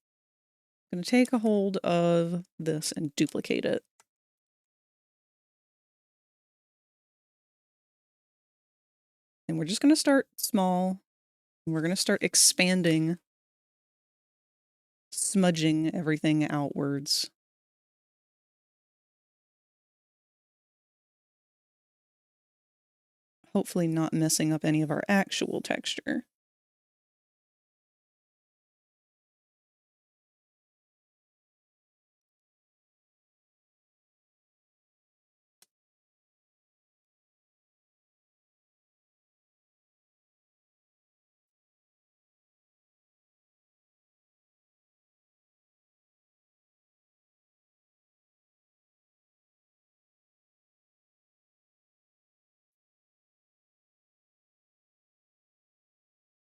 I'm going to take a hold of this and duplicate it. And we're just going to start small. And we're going to start expanding, smudging everything outwards. Hopefully not messing up any of our actual texture.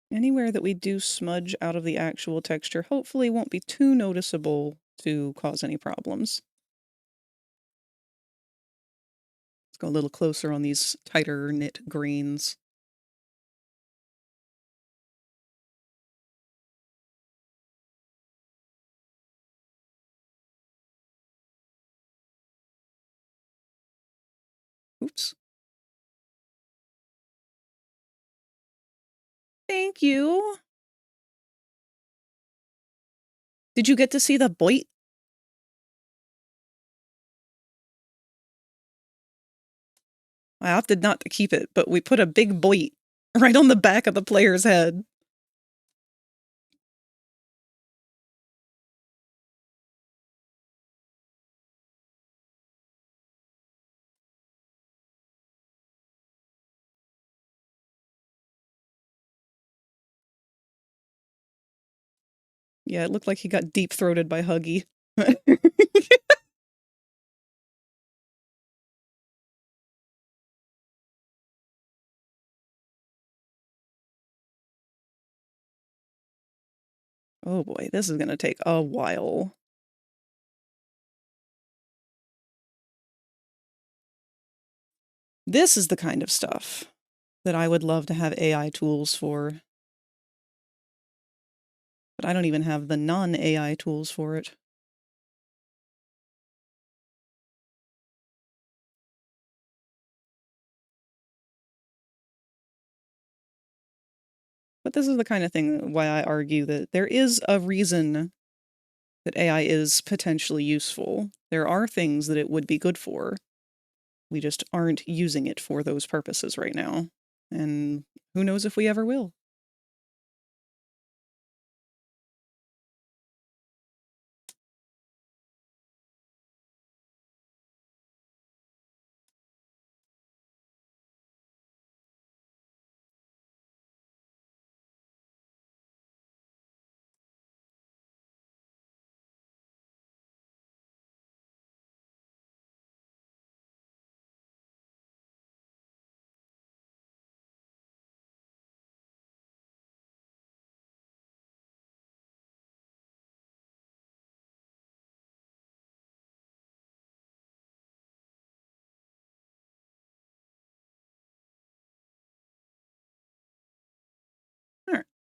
Anywhere that we do smudge out of the actual texture hopefully won't be too noticeable to cause any problems. Let's go a little closer on these tighter knit grains. Oops. Thank you! Did you get to see the boit? I opted not to keep it, but we put a big boit right on the back of the player's head. Yeah, it looked like he got deep-throated by Huggy. Oh boy, this is gonna take a while. This is the kind of stuff that I would love to have AI tools for. But I don't even have the non-AI tools for it. But this is the kind of thing why I argue that there is a reason that AI is potentially useful. There are things that it would be good for. We just aren't using it for those purposes right now. And who knows if we ever will.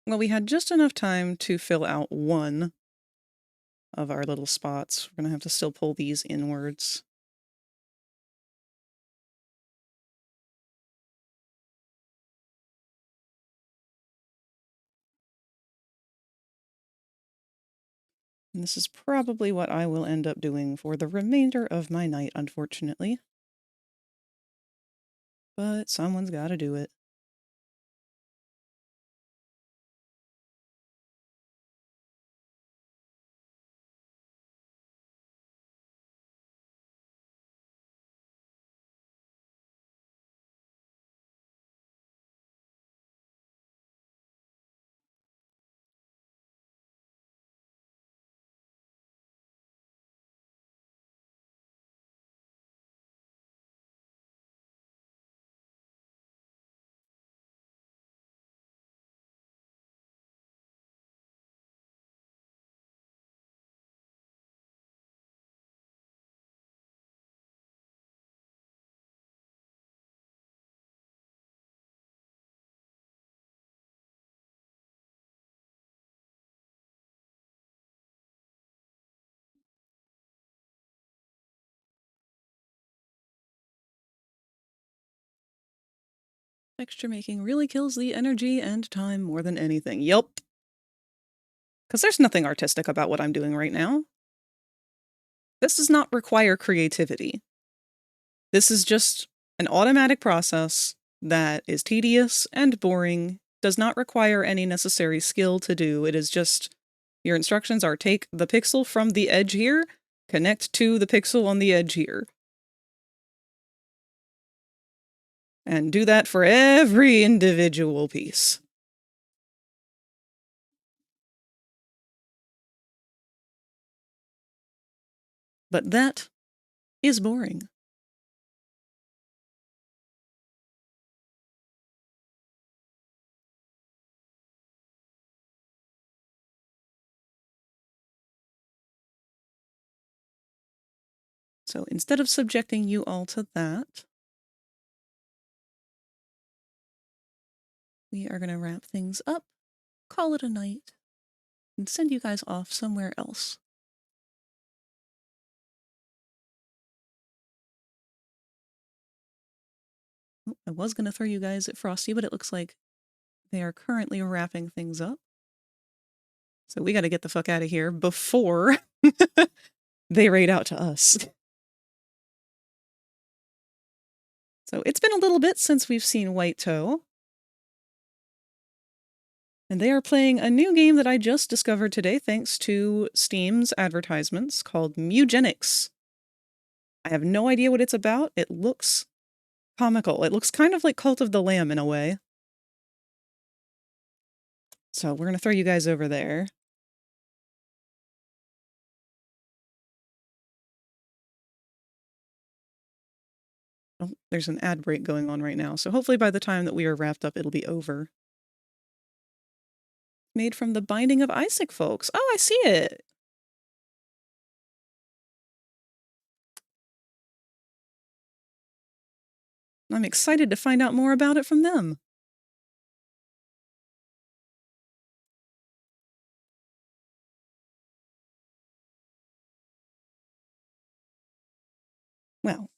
Well, we had just enough time to fill out one of our little spots. We're going to have to still pull these inwards. And this is probably what I will end up doing for the remainder of my night, unfortunately. But someone's got to do it. Texture making really kills the energy and time more than anything. Yup. Because there's nothing artistic about what I'm doing right now. This does not require creativity. This is just an automatic process that is tedious and boring, does not require any necessary skill to do. It is just, your instructions are take the pixel from the edge here, connect to the pixel on the edge here. And do that for every individual piece. But that is boring. So instead of subjecting you all to that, we are going to wrap things up, call it a night, and send you guys off somewhere else. I was going to throw you guys at Frosty, but it looks like they are currently wrapping things up. So we got to get the fuck out of here before they raid out to us. So it's been a little bit since we've seen White Toe. And they are playing a new game that I just discovered today thanks to Steam's advertisements called Mugenics. I have no idea what it's about. It looks comical. It looks kind of like Cult of the Lamb in a way. So we're going to throw you guys over there. Oh, there's an ad break going on right now, so hopefully by the time that we are wrapped up, it'll be over. Made from the Binding of Isaac, folks. Oh, I see it. I'm excited to find out more about it from them. Well,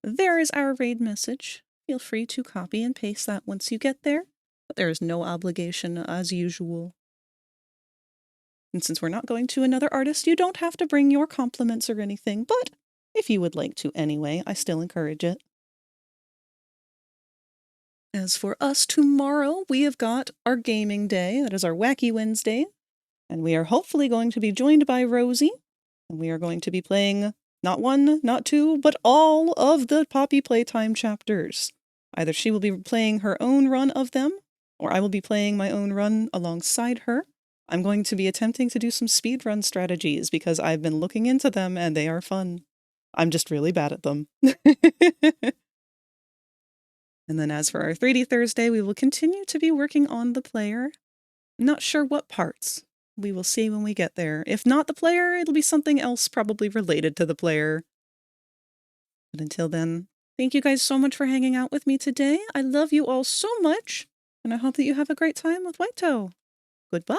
there is our raid message. Feel free to copy and paste that once you get there, but there is no obligation as usual. And since we're not going to another artist, you don't have to bring your compliments or anything, but if you would like to anyway, I still encourage it. As for us, tomorrow we have got our gaming day. That is our Wacky Wednesday. And we are hopefully going to be joined by Rosie. And we are going to be playing not one, not two, but all of the Poppy Playtime chapters. Either she will be playing her own run of them, or I will be playing my own run alongside her. I'm going to be attempting to do some speedrun strategies because I've been looking into them and they are fun. I'm just really bad at them. And then as for our 3D Thursday, we will continue to be working on the player. I'm not sure what parts. We will see when we get there. If not the player, it'll be something else probably related to the player. But until then, thank you guys so much for hanging out with me today. I love you all so much. And I hope that you have a great time with White Toe. Goodbye.